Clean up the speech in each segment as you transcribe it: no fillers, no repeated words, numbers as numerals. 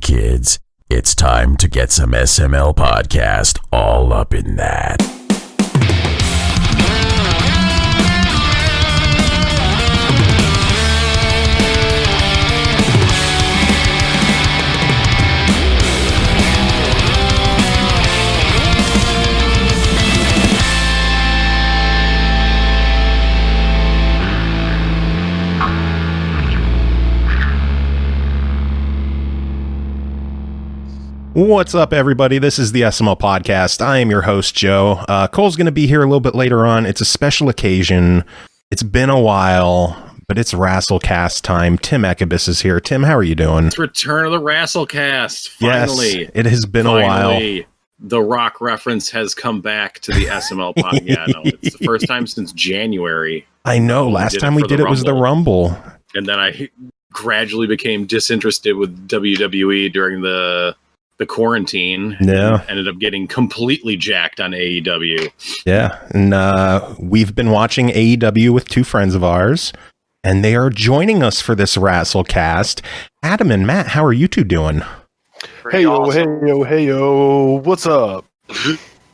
kids. It's time to get some SML podcast all up in that. What's up, everybody? This is the SML Podcast. I am your host, Joe. Cole's going to be here a little bit later on. It's a special occasion. It's been a while, but it's WrassleCast time. Tim Ekkebus is here. Tim, how are you doing? It's return of the WrassleCast. Finally. Yes, it has been a while. The Rock reference has come back to the SML podcast. Yeah, no, it's the first time since January. I know. Last time we did it was the Rumble. And then I gradually became disinterested with WWE during the quarantine. Yeah. Ended up getting completely jacked on AEW. Yeah. And we've been watching AEW with two friends of ours, and they are joining us for this WrassleCast. Adam and Matt, how are you two doing? Hey yo, what's up?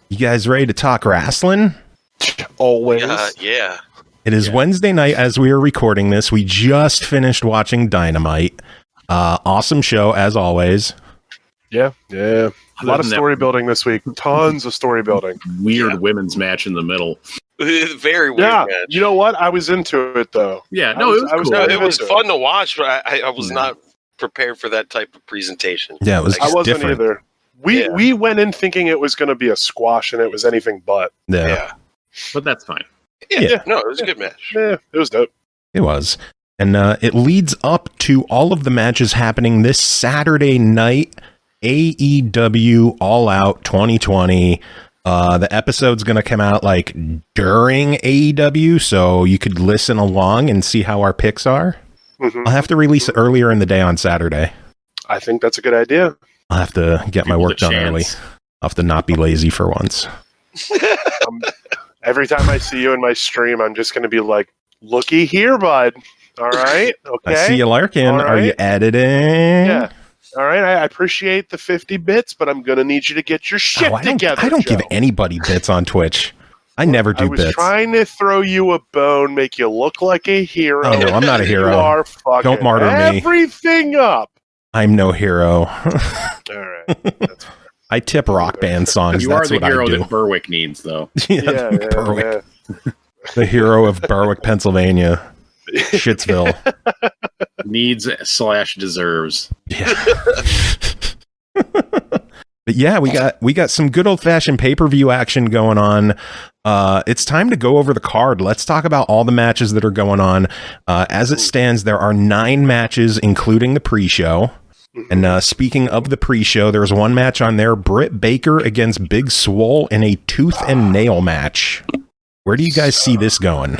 You guys ready to talk wrestling? Always. Yeah. It is Wednesday night as we are recording this. We just finished watching Dynamite. Awesome show, as always. Yeah. A lot of story building this week. Tons of story building. Weird women's match in the middle. Very weird match. You know what? I was into it, though. Yeah, no, it was cool. It was fun to watch, but I was not prepared for that type of presentation. Yeah, it was I wasn't different. either. We went in thinking it was going to be a squash, and it was anything but. Yeah. But that's fine. Yeah. No, it was a good match. Yeah, it was dope. It was. And it leads up to all of the matches happening this Saturday night. AEW All Out 2020. The episode's going to come out like during AEW, so you could listen along and see how our picks are. Mm-hmm. I'll have to release it earlier in the day on Saturday. I think that's a good idea. I'll have to get my work done early. I'll have to not be lazy for once. Every time I see you in my stream, I'm just going to be like, looky here, bud. All right? Okay. I see you lurking. Right. Are you editing? Yeah. All right, I appreciate the 50 bits, but I'm going to need you to get your shit together, I don't Joe. give anybody bits on Twitch. I never do bits. I was trying to throw you a bone, make you look like a hero. Oh, no, I'm not a hero. You are fucking don't martyr me. Everything up. I'm no hero. All right. That's fair. I tip rock band songs. You That's are the what hero I do. that Berwick needs, though. Yeah, Berwick. The hero of Berwick, Pennsylvania. Shitsville. Needs/deserves. Yeah. But yeah, we got some good old fashioned pay-per-view action going on. It's time to go over the card. Let's talk about all the matches that are going on. As it stands, there are 9 matches, including the pre-show. And speaking of the pre-show, there's one match on there: Britt Baker against Big Swole in a tooth and nail match. Where do you guys see this going?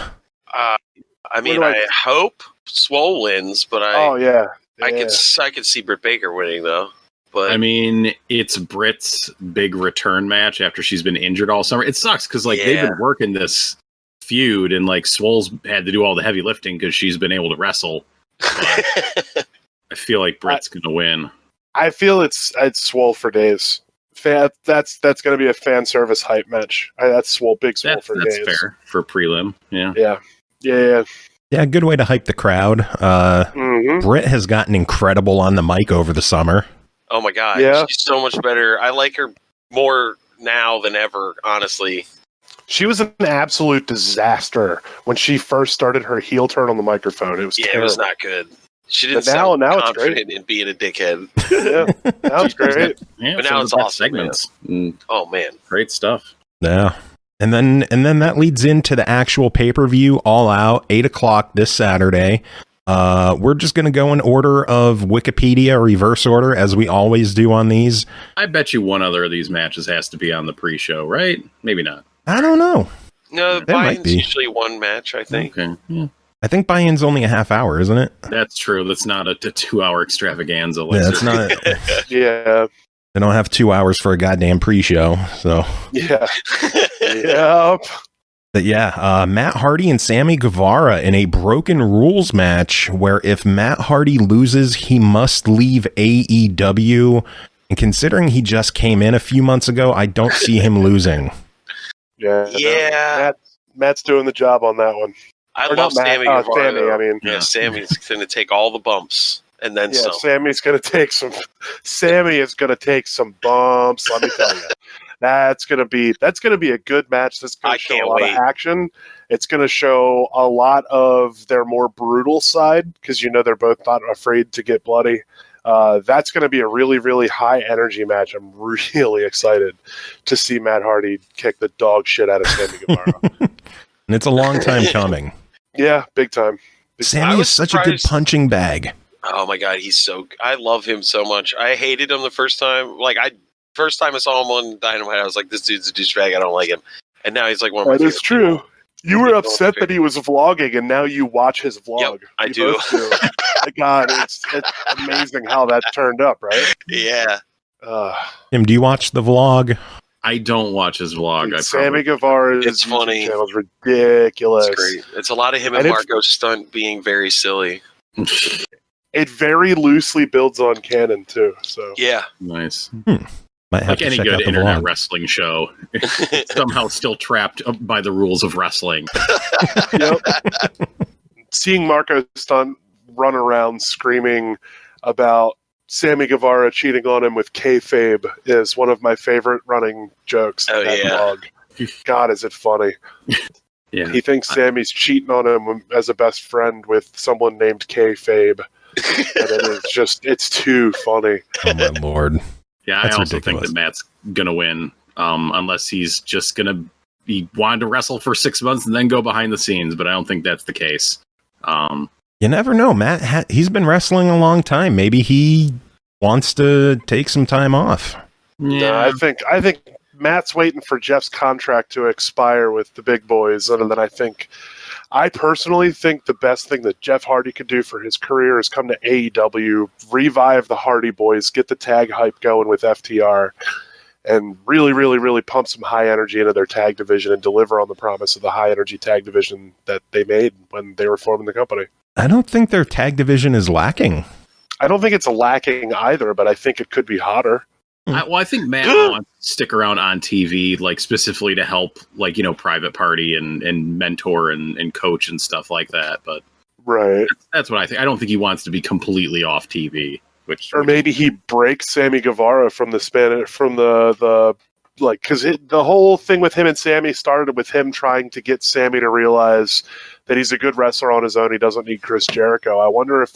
I mean, I hope Swole wins, but I could see Britt Baker winning, though. But I mean, it's Britt's big return match after she's been injured all summer. It sucks because they've been working this feud, and Swole's had to do all the heavy lifting because she's been able to wrestle. But I feel like Britt's going to win. I feel it's Swole for days. That's going to be a fan service hype match. That's Big Swole for days. That's fair for prelim. Yeah, good way to hype the crowd. Britt has gotten incredible on the mic over the summer. Oh my god, she's so much better. I like her more now than ever, honestly. She was an absolute disaster when she first started her heel turn on the microphone. It was terrible. It was not good. She didn't sound confident in being a dickhead. Yeah, now it's great. But now it's awesome. Segments. Oh man, great stuff. Yeah. And then that leads into the actual pay-per-view, All Out, 8 o'clock this Saturday. We're just going to go in order of Wikipedia, reverse order, as we always do on these. I bet you one other of these matches has to be on the pre-show, right? Maybe not. I don't know. No, the buy-in's usually one match, I think. Okay. Yeah. I think buy-in's only a half hour, isn't it? That's true. That's not a 2-hour extravaganza. Yeah, it's not. Yeah. They don't have 2 hours for a goddamn pre-show, so. Yeah. Yep. But yeah, Matt Hardy and Sammy Guevara in a broken rules match where if Matt Hardy loses, he must leave AEW. And considering he just came in a few months ago, I don't see him losing. Yeah. Matt's doing the job on that one. I love Sammy Guevara. Sammy, I mean. Yeah, Sammy's going to take all the bumps and then some. Sammy's going to take some. Sammy is going to take some bumps. Let me tell you. That's gonna be a good match. That's gonna show a lot of action. It's gonna show a lot of their more brutal side because they're both not afraid to get bloody. That's gonna be a really, really high energy match. I'm really excited to see Matt Hardy kick the dog shit out of Sammy Guevara. And it's a long time coming. Yeah, big time. Sammy is such a good punching bag. Oh my god, I love him so much. I hated him the first time. First time I saw him on Dynamite, I was like, this dude's a douchebag. I don't like him. And now he's like one of my favorites. That is true. People. You were upset that he was vlogging, and now you watch his vlog. Yep, I do. My God, it's amazing how that turned up, right? Yeah. Tim, do you watch the vlog? I don't watch his vlog. Sammy Guevara's it's funny. channel is ridiculous. It's great. It's a lot of him and Marco Stunt being very silly. It very loosely builds on canon, too. So yeah. Nice. Like any good internet wrestling show, somehow still trapped by the rules of wrestling. Yep. Seeing Marco Stunt run around screaming about Sammy Guevara cheating on him with kayfabe is one of my favorite running jokes in that vlog. God, is it funny. Yeah. He thinks Sammy's cheating on him as a best friend with someone named kayfabe. And it's too funny. Oh my Lord. Yeah, I also think that Matt's going to win, unless he's just going to be wanting to wrestle for 6 months and then go behind the scenes, but I don't think that's the case. You never know. Matt, he's been wrestling a long time. Maybe he wants to take some time off. Yeah, no, I think Matt's waiting for Jeff's contract to expire with the big boys, and then I personally think the best thing that Jeff Hardy could do for his career is come to AEW, revive the Hardy Boys, get the tag hype going with FTR, and really, really, really pump some high energy into their tag division and deliver on the promise of the high energy tag division that they made when they were forming the company. I don't think their tag division is lacking. I don't think it's lacking either, but I think it could be hotter. I think Matt wants to stick around on TV, specifically to help, Private Party and mentor and coach and stuff like that. But right, that's what I think. I don't think he wants to be completely off TV. Or maybe he breaks Sammy Guevara from because the whole thing with him and Sammy started with him trying to get Sammy to realize that he's a good wrestler on his own. He doesn't need Chris Jericho. I wonder if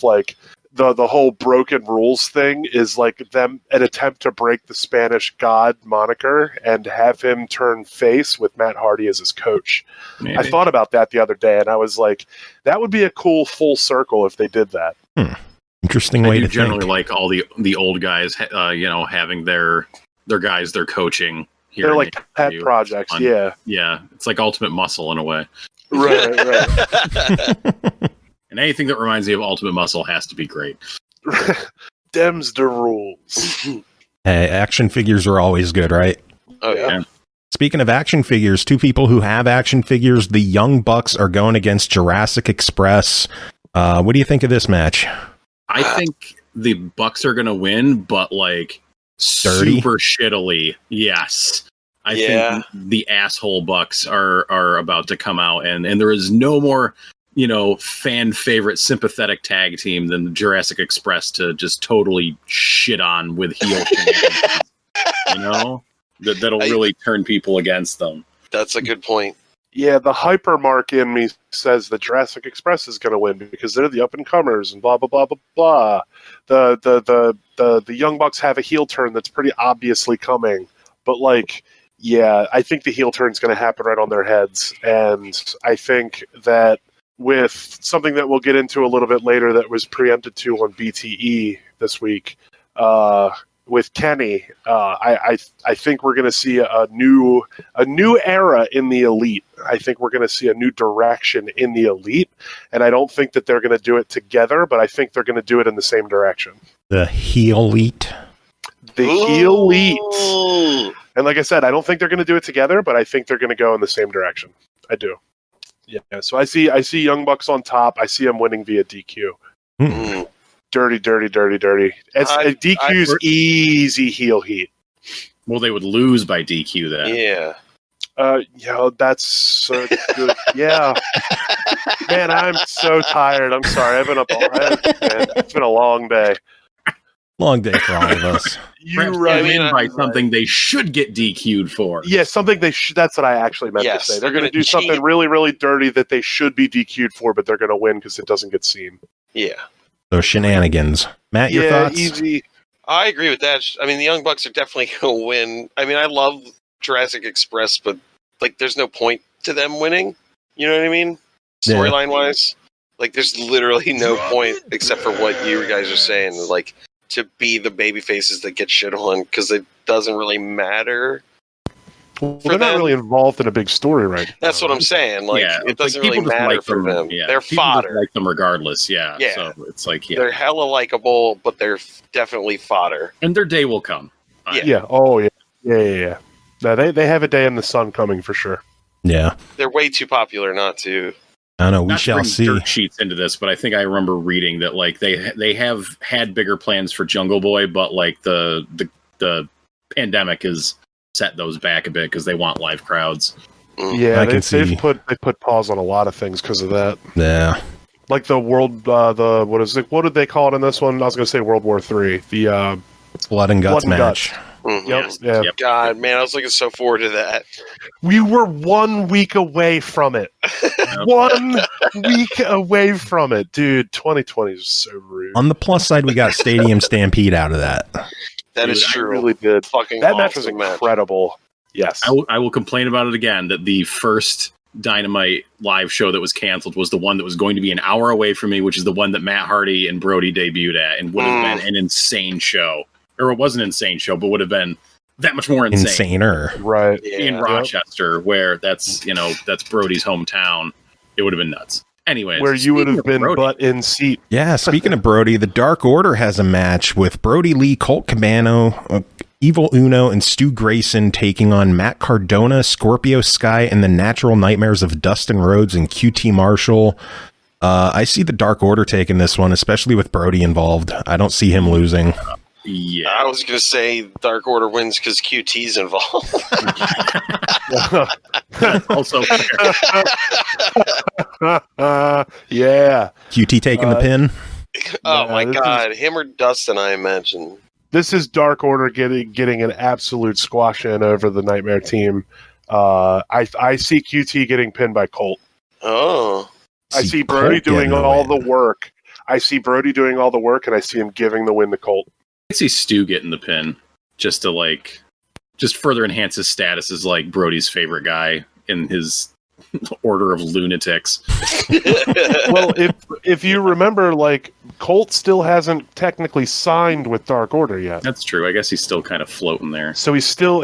the whole broken rules thing is an attempt to break the Spanish God moniker and have him turn face with Matt Hardy as his coach. Maybe. I thought about that the other day, and I was like, that would be a cool full circle if they did that. Interesting way to generally think. like all the old guys, having their guys they're coaching. They're like pet projects, yeah. Yeah, it's like Ultimate Muscle in a way. Right. And anything that reminds me of Ultimate Muscle has to be great. Dem's the rules. Hey, action figures are always good, right? Oh, yeah. Speaking of action figures, two people who have action figures, the Young Bucks are going against Jurassic Express. What do you think of this match? I think the Bucks are going to win, but super shittily. Yes. I think the asshole Bucks are about to come out, and there is no more fan favorite sympathetic tag team than the Jurassic Express to just totally shit on with heel that'll really turn people against them. That's a good point. Yeah, the hypermark in me says the Jurassic Express is going to win because they're the up and comers and blah blah blah blah blah. The Young Bucks have a heel turn that's pretty obviously coming, but I think the heel turn is going to happen right on their heads, and I think that with something that we'll get into a little bit later that was preempted to on BTE this week, with Kenny, I think we're going to see a new era in the Elite. I think we're going to see a new direction in the Elite, and I don't think that they're going to do it together, but I think they're going to do it in the same direction. The Heel-Elite? The Heel-Elite. And like I said, I don't think they're going to do it together, but I think they're going to go in the same direction. I do. Yeah. So I see Young Bucks on top. I see them winning via DQ. Mm. Dirty. DQ's easy heel heat. Well, they would lose by DQ then. Yeah. That's so good. Yeah. Man, I'm so tired. I'm sorry. I've been up all night. It's been a long day. Long day for all of us. Perhaps they win by something they should get DQ'd for. Yeah, something they should. That's what I actually meant to say. They're going to do something really, really dirty that they should be DQ'd for, but they're going to win because it doesn't get seen. Yeah. So shenanigans. Matt, your thoughts? Easy. I agree with that. I mean, the Young Bucks are definitely going to win. I mean, I love Jurassic Express, but like, there's no point to them winning. You know what I mean? Storyline wise, like, there's literally no point except for what you guys are saying. Like, to be the baby faces that get shit on because it doesn't really matter. Well, they're not really involved in a big story right now. That's what I'm saying. Like, it doesn't really matter for them. Yeah. They're people fodder. like them regardless. Yeah. Yeah. So it's like, They're hella likable, but they're definitely fodder. And their day will come. Yeah. Oh, yeah. Yeah. No, they have a day in the sun coming for sure. Yeah. They're way too popular not to. I don't know. We Not shall to bring see. dirt sheets into this, but I think I remember reading that like they have had bigger plans for Jungle Boy, but like the pandemic has set those back a bit because they want live crowds. Yeah, I can see. They've put pause on a lot of things because of that. Yeah. Like the world, what is it? What did they call it in this one? I was going to say World War III. The Blood and Guts Blood and match. Guts. Mm-hmm. Yep. God, man, I was looking so forward to that. We were 1 week away from it. 1 week away from it. Dude, 2020 is so rude. On the plus side, we got Stadium Stampede out of that. That is I true. really did. Fucking that match was awesome incredible. Yes. I will complain about it again that the first Dynamite live show that was canceled was the one that was going to be an hour away from me, which is the one that Matt Hardy and Brody debuted at, and would have been an insane show. Or it was an insane show, but would have been that much more insane. Insaner. Right. In Rochester, where that's Brody's hometown. It would have been nuts. Anyways, where you would have been Brody, butt in seat. Yeah, speaking of Brody, the Dark Order has a match with Brody Lee, Colt Cabano, Evil Uno, and Stu Grayson taking on Matt Cardona, Scorpio Sky, and the Natural Nightmares of Dustin Rhodes and QT Marshall. I see the Dark Order taking this one, especially with Brody involved. I don't see him losing. Yeah, I was going to say Dark Order wins because QT's involved. also, Yeah. QT taking the pin. Oh Yeah, my this God, him or Dustin, I imagine. This is Dark Order getting an absolute squash in over the Nightmare team. I see QT getting pinned by Colt. Oh, I see Brody doing all the work. I see Brody doing all the work, and I see him giving the win to Colt. I see Stu getting the pin just to just further enhance his status as like Brody's favorite guy in his order of lunatics. Well, if you remember, like, Colt still hasn't technically signed with Dark Order yet. That's true. I guess he's still kind of floating there. So he's still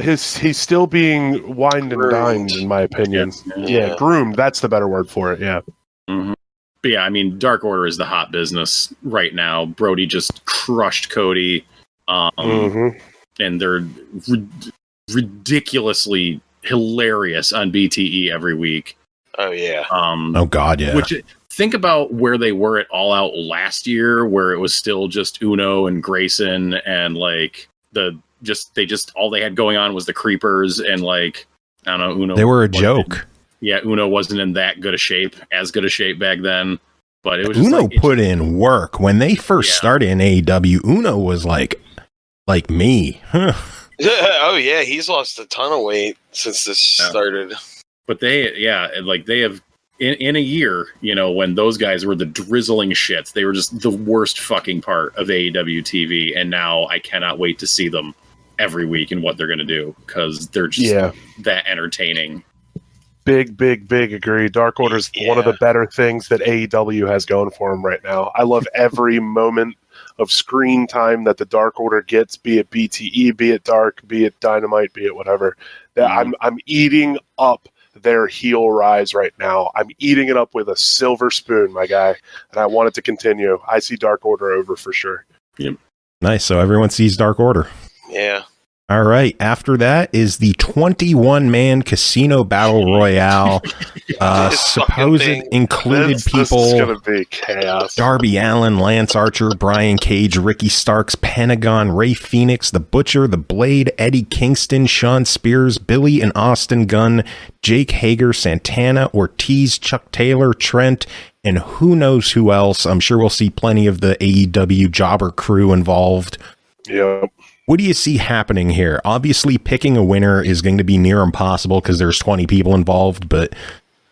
being wined and dined, in my opinion. Yeah, groomed. That's the better word for it. Yeah. Mm-hmm. But yeah, I mean, Dark Order is the hot business right now. Brody just crushed Cody, and they're ridiculously hilarious on BTE every week. Oh yeah. Oh God, yeah. Which, think about where they were at All Out last year, where it was still just Uno and Grayson, and like they all they had going on was the Creepers, and like I don't know, Uno. They were a joke. Yeah, Uno wasn't in that good a shape, back then. But it was just Uno like, put in work when they first started in AEW. Uno was like me. Huh. Oh yeah, he's lost a ton of weight since this started. But they have in a year, when those guys were the drizzling shits, they were just the worst fucking part of AEW TV, and now I cannot wait to see them every week and what they're going to do because they're just that entertaining. Big agree. Dark Order is one of the better things that AEW has going for them right now. I love every moment of screen time that the Dark Order gets, be it BTE, be it Dark, be it Dynamite, be it whatever. I'm eating up their heel rise right now. I'm eating it up with a silver spoon, my guy, and I want it to continue. I see Dark Order over for sure. Yep. Nice. So everyone sees Dark Order. Yeah. All right. After that is the 21-man casino battle royale. Supposed included people. This is going to be chaos. Darby Allin, Lance Archer, Brian Cage, Ricky Starks, Pentagon, Ray Phoenix, The Butcher, The Blade, Eddie Kingston, Sean Spears, Billy and Austin Gunn, Jake Hager, Santana, Ortiz, Chuck Taylor, Trent, and who knows who else. I'm sure we'll see plenty of the AEW jobber crew involved. Yep. What do you see happening here? Obviously, picking a winner is going to be near impossible because there's 20 people involved, but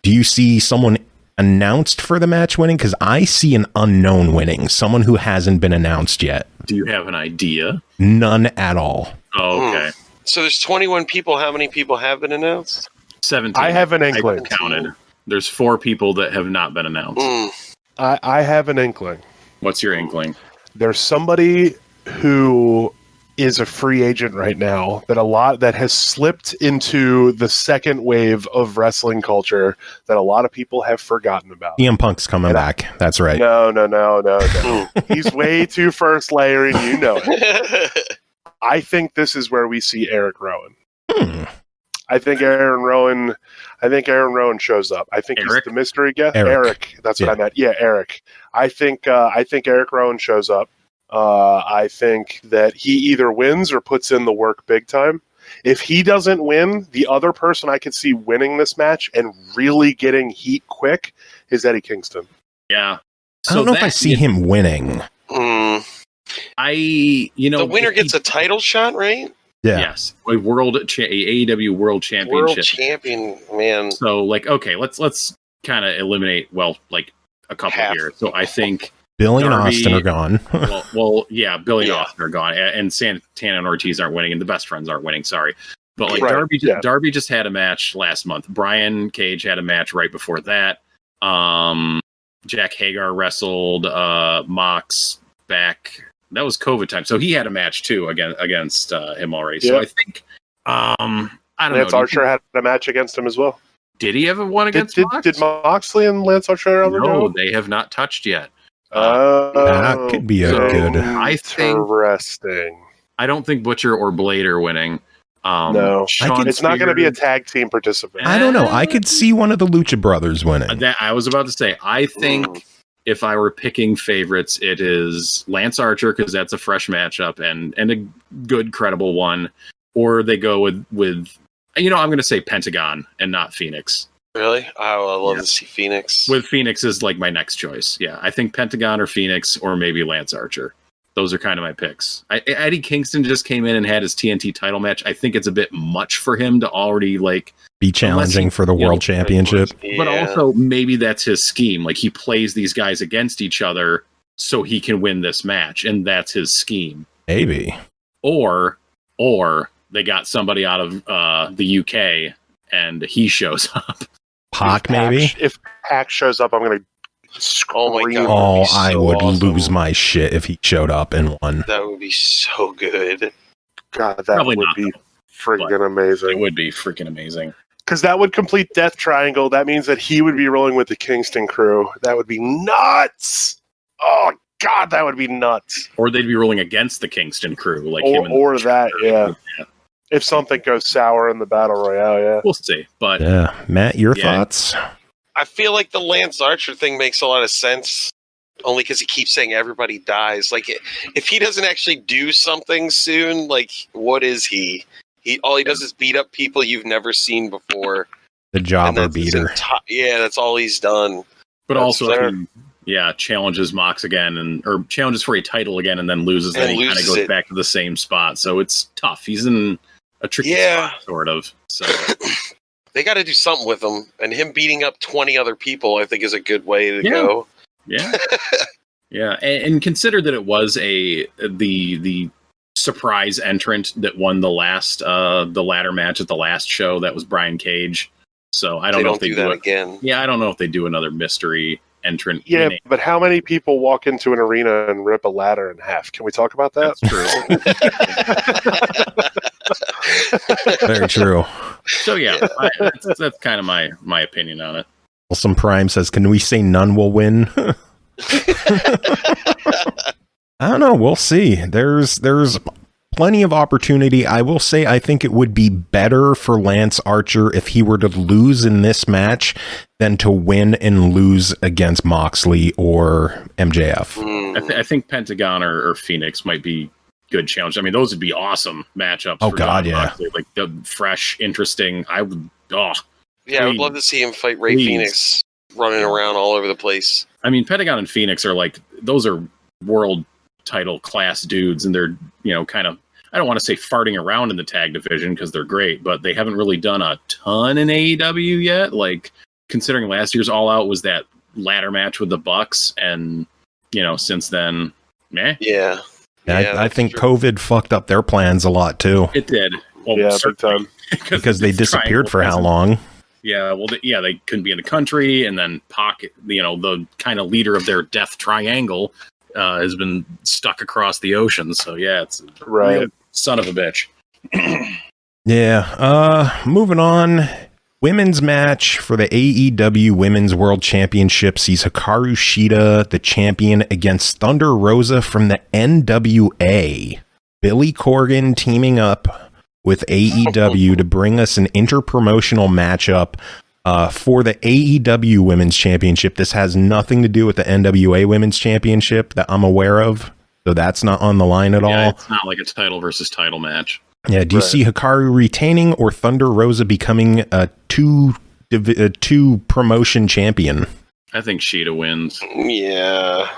do you see someone announced for the match winning? Because I see an unknown winning, someone who hasn't been announced yet. Do you have an idea? None at all. Oh, okay. So there's 21 people. How many people have been announced? 17. I have an inkling. Counted. There's 4 people that have not been announced. I have an inkling. What's your inkling? There's somebody who is a free agent right now that has slipped into the second wave of wrestling culture that a lot of people have forgotten about. CM Punk's coming back. That's right. No. He's way too first layer, and you know it. I think this is where we see Eric Rowan. I think Aaron Rowan shows up. I think Eric? he's the mystery guest. Eric. That's what I meant. Yeah, Eric. I think Eric Rowan shows up. I think that he either wins or puts in the work big time. If he doesn't win, the other person I could see winning this match and really getting heat quick is Eddie Kingston. Yeah. I don't know if I see him winning. The winner gets a title shot, right? Yeah. Yes. A AEW World Championship. World champion, man. So, let's kind of eliminate, a couple here. So I think Billy and Darby, Austin are gone. Billy and Austin are gone, and Santana and Ortiz aren't winning, and the best friends aren't winning. Sorry, but Darby just had a match last month. Brian Cage had a match right before that. Jack Hagar wrestled Mox back. That was COVID time, so he had a match too against him already. So I think I don't know. Lance Archer had a match against him as well. Did he have one against Mox? Did Moxley and Lance Archer ever go? No, they have not touched yet. That could be good. Interesting. I don't think Butcher or Blade are winning. No, it's not going to be a tag team participant. I don't know. I could see one of the Lucha Brothers winning. I was about to say, I think if I were picking favorites, it is Lance Archer because that's a fresh matchup and a good, credible one. Or they go with I'm going to say Pentagon and not Phoenix. Really? I would love to see Phoenix. With Phoenix is my next choice. Yeah, I think Pentagon or Phoenix or maybe Lance Archer. Those are kind of my picks. Eddie Kingston just came in and had his TNT title match. I think it's a bit much for him to already be challenging for the world championship. But also maybe that's his scheme. He plays these guys against each other so he can win this match, and that's his scheme. Maybe. Or they got somebody out of the UK and he shows up. Pac, maybe? If Pac shows up, I'm going to scream. Oh my God. Oh, So I would awesome. lose my shit if he showed up and won. That would be so good. God, that Probably would not, be though. freaking It amazing. would be freaking amazing. Because that would complete Death Triangle. That means that he would be rolling with the Kingston crew. That would be nuts. Oh, God, that would be nuts. Or they'd be rolling against the Kingston crew. Or that, yeah. If something goes sour in the Battle Royale, yeah. We'll see. But Yeah. Matt, your thoughts? I feel like the Lance Archer thing makes a lot of sense, only because he keeps saying everybody dies. If he doesn't actually do something soon, what is he? All he does is beat up people you've never seen before. The jobber beater. That's all he's done. But That's also, fair. challenges Mox again or challenges for a title again and then loses, and he kind of goes back to the same spot. So it's tough. He's in a tricky spot, sort of. So they got to do something with him, and him beating up 20 other people, I think, is a good way to go. Yeah, yeah, and consider that it was the surprise entrant that won the ladder match at the last show. That was Brian Cage. So I don't know if they do that again. Yeah, I don't know if they do another mystery entrant. Yeah, winning. but how many people walk into an arena and rip a ladder in half? Can we talk about that? That's true. Very true. So yeah, that's kind of my opinion on it. Wilson Prime says, can we say none will win? I don't know. We'll see. There's plenty of opportunity. I will say I think it would be better for Lance Archer if he were to lose in this match than to win and lose against Moxley or MJF. I think Pentagon or Phoenix might be good challenge. I mean, those would be awesome matchups. Oh, for God, John yeah. Moxley. Like the fresh, interesting. I would would love to see him fight Ray Phoenix running around all over the place. I mean, Pentagon and Phoenix are like, those are world title class dudes, and they're, kind of, I don't want to say farting around in the tag division because they're great, but they haven't really done a ton in AEW yet. Like, considering last year's All Out was that ladder match with the Bucks, and, since then, meh. Yeah. I think true. COVID fucked up their plans a lot too. It did. Well, big time. Because they disappeared for how long? Yeah, well, they couldn't be in the country, and then Pac, the kind of leader of their death triangle, has been stuck across the ocean. So yeah, it's right. Real son of a bitch. Yeah. Moving on. Women's match for the AEW Women's World Championship sees Hikaru Shida, the champion, against Thunder Rosa from the NWA. Billy Corgan teaming up with AEW to bring us an interpromotional matchup for the AEW Women's Championship. This has nothing to do with the NWA Women's Championship that I'm aware of, so that's not on the line at all. It's not like a title versus title match. Yeah, do you see Hikaru retaining or Thunder Rosa becoming a two promotion champion? I think Shida wins. Yeah,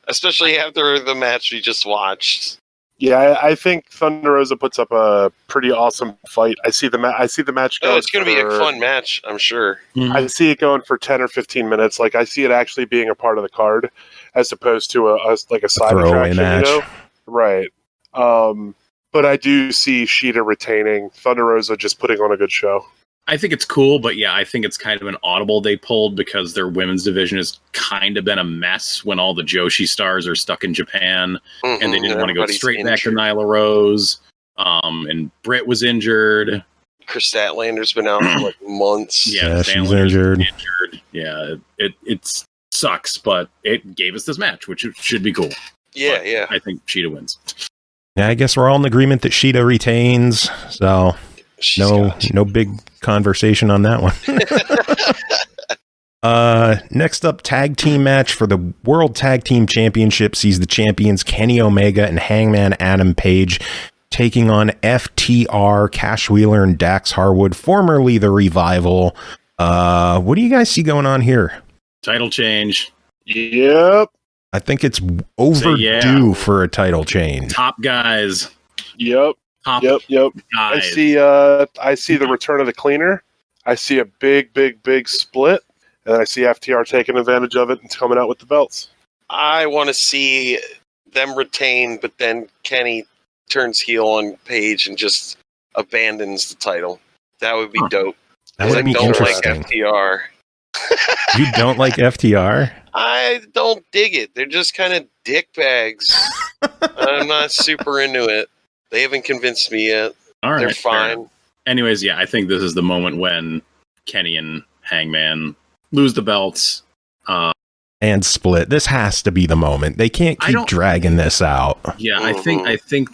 especially after the match we just watched. Yeah, I think Thunder Rosa puts up a pretty awesome fight. I see the match going. Oh, it's going to be a fun match, I'm sure. Mm-hmm. I see it going for 10 or 15 minutes. Like, I see it actually being a part of the card as opposed to a side attraction, match. Right. But I do see Shida retaining, Thunder Rosa just putting on a good show. I think it's cool, but yeah, I think it's kind of an audible they pulled because their women's division has kind of been a mess when all the Joshi stars are stuck in Japan, and they didn't want to go straight back to Nyla Rose, and Britt was injured. Chris Statlander's been out for like months. Yeah, she's injured. Yeah, it sucks, but it gave us this match, which should be cool. Yeah, but yeah. I think Shida wins. Yeah, I guess we're all in agreement that Shida retains, so no big conversation on that one. Next up, tag team match for the World Tag Team Championship sees the champions Kenny Omega and Hangman Adam Page taking on FTR, Cash Wheeler, and Dax Harwood, formerly the Revival. What do you guys see going on here? Title change. Yep. I think it's overdue for a title change. Top guys. Yep. Top Yep. guys. I see the return of the cleaner. I see a big split, and I see FTR taking advantage of it and coming out with the belts. I want to see them retain, but then Kenny turns heel on Page and just abandons the title. That would be dope. That would be interesting. Like FTR. You don't like FTR? I don't dig it. They're just kind of dickbags. I'm not super into it. They haven't convinced me yet. All right, they're fine. Anyways, yeah, I think this is the moment when Kenny and Hangman lose the belts. And split. This has to be the moment. They can't keep dragging this out. Yeah, I think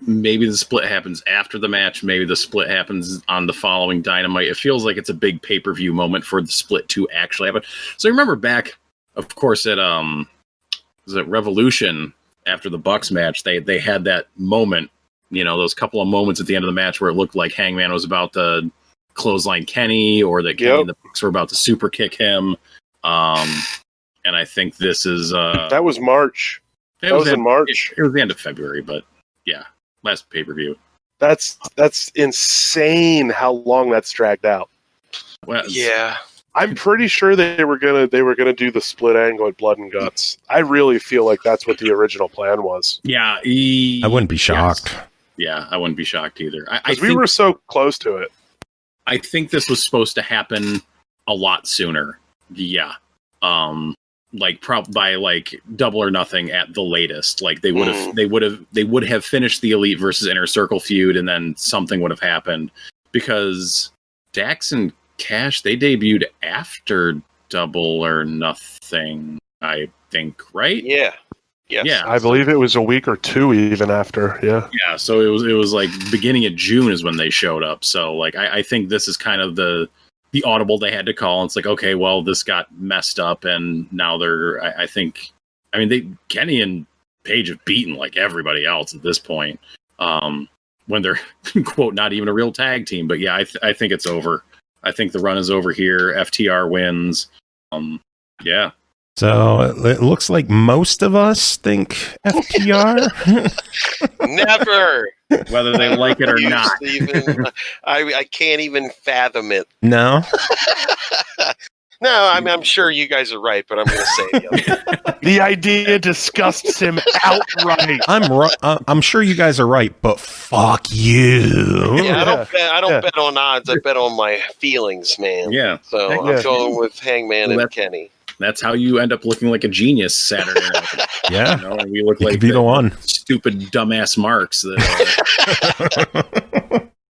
maybe the split happens after the match. Maybe the split happens on the following Dynamite. It feels like it's a big pay-per-view moment for the split to actually happen. So remember back, of course, at was it Revolution after the Bucks match? They had that moment, those couple of moments at the end of the match where it looked like Hangman was about to clothesline Kenny, or that Kenny and the Bucks were about to super kick him. And I think this is that was March. That was in March. It was the end of February, but yeah, last pay-per-view. That's insane how long that's dragged out. Well, yeah. I'm pretty sure they were gonna do the split angle at Blood and Guts. I really feel like that's what the original plan was. Yeah, I wouldn't be shocked. Yes. Yeah, I wouldn't be shocked either. We were so close to it. I think this was supposed to happen a lot sooner. Yeah, by Double or Nothing at the latest. Like they would have finished the Elite versus Inner Circle feud, and then something would have happened because Dax and Cash, they debuted after Double or Nothing, I think, right? Yeah. Yes. Yeah. I believe it was a week or two even after. Yeah. Yeah, so it was like beginning of June is when they showed up. So like I think this is kind of the audible they had to call. And it's like, okay, well, this got messed up, and now I think Kenny and Paige have beaten like everybody else at this point. When they're quote not even a real tag team, but yeah, I think it's over. I think the run is over here. FTR wins. Yeah. So it looks like most of us think FTR. Never. Whether they like it or not. I can't even fathom it. No. No, I'm sure you guys are right, but I'm going to say the other. The idea disgusts him outright. I'm sure you guys are right, but fuck you. Yeah, I don't bet on odds. I bet on my feelings, man. Yeah. So I'm going with Hangman and Kenny. That's how you end up looking like a genius Saturday night. Yeah. You know, and we look like be the one. Stupid dumbass marks.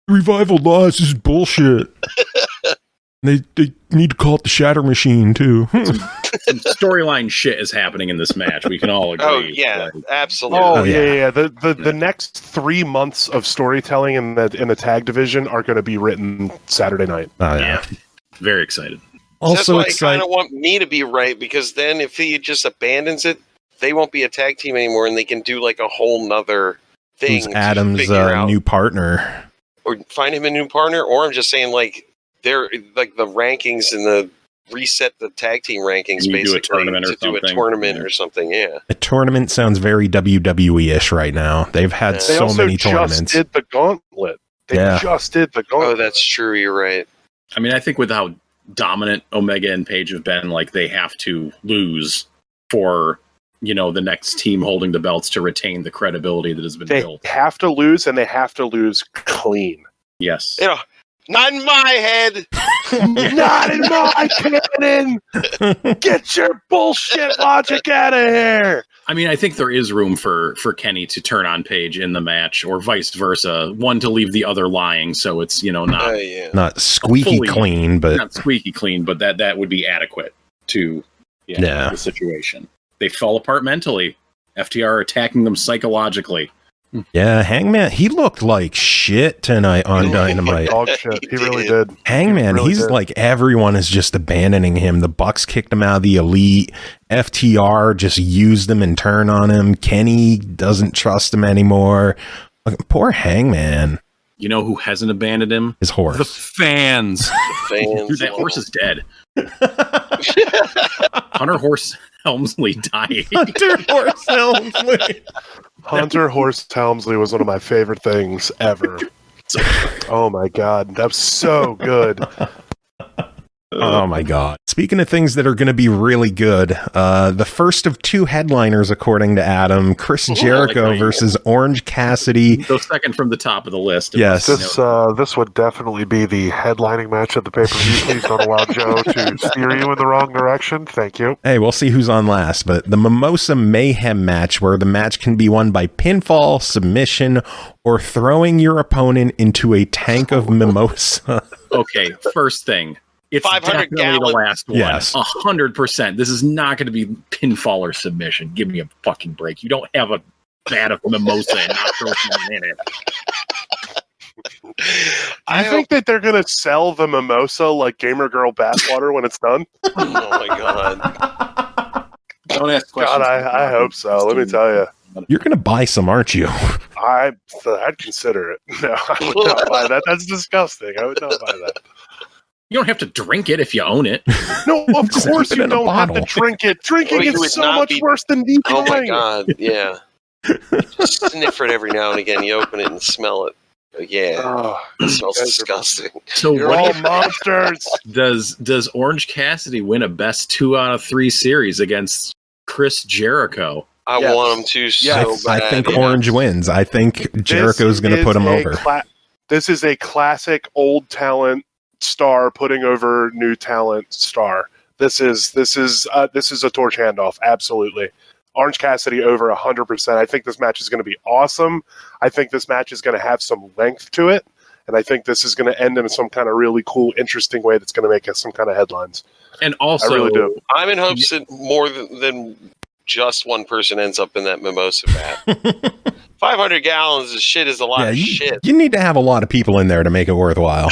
Revival Laws is bullshit. They need to call it the Shatter Machine too. Some storyline shit is happening in this match. We can all agree. Oh yeah, absolutely. Oh yeah. The next 3 months of storytelling in the tag division are going to be written Saturday night. Oh yeah. Very excited. Also that's why I kind of want me to be right, because then if he just abandons it, they won't be a tag team anymore, and they can do like a whole nother thing. Who's Adam's new partner, or find him a new partner, or I'm just saying like they're like the rankings and the reset the tag team rankings basically do a tournament or something. Yeah, a tournament sounds very WWE-ish right now. They've had so many tournaments. Just did the gauntlet. They just did the gauntlet. Oh, that's true. You're right. I mean, I think with how dominant Omega and Page have been, like they have to lose for the next team holding the belts to retain the credibility that has been built. They have to lose, and they have to lose clean. Yes. Not in my head. Not in my canon. Get your bullshit logic out of here. I mean, I think there is room for Kenny to turn on Page in the match, or vice versa. One to leave the other lying, so it's not squeaky clean, but not squeaky clean, but that would be adequate to the situation. They fell apart mentally. FTR attacking them psychologically. Yeah, Hangman, he looked like shit tonight on Dynamite. Dog shit. He really did. Hangman, he's like, everyone is just abandoning him. The Bucks kicked him out of the Elite. FTR just used him and turned on him. Kenny doesn't trust him anymore. Poor Hangman. You know who hasn't abandoned him? His horse. The fans. Dude, that horse is dead. Hunter Horse Helmsley died. Hunter Horse Helmsley. Hunter Horse Helmsley was one of my favorite things ever. Oh my god, that was so good. Oh my god. Speaking of things that are going to be really good, the first of two headliners, according to Adam, Chris Jericho versus Orange Cassidy. Go second from the top of the list. Yes. This would definitely be the headlining match of the pay-per-view. Please don't allow Joe to steer you in the wrong direction. Thank you. Hey, we'll see who's on last. But the Mimosa Mayhem match, where the match can be won by pinfall, submission, or throwing your opponent into a tank of mimosa. Okay, first thing. It's 500 definitely the last one. Yes. 100%. This is not going to be pinfall or submission. Give me a fucking break. You don't have a vat of mimosa and not throw something in it. I think that they're going to sell the mimosa like Gamer Girl bathwater when it's done. Oh my god. Don't ask questions. God, I hope so. Let me tell you. You're going to buy some, aren't you? I'd consider it. No, I would not buy that. That's disgusting. I would not buy that. You don't have to drink it if you own it. No, of course you don't have to drink it. Drinking is so much worse than deep. Oh my god, yeah. Just sniff it every now and again. You open it and smell it. Yeah, it smells disgusting. So you're all monsters. Does Orange Cassidy win a best 2 out of 3 series against Chris Jericho? I want him to so bad. I think Orange wins. I think Jericho's going to put him over. This is a classic old talent star putting over new talent star. This is a torch handoff. Absolutely. Orange Cassidy over 100%. I think this match is going to be awesome. I think this match is going to have some length to it, and I think this is going to end in some kind of really cool, interesting way that's going to make us some kind of headlines. And also, I really do. I'm in hopes that more than just one person ends up in that mimosa vat. 500 gallons of shit is a lot of shit. You need to have a lot of people in there to make it worthwhile.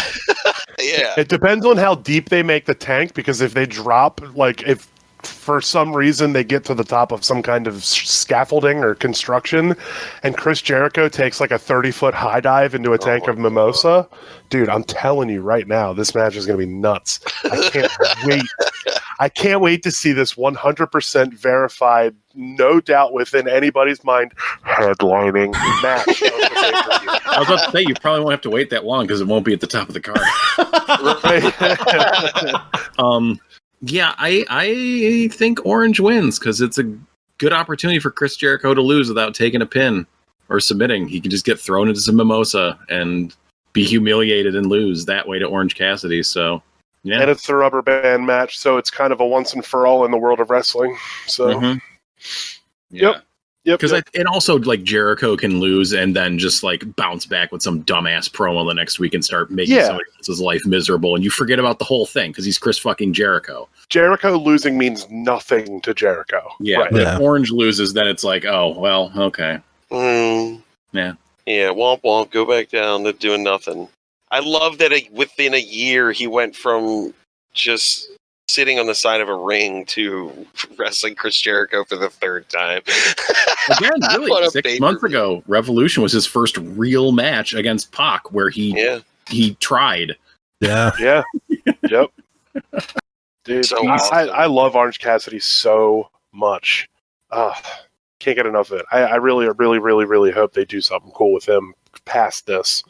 Yeah. It depends on how deep they make the tank, because if they drop, like, if for some reason they get to the top of some kind of scaffolding or construction, and Chris Jericho takes like a 30-foot high dive into a tank of mimosa, dude, I'm telling you right now, this match is going to be nuts. I can't wait. I can't wait to see this 100% verified, no doubt within anybody's mind, headlining match. I was about to say, you probably won't have to wait that long because it won't be at the top of the card. Yeah, I think Orange wins because it's a good opportunity for Chris Jericho to lose without taking a pin or submitting. He can just get thrown into some mimosa and be humiliated and lose that way to Orange Cassidy. So, yeah. And it's the rubber band match, so it's kind of a once and for all in the world of wrestling. So, Yeah. Yep. Because and also, like, Jericho can lose and then just, like, bounce back with some dumbass promo the next week and start making somebody else's life miserable, and you forget about the whole thing because he's Chris fucking Jericho. Jericho losing means nothing to Jericho. Yeah, right. If Orange loses, then it's like, oh, well, okay. Yeah. Yeah, womp womp, go back down to doing nothing. I love that within a year he went from just sitting on the side of a ring to wrestling Chris Jericho for the third time. Again, really, 6 months ago, Revolution was his first real match against Pac, where he tried. Yeah. Yeah. Yep. Dude, So awesome. I love Orange Cassidy so much. Can't get enough of it. I really, really, really, really hope they do something cool with him past this.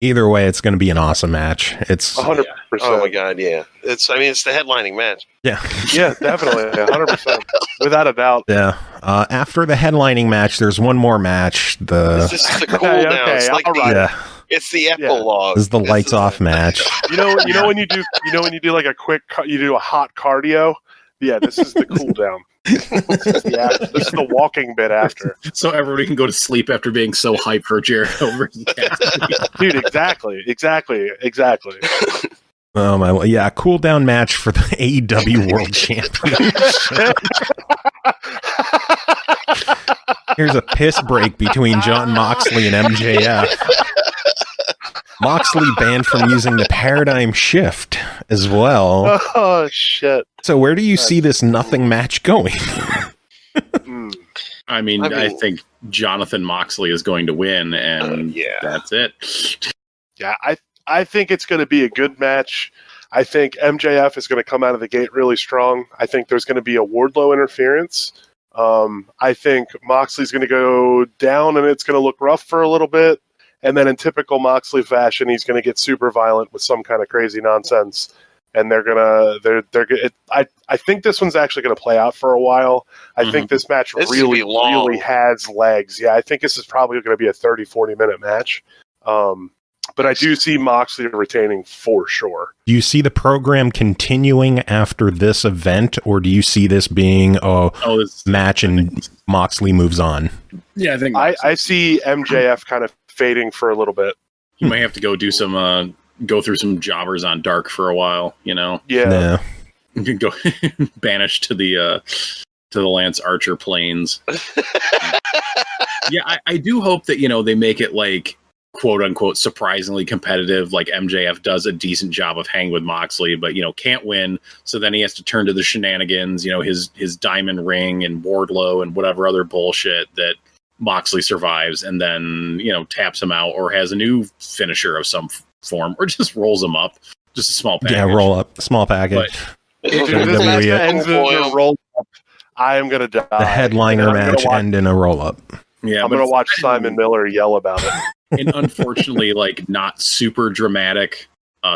Either way, it's going to be an awesome match. It's 100%. Oh my god, yeah. It's the headlining match. Yeah. Yeah, definitely. 100%. Without a doubt. Yeah. After the headlining match, there's one more match. This is the cool down. Okay, It's like it's the epilogue. This is the lights off match. You know when you do like a quick, you do a hot cardio. Yeah, this is the cool down. This is the walking bit after. So everybody can go to sleep after being so hyped for Jericho versus Cassidy. Dude, exactly. Oh my, yeah, cool down match for the AEW World Championship. Here's a piss break between Jon Moxley and MJF. Moxley banned from using the paradigm shift as well. Oh shit! So where do you see this nothing match going? I mean, I think Jonathan Moxley is going to win, and that's it. Yeah, I think it's going to be a good match. I think MJF is going to come out of the gate really strong. I think there's going to be a Wardlow interference. I think Moxley's going to go down, and it's going to look rough for a little bit. And then in typical Moxley fashion, he's going to get super violent with some kind of crazy nonsense. And I think this one's actually going to play out for a while. I think this match really has legs. Yeah, I think this is probably going to be a 30-40 minute match. But I do see Moxley retaining for sure. Do you see the program continuing after this event, or do you see this being this match and Moxley moves on? Yeah, I think I see MJF kind of fading for a little bit. You might have to go do some go through some jobbers on Dark for a while, you know. Yeah. You can go banished to the Lance Archer plains. Yeah, I do hope that, you know, they make it like quote unquote surprisingly competitive, like MJF does a decent job of hanging with Moxley, but, you know, can't win, so then he has to turn to the shenanigans, you know, his diamond ring and Wardlow and whatever other bullshit that Moxley survives, and then, you know, taps him out or has a new finisher of some form, or just rolls him up, just a small package. Yeah, roll up, small package. But if this match ends in a roll up, I am gonna die. The headliner match end in a roll up. Yeah, I'm gonna watch Simon Miller yell about it. And unfortunately, like, not super dramatic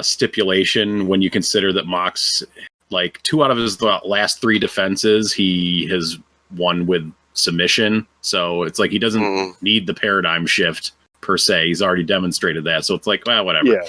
stipulation when you consider that Mox, like, 2 out of his last 3 defenses, he has won with submission. So it's like he doesn't need the paradigm shift per se. He's already demonstrated that. So it's like, well, whatever. Yeah.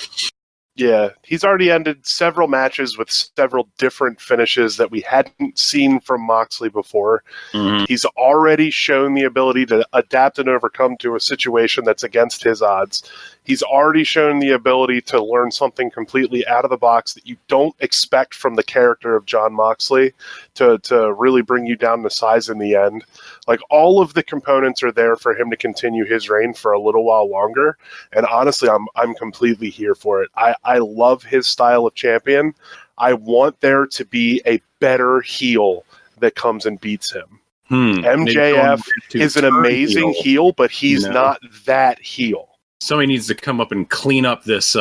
Yeah, he's already ended several matches with several different finishes that we hadn't seen from Moxley before. Mhm. He's already shown the ability to adapt and overcome to a situation that's against his odds. He's already shown the ability to learn something completely out of the box that you don't expect from the character of Jon Moxley to really bring you down to size in the end. Like, all of the components are there for him to continue his reign for a little while longer. And honestly, I'm completely here for it. I love his style of champion. I want there to be a better heel that comes and beats him. MJF is an amazing heel, but he's not that heel. Somebody needs to come up and clean up this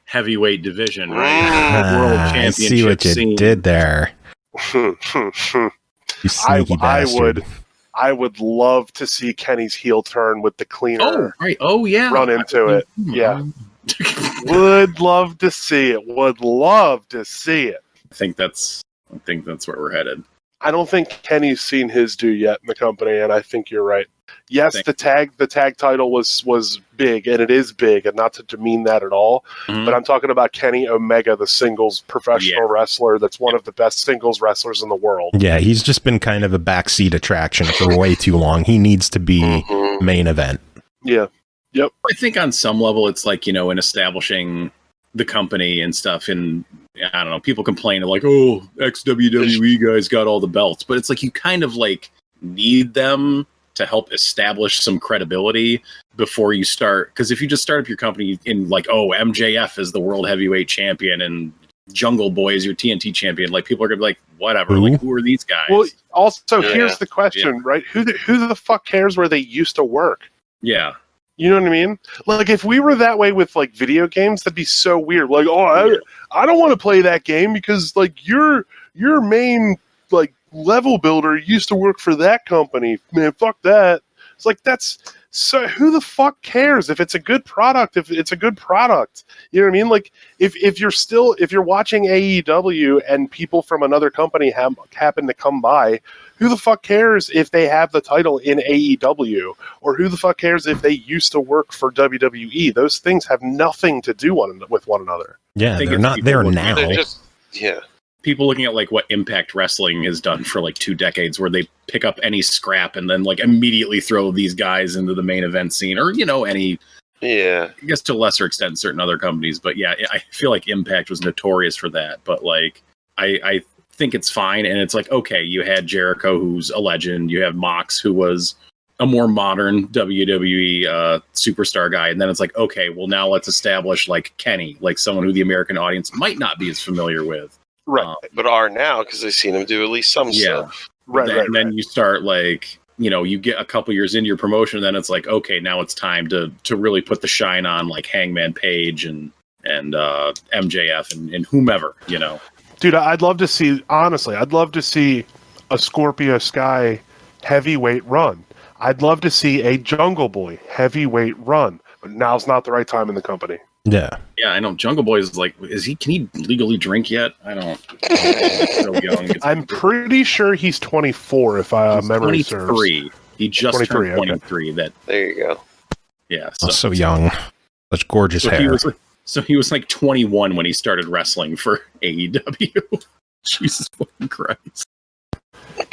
heavyweight division, right? World Championship. I see what you did there. You sneaky bastard. I would love to see Kenny's heel turn with the cleaner. Oh, right. Oh, yeah. Run into it. Yeah. Would love to see it. Would love to see it. I think that's where we're headed. I don't think Kenny's seen his due yet in the company, and I think you're right. Yes, the tag title was big, and it is big, and not to demean that at all. Mm-hmm. But I'm talking about Kenny Omega, the singles professional wrestler that's one of the best singles wrestlers in the world. Yeah, he's just been kind of a backseat attraction for way too long. He needs to be main event. Yeah. Yep. I think on some level it's like, in establishing the company and stuff, and I don't know, people complain like, oh, ex-WWE guys got all the belts, but it's like you kind of like need them to help establish some credibility before you start. Because if you just start up your company in like, oh, MJF is the world heavyweight champion and Jungle Boy is your TNT champion, like people are gonna be like, whatever, like who are these guys? Well, also here's the question, right? Who the fuck cares where they used to work? Yeah. You know what I mean? Like, if we were that way with like video games, that'd be so weird. Like, I don't want to play that game because like your main like level builder used to work for that company. Man, fuck that. It's like, that's so, who the fuck cares if it's a good product? If it's a good product, you know what I mean? Like, if you're watching AEW and people from another company happen to come by, who the fuck cares if they have the title in AEW? Or who the fuck cares if they used to work for WWE? Those things have nothing to do with one another. Yeah, they're not there now. They're just, people looking at like what Impact Wrestling has done for like 2 decades, where they pick up any scrap and then like immediately throw these guys into the main event scene, or any, I guess to a lesser extent certain other companies, but I feel like Impact was notorious for that. But like I think it's fine, and it's like, okay, you had Jericho, who's a legend, you have Mox, who was a more modern WWE superstar guy, and then it's like, okay, well now let's establish like Kenny, like someone who the American audience might not be as familiar with. Right, but are now, because they've seen him do at least some stuff. Right, and then you start like, you get a couple years into your promotion, and then it's like, okay, now it's time to really put the shine on like Hangman Page and MJF and whomever, Dude, I'd love to see a Scorpio Sky heavyweight run. I'd love to see a Jungle Boy heavyweight run, but now's not the right time in the company. Yeah. Yeah, I know. Jungle Boy is like, can he legally drink yet? I don't. He's so young. I'm pretty sure he's 24, if memory serves. 23. He just turned 23. Okay. There you go. Yeah. So young. Such gorgeous hair. He was like 21 when he started wrestling for AEW. Jesus fucking Christ.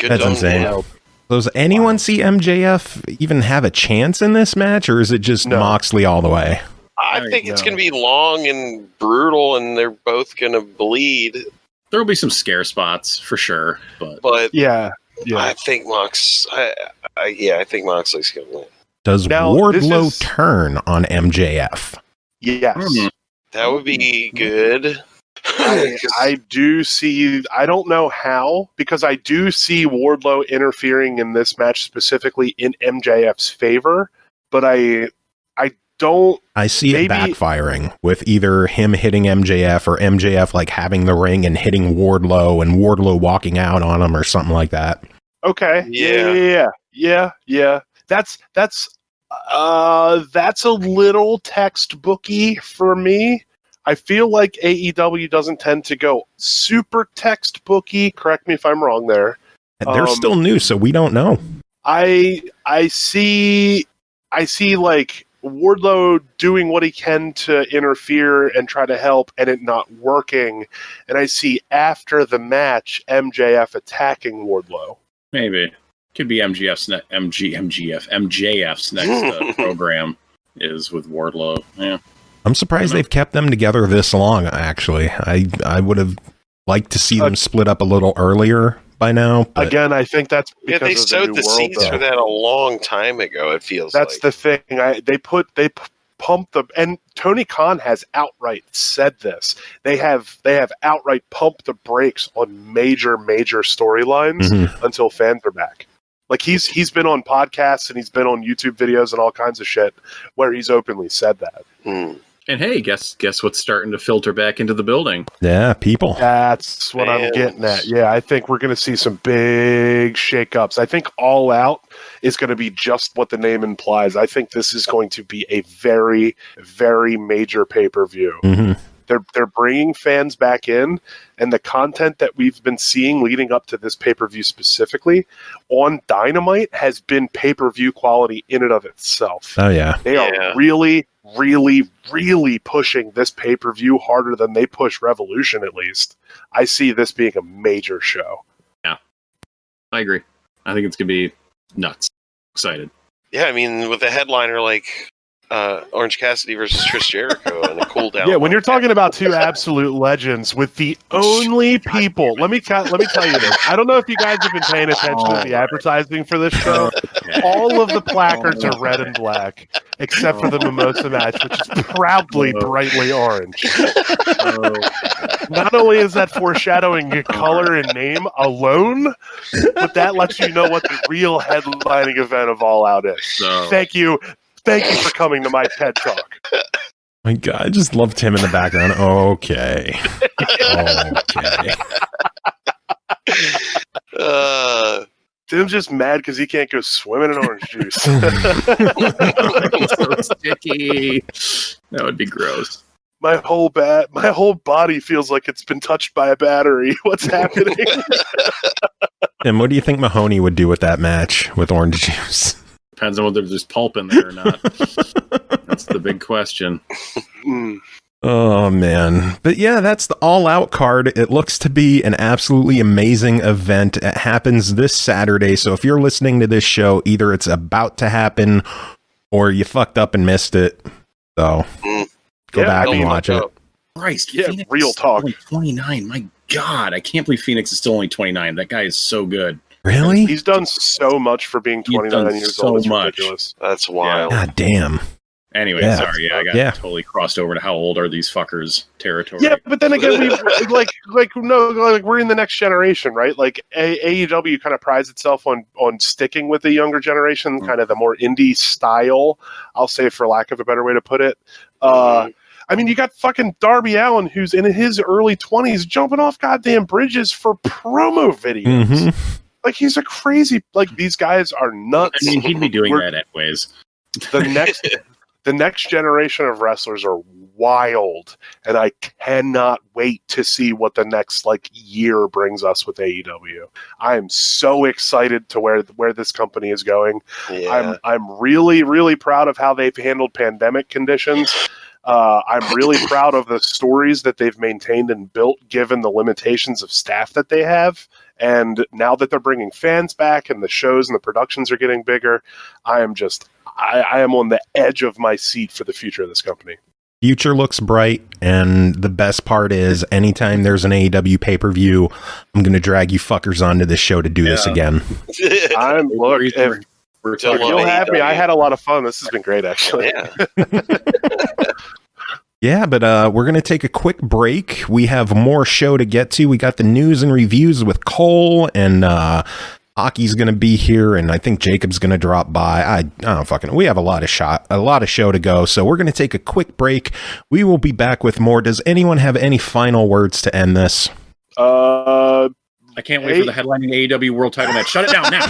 That's insane. So does anyone see MJF even have a chance in this match, or is it just Moxley all the way? I think it's going to be long and brutal, and they're both going to bleed. There will be some scare spots for sure, but yeah. I think I think Moxley's going to win. Does Wardlow turn on MJF? Yes. That would be good. I do see, I don't know how, because I do see Wardlow interfering in this match specifically in MJF's favor, but I see it backfiring with either him hitting MJF or MJF like having the ring and hitting Wardlow and Wardlow walking out on him or something like that. Okay. Yeah. That's a little textbooky for me. I feel like AEW doesn't tend to go super textbooky. Correct me if I'm wrong there. They're still new, so we don't know. I see like Wardlow doing what he can to interfere and try to help, and it not working. And I see after the match MJF attacking Wardlow. Maybe could be MJF's next program is with Wardlow. Yeah, I'm surprised they've kept them together this long. Actually, I would have liked to see them split up a little earlier by now. But again, I think that's because they of sowed the world, seeds for that a long time ago. It feels that's the thing. They pumped the, and Tony Khan has outright said this. They have outright pumped the brakes on major storylines until fans are back. Like he's been on podcasts and he's been on YouTube videos and all kinds of shit where he's openly said that. And hey, guess what's starting to filter back into the building? Yeah, people. That's what I'm getting at. Yeah, I think we're going to see some big shakeups. I think All Out is going to be just what the name implies. I think this is going to be a very, very major pay-per-view. They're bringing fans back in, and the content that we've been seeing leading up to this pay-per-view specifically on Dynamite has been pay-per-view quality in and of itself. Oh, yeah. They are really, really, really pushing this pay-per-view harder than they push Revolution, at least. I see this being a major show. Yeah, I agree. I think it's going to be nuts. Excited. Yeah, I mean, with a headliner like Orange Cassidy versus Chris Jericho and a cool down. Yeah, when you're talking about two absolute legends with the only people, let me tell you this. I don't know if you guys have been paying attention to the advertising for this show. All of the placards are red and black, except for the Mimosa match, which is proudly brightly orange. Not only is that foreshadowing your color and name alone, but that lets you know what the real headlining event of All Out is. Thank you for coming to my TED Talk. My God, I just loved him in the background. Okay. Okay. Tim's just mad because he can't go swimming in orange juice. So sticky. That would be gross. My whole body feels like it's been touched by a battery. What's happening? And what do you think Mahoney would do with that match with orange juice? Depends on whether there's pulp in there or not. That's the big question. Oh, man. But yeah, that's the All Out card. It looks to be an absolutely amazing event. It happens this Saturday. So if you're listening to this show, either it's about to happen or you fucked up and missed it. So go back and watch it. Christ, yeah, Phoenix real talk. Only 29. My God, I can't believe Phoenix is still only 29. That guy is so good. Really? He's done so much for being 29 years old. It's ridiculous. That's wild. God damn. Anyway, sorry, I got totally crossed over to how old are these fuckers territory. Yeah, but then again, we're in the next generation, right? Like AEW kind of prides itself on sticking with the younger generation, kind of the more indie style, I'll say, for lack of a better way to put it. I mean, you got fucking Darby Allin, who's in his early 20s, jumping off goddamn bridges for promo videos. Like, he's a crazy... Like, these guys are nuts. I mean, he'd be doing that anyways. The next generation of wrestlers are wild, and I cannot wait to see what the next, year brings us with AEW. I am so excited to where this company is going. Yeah. I'm really, really proud of how they've handled pandemic conditions. I'm really proud of the stories that they've maintained and built, given the limitations of staff that they have. And now that they're bringing fans back and the shows and the productions are getting bigger, I am on the edge of my seat for the future of this company. Future looks bright, and the best part is anytime there's an AEW pay-per-view, I'm going to drag you fuckers onto this show to do this again. If you'll have me, I had a lot of fun. This has been great, actually. Yeah. Yeah, but we're going to take a quick break. We have more show to get to. We got the news and reviews with Cole, and Hockey's going to be here, and I think Jacob's going to drop by. I don't fucking know. We have a lot of show to go, so we're going to take a quick break. We will be back with more. Does anyone have any final words to end this? I can't wait for the headlining AEW World Title match. Shut it down now.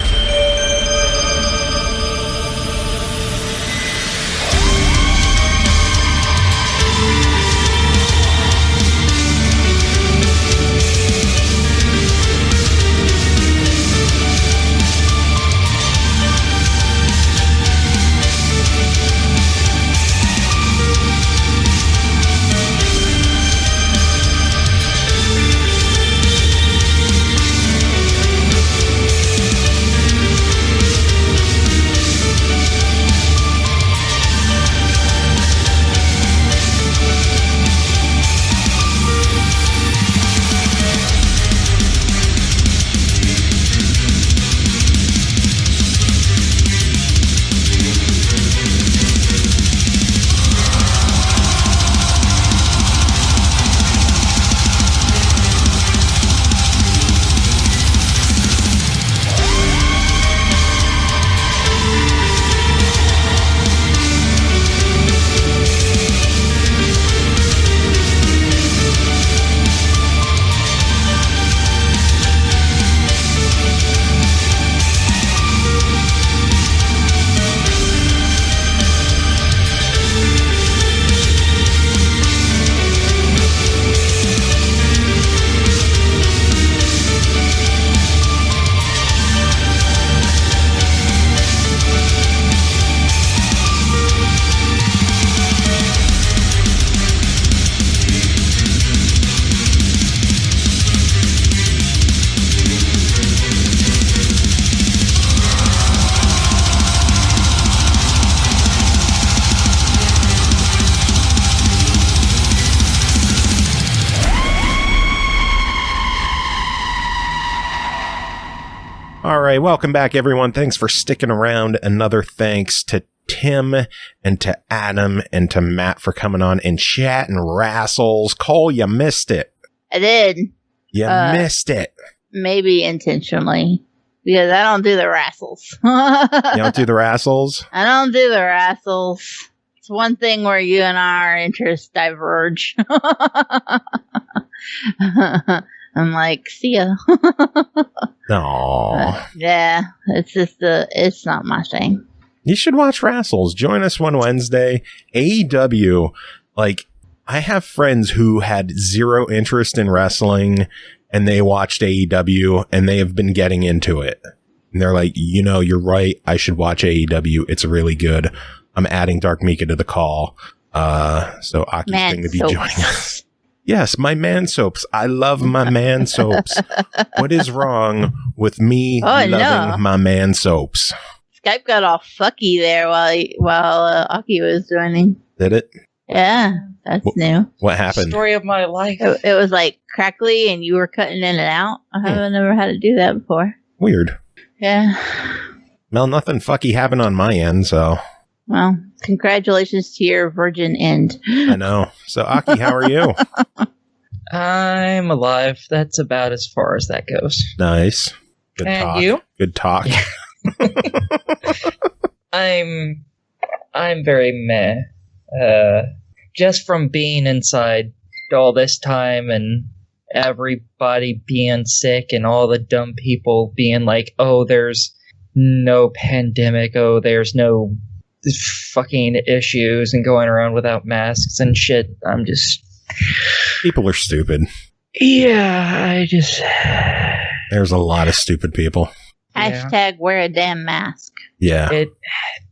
All right, welcome back, everyone. Thanks for sticking around. Another thanks to Tim and to Adam and to Matt for coming on and chatting Rassles. Cole, you missed it. I did. You missed it. Maybe intentionally. Because I don't do the Rassles. You don't do the Rassles? I don't do the Rassles. It's one thing where you and our interests diverge. I'm like, see ya. Aww. Yeah, it's just it's not my thing. You should watch Rassles. Join us one Wednesday. AEW, like, I have friends who had zero interest in wrestling and they watched AEW and they have been getting into it. And they're like, you know, you're right. I should watch AEW. It's really good. I'm adding Dark Mika to the call. So Aki's going to be joining us. Yes, my man soaps. I love my man soaps. What is wrong with me loving my man soaps? Skype got all fucky there while Aki was joining. Did it? Yeah, that's new. What happened? Story of my life. It was like crackly and you were cutting in and out. I haven't never had to do that before. Weird. Yeah. Well, nothing fucky happened on my end, so. Well, congratulations to your virgin end. I know. So, Aki, how are you? I'm alive. That's about as far as that goes. Nice. Good and talk. You? Good talk. I'm very meh. Just from being inside all this time and everybody being sick and all the dumb people being like, oh, there's no pandemic. Oh, there's no fucking issues and going around without masks and shit. I'm just... People are stupid. Yeah, There's a lot of stupid people. Hashtag wear a damn mask. Yeah.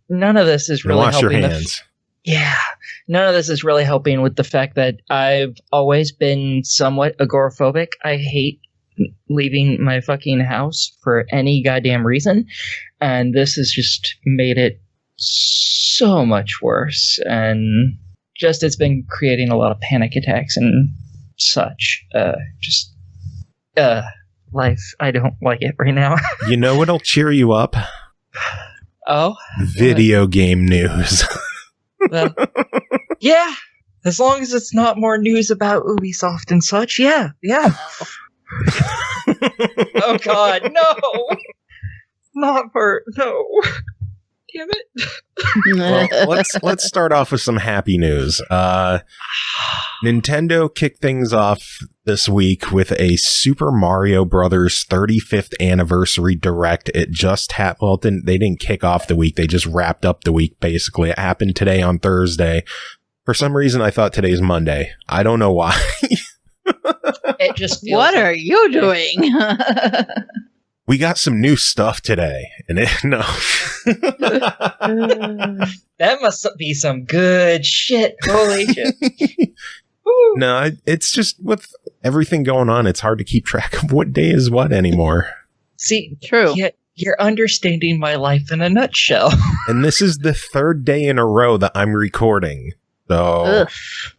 None of this is really wash helping. Your hands. None of this is really helping with the fact that I've always been somewhat agoraphobic. I hate leaving my fucking house for any goddamn reason. And this has just made it so much worse. And just it's been creating a lot of panic attacks and such. Life, I don't like it right now. You know what'll cheer you up? Oh? Video game news. Yeah, as long as it's not more news about Ubisoft and such, yeah. Oh god, no! No. Damn it. Well, let's start off with some happy news. Nintendo kicked things off this week with a Super Mario Brothers 35th anniversary direct. It just happened. Well, they didn't kick off the week. They just wrapped up the week, basically. It happened today on Thursday. For some reason, I thought today's Monday. I don't know why. It just feels what are you doing? We got some new stuff today. And no. That must be some good shit. Holy shit. No, it's just with everything going on, it's hard to keep track of what day is what anymore. See, true. You're understanding my life in a nutshell. And this is the third day in a row that I'm recording. So, Ugh.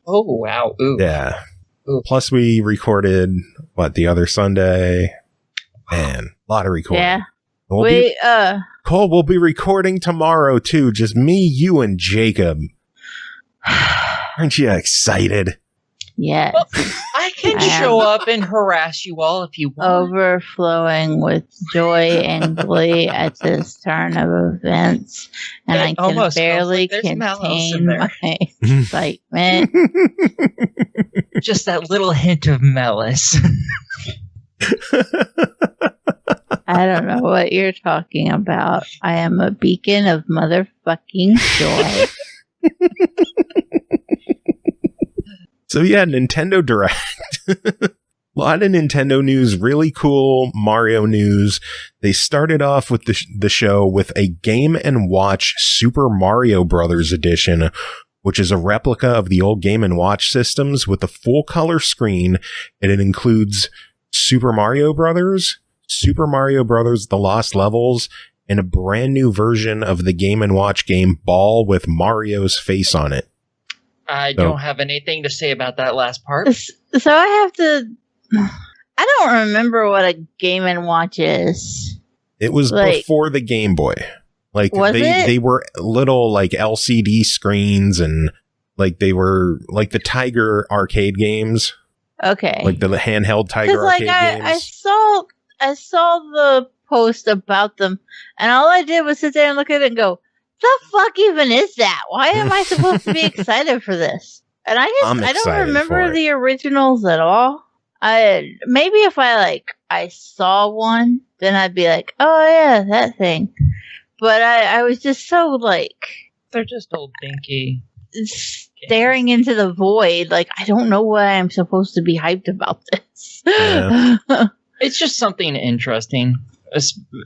Oh, wow. Ooh. Yeah. Ooh. Plus, we recorded, the other Sunday? Man, a lot of recording. Yeah. Cole will be recording tomorrow, too. Just me, you, and Jacob. Aren't you excited? Yes. Well, I can show up and harass you all if you want. Overflowing with joy and glee at this turn of events, and I can barely contain my excitement. Just that little hint of malice. I don't know what you're talking about. I am a beacon of motherfucking joy. So yeah, Nintendo Direct. A lot of Nintendo news, really cool Mario news. They started off with the show with a Game & Watch Super Mario Brothers edition, which is a replica of the old Game & Watch systems with a full color screen, and it includes Super Mario Brothers, Super Mario Brothers The Lost Levels, and a brand new version of the Game & Watch game Ball with Mario's face on it. I don't have anything to say about that last part. So I have to... I don't remember what a Game & Watch is. It was before the Game Boy. Like they were little like LCD screens, and like they were like the Tiger arcade games. Okay. Like the handheld Tiger arcade games. I saw the post about them, and all I did was sit there and look at it and go, the fuck even is that? Why am I supposed to be excited for this? And I don't remember the originals at all. Maybe if I saw one, then I'd be like, oh yeah, that thing. But I was just so like, they're just old dinky, staring into the void. Like, I don't know why I'm supposed to be hyped about this. Yeah. It's just something interesting.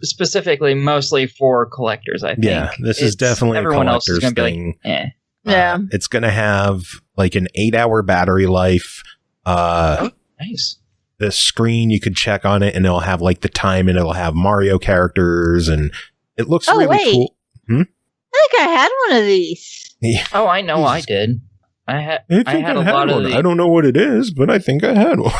Specifically, mostly for collectors, I think. Yeah, this is definitely everyone a collector's else is gonna thing. Be like, eh. Yeah, it's going to have like an 8-hour battery life. Nice. The screen, you could check on it, and it'll have like the time, and it'll have Mario characters, and it looks really cool. I think I had one of these. Yeah. Oh, I know, I did. I had a lot of these. I don't know what it is, but I think I had one.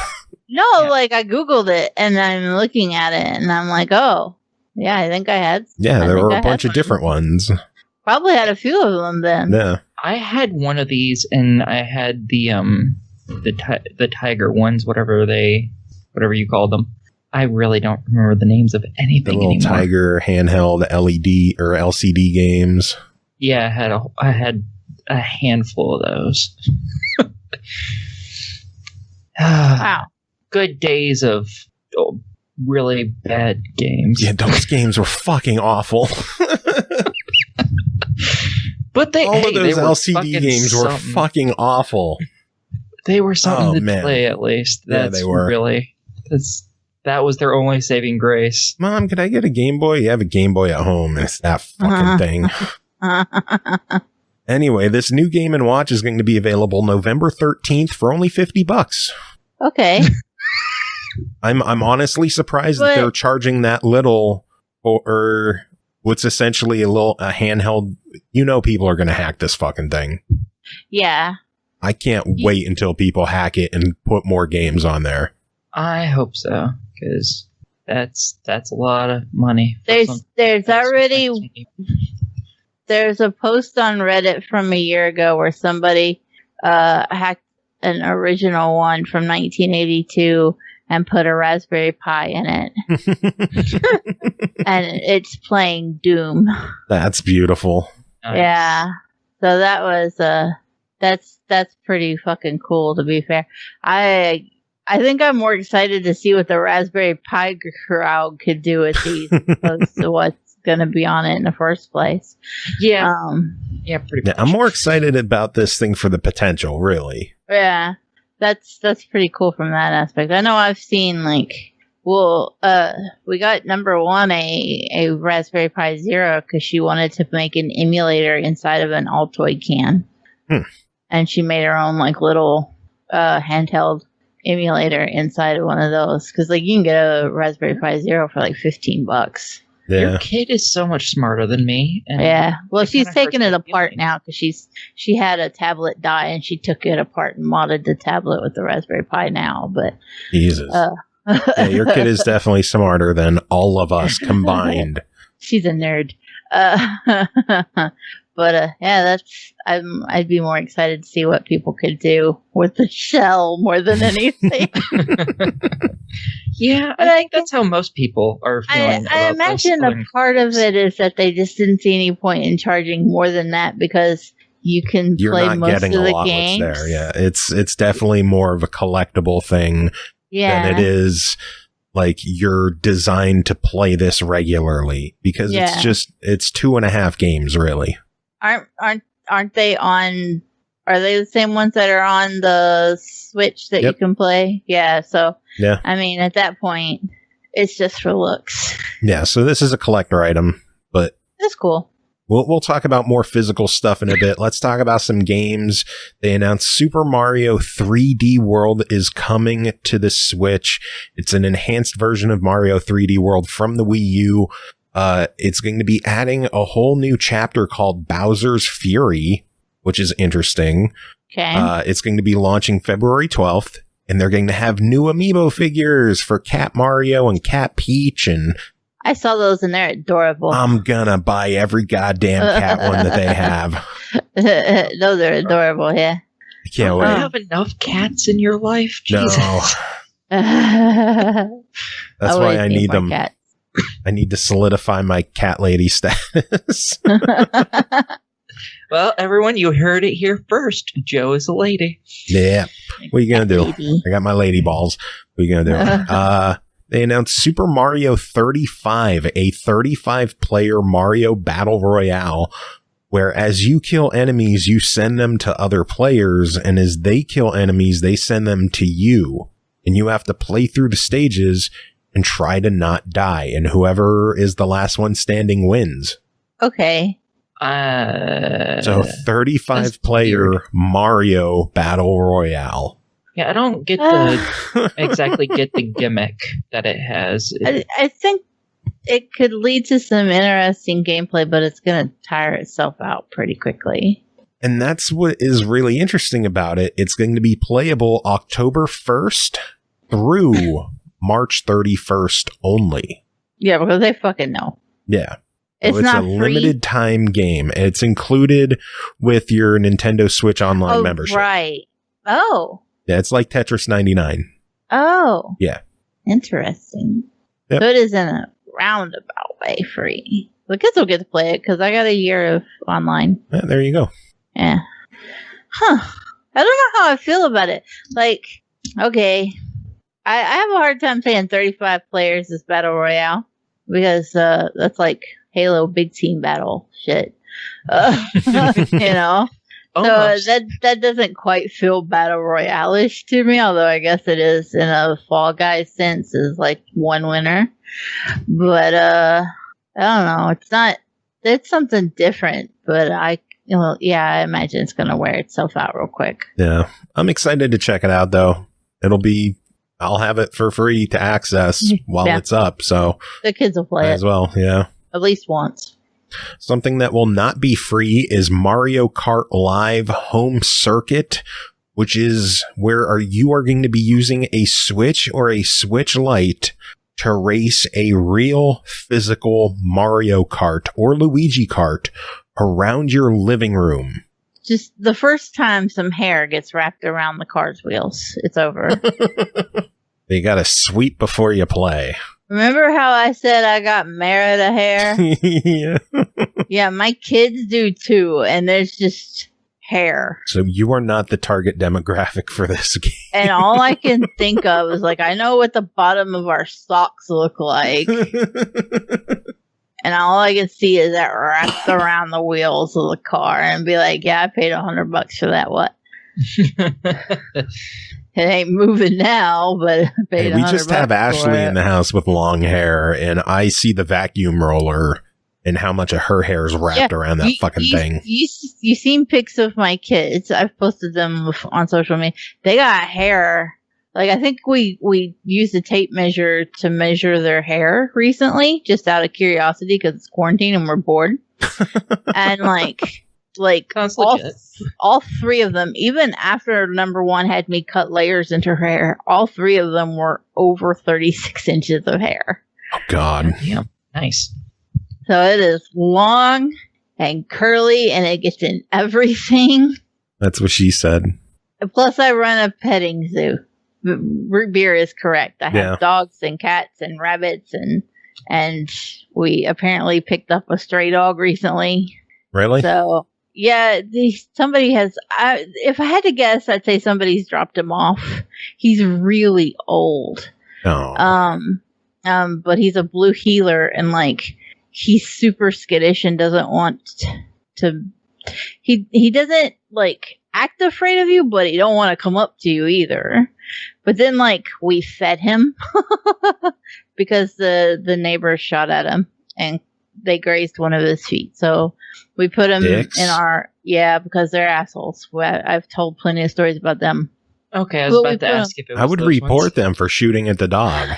No, like I Googled it and I'm looking at it and I'm like, oh, yeah, I think I had. Yeah, there were a bunch of different ones. Probably had a few of them then. Yeah. I had one of these, and I had the Tiger ones, whatever you called them. I really don't remember the names of anything the little anymore. Tiger handheld LED or LCD games. Yeah, I had a handful of those. Wow. Good days of really bad games. Yeah, those games were fucking awful. But all of those LCD games were fucking awful. They were something to play, at least. Yeah, they were. That was their only saving grace. Mom, could I get a Game Boy? You have a Game Boy at home, and it's that fucking thing. Anyway, this new Game & Watch is going to be available November 13th for only $50. Okay. I'm honestly surprised that they're charging that little or what's essentially a handheld. You know, people are going to hack this fucking thing. Yeah. I can't wait until people hack it and put more games on there. I hope so, because that's a lot of money. There's a post on Reddit from a year ago where somebody hacked an original one from 1982 and put a Raspberry Pi in it. And it's playing Doom. That's beautiful. Nice. Yeah. So that was that's pretty fucking cool, to be fair. I think I'm more excited to see what the Raspberry Pi crowd could do with these opposed to what's going to be on it in the first place. Yeah. Pretty much. I'm more excited about this thing for the potential, really. Yeah. That's pretty cool from that aspect. I know I've seen we got number one a Raspberry Pi Zero because she wanted to make an emulator inside of an Altoid can. And she made her own little handheld emulator inside of one of those, because you can get a Raspberry Pi Zero for $15. Yeah. Your kid is so much smarter than me. And yeah. Well, she's taking it apart now because she had a tablet die and she took it apart and modded the tablet with the Raspberry Pi now. But Jesus. Yeah, your kid is definitely smarter than all of us combined. She's a nerd. But yeah, I'd be more excited to see what people could do with the shell more than anything. Yeah, I think that's how most people are feeling. I imagine a part of it is that they just didn't see any point in charging more than that, because you can play most of the games. There, yeah, it's definitely more of a collectible thing than it is you're designed to play this regularly, because it's 2.5 games really. Aren't they on? Are they the same ones that are on the Switch that you can play? Yeah. So yeah, I mean, at that point, it's just for looks. Yeah. So this is a collector item, but it's cool. We'll talk about more physical stuff in a bit. Let's talk about some games. They announced Super Mario 3D World is coming to the Switch. It's an enhanced version of Mario 3D World from the Wii U. It's going to be adding a whole new chapter called Bowser's Fury, which is interesting. Okay. It's going to be launching February 12th, and they're going to have new amiibo figures for Cat Mario and Cat Peach and I saw those and they're adorable. I'm gonna buy every goddamn cat one that they have. Those are adorable, yeah. I can't You wait. have enough cats in your life? No. Jesus. That's why I need them. Cats. I need to solidify my cat lady status. Well, everyone, you heard it here first. Joe is a lady. Yeah. What are you gonna do? Lady. I got my lady balls. What are you gonna do? They announced Super Mario 35, a 35-player Mario Battle Royale, where as you kill enemies, you send them to other players, and as they kill enemies, they send them to you. And you have to play through the stages and try to not die, and whoever is the last one standing wins. Okay. So 35-player Mario Battle Royale. Yeah, I don't get exactly get the gimmick that it has. I think it could lead to some interesting gameplay, but it's going to tire itself out pretty quickly. And that's what is really interesting about it. It's going to be playable October 1st through March 31st only. Yeah, because they fucking know. Yeah. It's So it's not a free. limited time game. It's included with your Nintendo Switch Online membership. Right. Oh. Yeah, it's like Tetris 99. Oh. Yeah. Interesting. Yep. So it is in a roundabout way free. The kids will get to play it because I got a year of online. Yeah, there you go. Yeah. Huh. I don't know how I feel about it. Like, okay. I have a hard time saying 35 players is Battle Royale because that's like Halo big team battle shit. You know? Almost. So that doesn't quite feel Battle Royale-ish to me, although I guess it is in a Fall Guys sense is like one winner. But I don't know. It's something different, but I imagine it's going to wear itself out real quick. Yeah. I'm excited to check it out, though. I'll have it for free to access while it's up, so The kids will play might it as well, yeah. at least once. Something that will not be free is Mario Kart Live Home Circuit, which is where you are going to be using a Switch or a Switch Lite to race a real physical Mario Kart or Luigi Kart around your living room. Just the first time some hair gets wrapped around the car's wheels, it's over. You got to sweep before you play. Remember how I said I got Merida hair? Yeah. Yeah, my kids do too, and there's just hair. So you are not the target demographic for this game. And all I can think of is like, I know what the bottom of our socks look like. And all I can see is that wrapped around the wheels of the car and be like, yeah, I paid $100 for that. What? It ain't moving now, but I paid $100 We just have for Ashley it. in the house with long hair, and I see the vacuum roller and how much of her hair is wrapped around that fucking thing. You seen pics of my kids? I've posted them on social media. They got hair. Like, I think we used a tape measure to measure their hair recently, just out of curiosity because it's quarantine and we're bored. And like all three of them, even after number one had me cut layers into her hair, all three of them were over 36 inches of hair. Oh, God. Yeah, nice. So it is long and curly, and it gets in everything. That's what she said. Plus, I run a petting zoo. Root beer is correct. I have dogs and cats and rabbits, and we apparently picked up a stray dog recently. Really? So yeah, somebody has. If I had to guess, I'd say somebody's dropped him off. He's really old. Oh. But he's a blue heeler, and like he's super skittish and doesn't want to. He doesn't like act afraid of you, but he don't want to come up to you either. But then like we fed him because the neighbors shot at him and they grazed one of his feet. So we put him in our because they're assholes. I've told plenty of stories about them. Okay, I was about to ask if it was I would those report ones. them for shooting at the dog.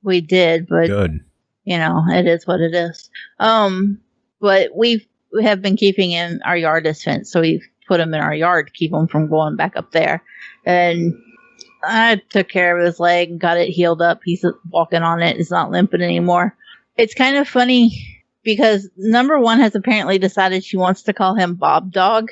We did, but Good. you know, it is what it is. But we have been keeping in our yard as fenced, so we've put him in our yard to keep him from going back up there. And I took care of his leg and got it healed up. He's walking on it. It's not limping anymore. It's kind of funny because number one has apparently decided she wants to call him Bob Dog.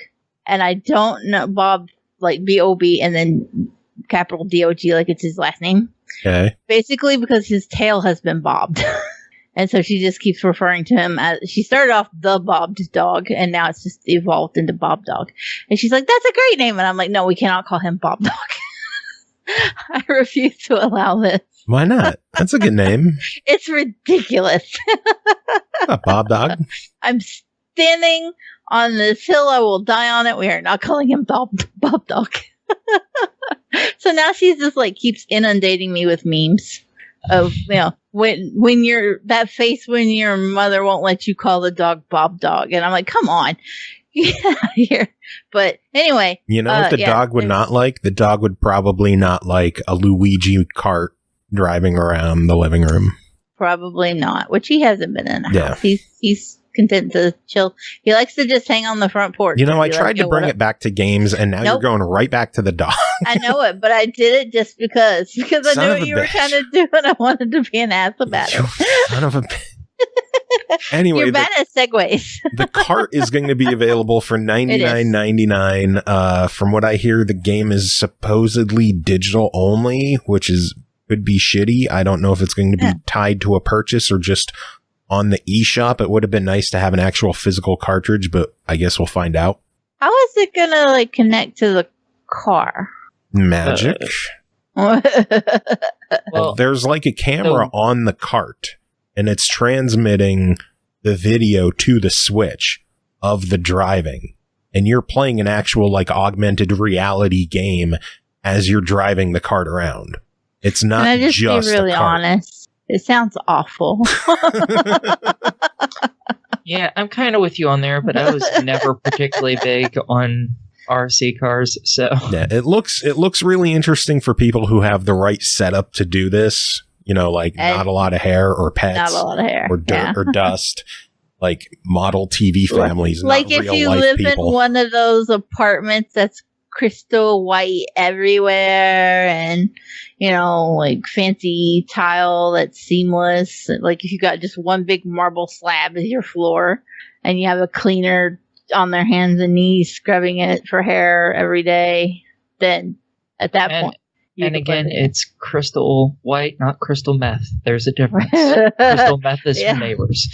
And I don't know, Bob, like B-O-B and then capital D-O-G, like it's his last name. Okay. Basically because his tail has been bobbed. And so she just keeps referring to him as, she started off the Bobbed Dog, and now it's just evolved into Bob Dog. And she's like, that's a great name. And I'm like, no, we cannot call him Bob Dog. I refuse to allow this. Why not? That's a good name. It's ridiculous. Bob Dog. I'm standing on this hill. I will die on it. We are not calling him Bob Dog. So now she's just like keeps inundating me with memes of, you know, when you're that face when your mother won't let you call the dog Bob Dog, and I'm like, come on, get out of here. But anyway, you know what the dog would not like? The dog would probably not like a Luigi cart driving around the living room. Probably not. Which he hasn't been in a house. He's content to chill. He likes to just hang on the front porch. You know, I tried to bring it back to games, and now you're going right back to the dog. I know it, but I did it just because I knew what you were trying to do, and I wanted to be an ass about it. Son of a bitch. Anyway, you're bad at segues. The cart is going to be available for $99.99. From what I hear, the game is supposedly digital only, which could be shitty. I don't know if it's going to be tied to a purchase or just on the eShop. It would have been nice to have an actual physical cartridge, but I guess we'll find out. How is it going to like connect to the car? Magic. Well, there's like a camera on the cart, and it's transmitting the video to the Switch of the driving, and you're playing an actual like augmented reality game as you're driving the cart around. It's not Can I just just be really honest? It sounds awful. Yeah, I'm kind of with you on there, but I was never particularly big on RC cars, so yeah, it looks really interesting for people who have the right setup to do this. You know, like not a lot of hair or pets, not a lot of hair or dirt or dust, like model TV families. Like not if real you life live people. in one of those apartments that's crystal white everywhere, and you know, like fancy tile that's seamless. Like if you got just one big marble slab as your floor, and you have a cleaner on their hands and knees scrubbing it for hair every day, then at that point. And again, it's crystal white, not crystal meth. There's a difference. Crystal meth is for neighbors.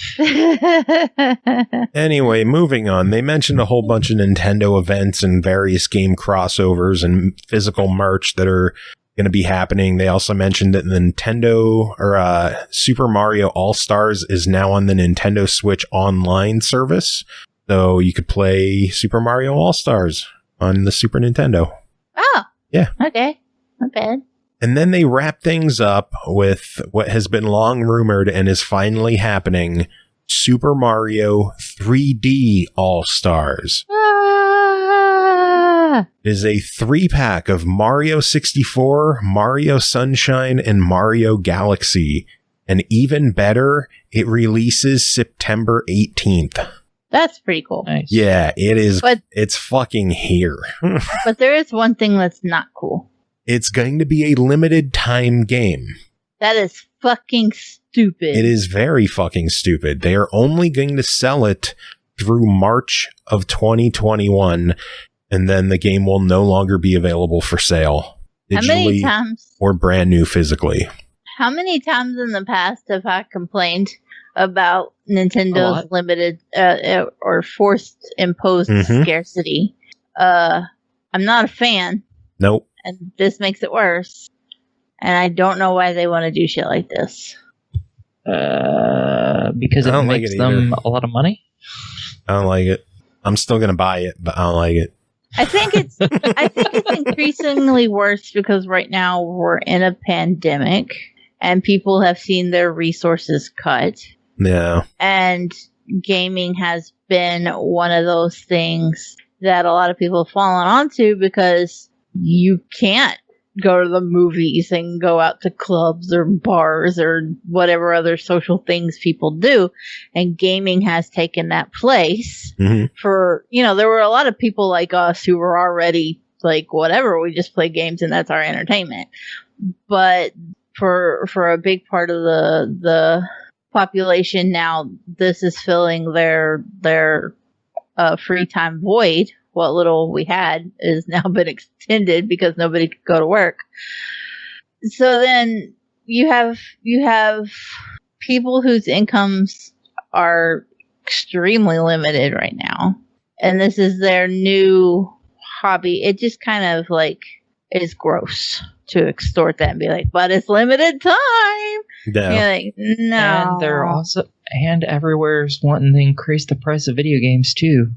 Anyway, moving on. They mentioned a whole bunch of Nintendo events and various game crossovers and physical merch that are going to be happening. They also mentioned that the Nintendo or Super Mario All-Stars is now on the Nintendo Switch online service. So you could play Super Mario All-Stars on the Super Nintendo. Oh. Yeah. Okay. Not bad. And then they wrap things up with what has been long rumored and is finally happening, Super Mario 3D All-Stars. Ah. It is a 3-pack of Mario 64, Mario Sunshine, and Mario Galaxy. And even better, it releases September 18th. That's pretty cool. Nice. Yeah, it is. But it's fucking here. But there is one thing that's not cool. It's going to be a limited time game. That is fucking stupid. It is very fucking stupid. They are only going to sell it through March of 2021, and then the game will no longer be available for sale digitally or brand new physically. How many times in the past have I complained about Nintendo's limited or forced imposed scarcity? I'm not a fan. Nope. And this makes it worse. And I don't know why they want to do shit like this. Because it makes them a lot of money? I don't like it. I'm still going to buy it, but I don't like it. I think it's increasingly worse because right now we're in a pandemic and people have seen their resources cut. Yeah. And gaming has been one of those things that a lot of people have fallen onto because you can't go to the movies and go out to clubs or bars or whatever other social things people do. And gaming has taken that place for, you know, there were a lot of people like us who were already like, whatever, we just play games and that's our entertainment. But for a big part of the population now, this is filling their free time void. What little we had is now been extended because nobody could go to work. So then you have people whose incomes are extremely limited right now, and this is their new hobby. It just kind of like is gross to extort that and be like, but it's limited time. No. You're like, no. And they're also, and everywhere's wanting to increase the price of video games too,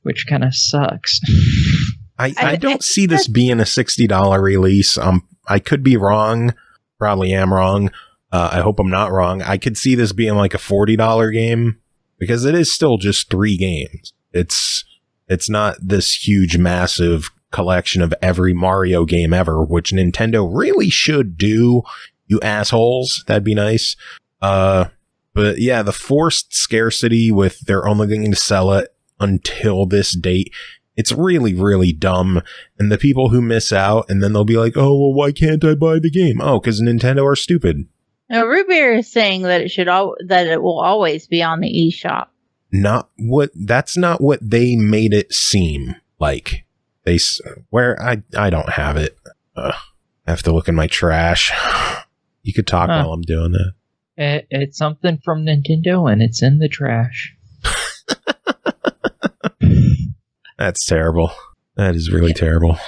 which kind of sucks. I don't see this being a $60 release. I could be wrong. Probably am wrong. I hope I'm not wrong. I could see this being like a $40 game because it is still just 3 games. It's not this huge, massive collection of every Mario game ever, which Nintendo really should do, you assholes. That'd be nice. But yeah, the forced scarcity with they're only going to sell it until this date, it's really, really dumb. And the people who miss out, and then they'll be like, oh, well, why can't I buy the game? Oh, because Nintendo are stupid. Now, Root Beer is saying that it will always be on the eShop. That's not what they made it seem like. I don't have it. I have to look in my trash. You could talk while I'm doing that. It's something from Nintendo and it's in the trash. That's terrible. That is really terrible.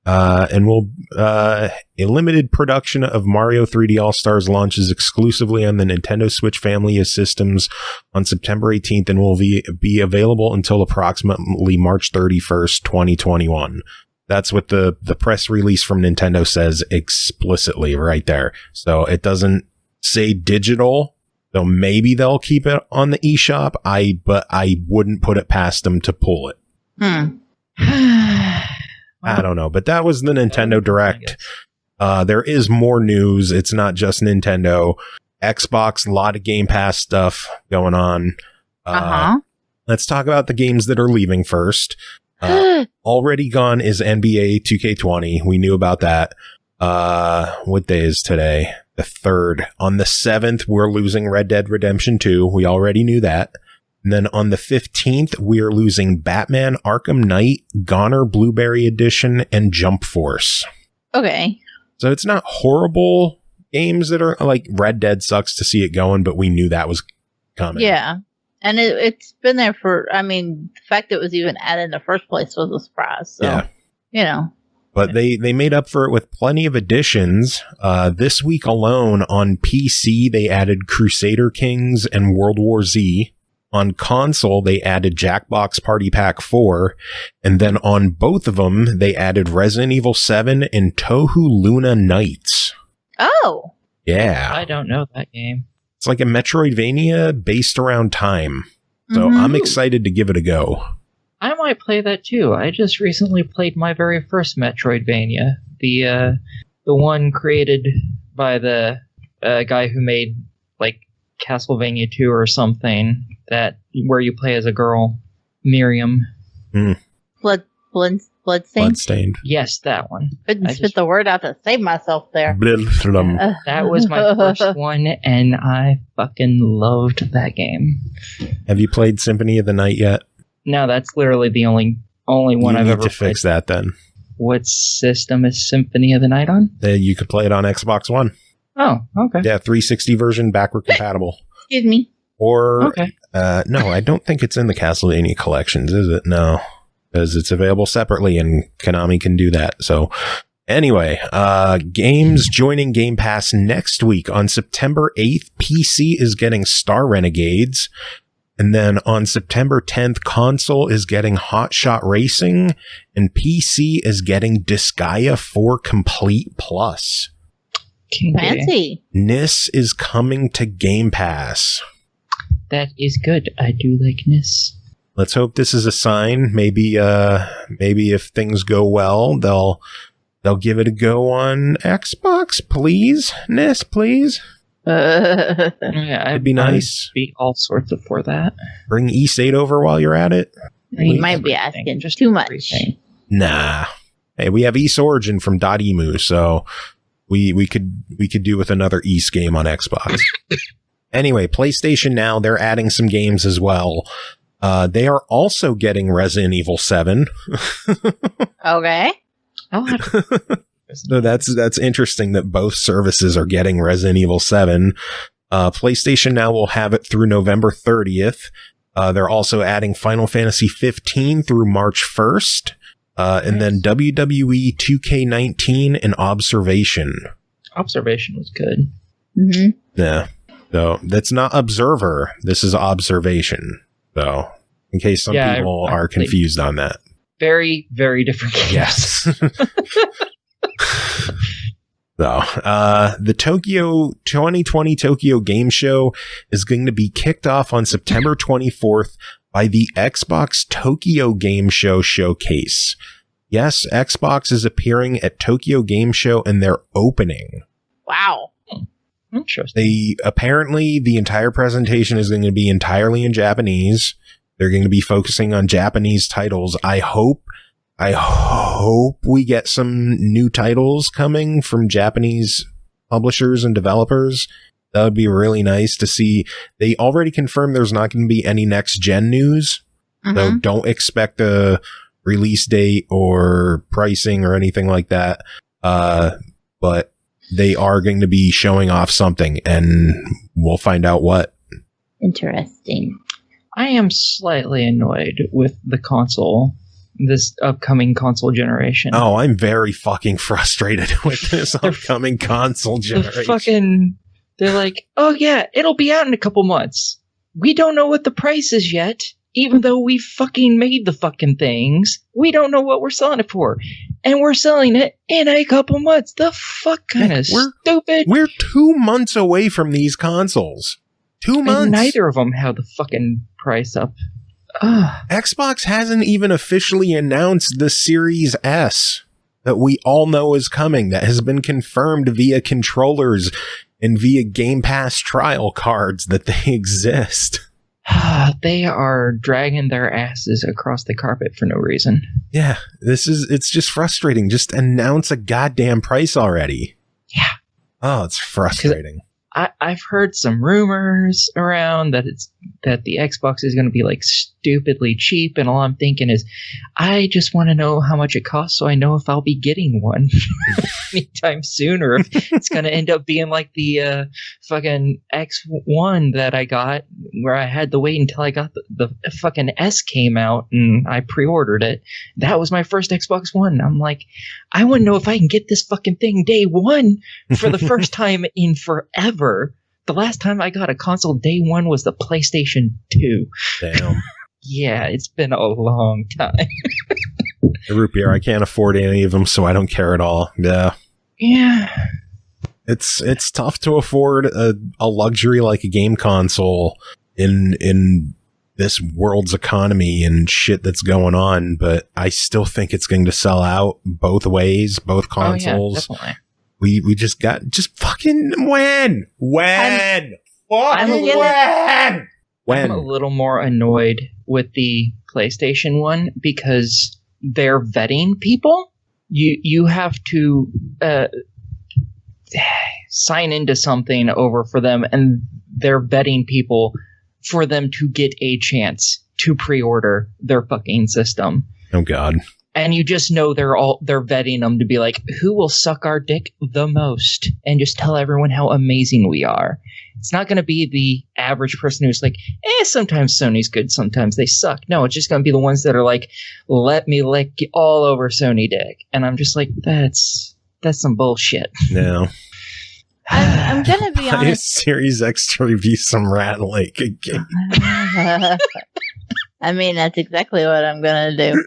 And a limited production of Mario 3D All-Stars launches exclusively on the Nintendo Switch family of systems on September 18th and will be available until approximately March 31st, 2021. That's what the press release from Nintendo says explicitly right there. So it doesn't say digital. So maybe they'll keep it on the eShop. But I wouldn't put it past them to pull it. I don't know, but that was the Nintendo Direct. There is more news. It's not just Nintendo. Xbox, a lot of Game Pass stuff going on. Let's talk about the games that are leaving first. Already gone is NBA 2K20. We knew about that. What day is today? The 3rd. On the 7th, we're losing Red Dead Redemption 2. We already knew that. And then on the 15th, we are losing Batman Arkham Knight, Goner Blueberry Edition, and Jump Force. Okay. So it's not horrible games that are like Red Dead sucks to see it going, but we knew that was coming. Yeah. And it's been there the fact that it was even added in the first place was a surprise. So, yeah. You know. But they made up for it with plenty of additions. This week alone on PC, they added Crusader Kings and World War Z. On console, they added Jackbox Party Pack 4, and then on both of them, they added Resident Evil 7 and Tohu Luna Nights. Oh! Yeah. I don't know that game. It's like a Metroidvania based around time. So I'm excited to give it a go. I might play that too. I just recently played my very first Metroidvania. The one created by the guy who made, like, Castlevania 2 or something, where you play as a girl, Miriam. Bloodstained? Yes, that one. Couldn't spit the word out to save myself there. That was my first one, and I fucking loved that game. Have you played Symphony of the Night yet? No, that's literally the only one I've ever played. You need to fix that then. What system is Symphony of the Night on? You could play it on Xbox One. Oh, okay. Yeah, 360 version, backward compatible. Excuse me. Or, okay. No, I don't think it's in the Castlevania collections, is it? No, because it's available separately and Konami can do that. So anyway, games joining Game Pass next week on September 8th. PC is getting Star Renegades. And then on September 10th, console is getting Hot Shot Racing and PC is getting Disgaea 4 Complete Plus. Fancy. NIS is coming to Game Pass. That is good. I do like NIS. Let's hope this is a sign. Maybe if things go well, they'll give it a go on Xbox, please. NIS, please. Yeah, it'd be nice. I'd be all sorts of for that. Bring East 8 over while you're at it. You might be asking just too much. Everything. Nah. Hey, we have East Origin from .emu, so we could do with another East game on Xbox. Anyway, PlayStation Now, they're adding some games as well. They are also getting Resident Evil 7. Okay. So that's interesting that both services are getting Resident Evil 7. PlayStation Now will have it through November 30th. They're also adding Final Fantasy 15 through March 1st. And then WWE 2K19 and Observation. Observation was good. Mm-hmm. Yeah. So that's not Observer. This is Observation. So in case some people are confused on that. Very, very different games. Yes. So, the 2020 Tokyo Game Show is going to be kicked off on September 24th by the Xbox Tokyo Game Show showcase. Yes, Xbox is appearing at Tokyo Game Show and they're opening. Wow. Interesting. Apparently the entire presentation is going to be entirely in Japanese. They're going to be focusing on Japanese titles. I hope we get some new titles coming from Japanese publishers and developers. That would be really nice to see. They already confirmed there's not going to be any next gen news. So don't expect a release date or pricing or anything like that. But they are going to be showing off something and we'll find out what. Interesting. I am slightly annoyed with the console, this upcoming console generation. Oh, I'm very fucking frustrated with this upcoming console generation. They're like, oh yeah, it'll be out in a couple months. We don't know what the price is yet, even though we fucking made the fucking things. We don't know what we're selling it for. And we're selling it in a couple months. The fuck kind of stupid. We're 2 months away from these consoles. 2 months. And neither of them have the fucking price up. Xbox hasn't even officially announced the Series S that we all know is coming. That has been confirmed via controllers and via Game Pass trial cards that they exist. They are dragging their asses across the carpet for no reason. Yeah, it's just frustrating. Just announce a goddamn price already. Yeah. Oh, it's frustrating. I've heard some rumors around that the Xbox is going to be like stupidly cheap, and all I'm thinking is, I just want to know how much it costs so I know if I'll be getting one anytime soon, or if it's going to end up being like the fucking X1 that I got, where I had to wait until I got the fucking S came out and I pre-ordered it. That was my first Xbox One. I'm like, I want to know if I can get this fucking thing day one for the first time in forever. The last time I got a console day one was the PlayStation 2. Damn. Yeah, it's been a long time. Root beer, I can't afford any of them, so I don't care at all. Yeah. Yeah. It's tough to afford a luxury like a game console in this world's economy and shit that's going on, but I still think it's going to sell out both ways, both consoles. Oh, yeah, definitely. We just fucking when? When? I'm a little more annoyed with the PlayStation one because they're vetting people. You have to sign into something over for them, and they're vetting people for them to get a chance to pre-order their fucking system. Oh God. And you just know they're vetting them to be like, who will suck our dick the most, and just tell everyone how amazing we are. It's not going to be the average person who's like, sometimes Sony's good, sometimes they suck. No, it's just going to be the ones that are like, let me lick all over Sony dick. And I'm just like, that's some bullshit. No. I'm going to be honest. Series X to review some Rat Lake again. I mean, that's exactly what I'm going to do.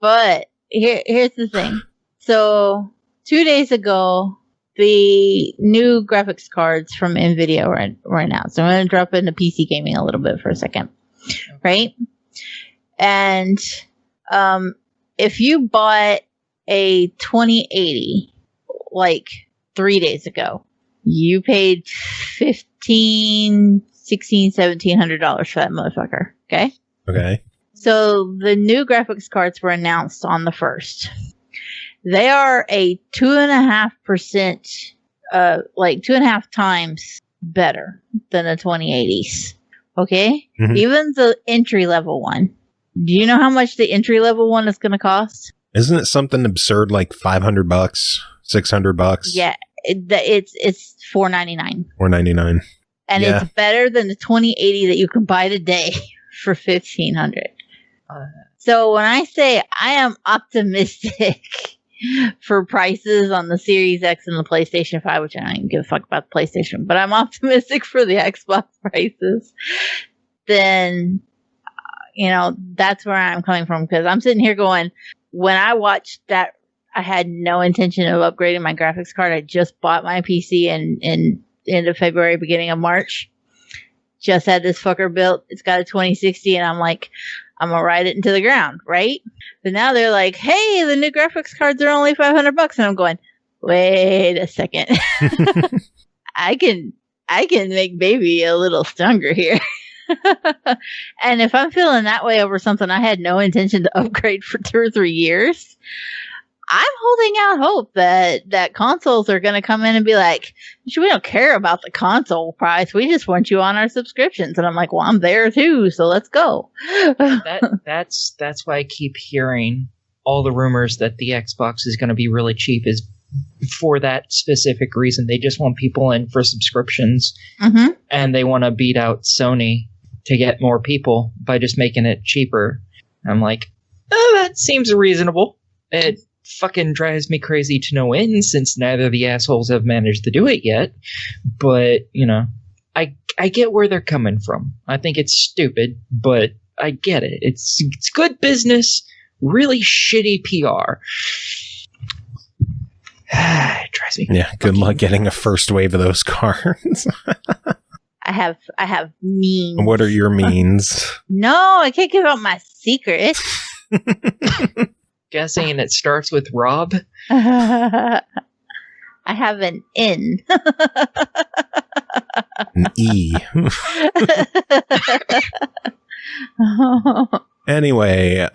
But here's the thing. So 2 days ago, the new graphics cards from NVIDIA were announced. I'm going to drop into PC gaming a little bit for a second. Right? And if you bought a 2080 like 3 days ago, you paid $1,500, $1,600, $1,700 for that motherfucker. Okay. So the new graphics cards were announced on the 1st. They are a 2.5% like 2.5 times better than the 2080s. Okay? Mhm. Even the entry level one. Do you know how much the entry level one is going to cost? Isn't it something absurd like $500, $600? Yeah, it's $499. $499. And Yeah. it's better than the 2080 that you can buy today for $1,500. So when I say I am optimistic for prices on the Series X and the PlayStation 5, which I don't even give a fuck about the PlayStation, but I'm optimistic for the Xbox prices, then, that's where I'm coming from. Because I'm sitting here going, when I watched that, I had no intention of upgrading my graphics card. I just bought my PC in end of February, beginning of March. Just had this fucker built. It's got a 2060, and I'm like, I'm gonna ride it into the ground, right? But now they're like, hey, the new graphics cards are only $500, and I'm going, wait a second. I can make baby a little stronger here. And if I'm feeling that way over something I had no intention to upgrade for 2 or 3 years, I'm holding out hope that consoles are going to come in and be like, we don't care about the console price. We just want you on our subscriptions. And I'm like, well, I'm there too, so let's go. That's why I keep hearing all the rumors that the Xbox is going to be really cheap is for that specific reason. They just want people in for subscriptions, and they want to beat out Sony to get more people by just making it cheaper. I'm like, that seems reasonable. It fucking drives me crazy to no end since neither of the assholes have managed to do it yet. But, I get where they're coming from. I think it's stupid, but I get it. It's good business, really shitty PR. It drives me. Yeah, good luck getting a first wave of those cards. I have means. What are your means? No, I can't give out my secrets. Guessing it starts with Rob. I have an N. An E. Anyway,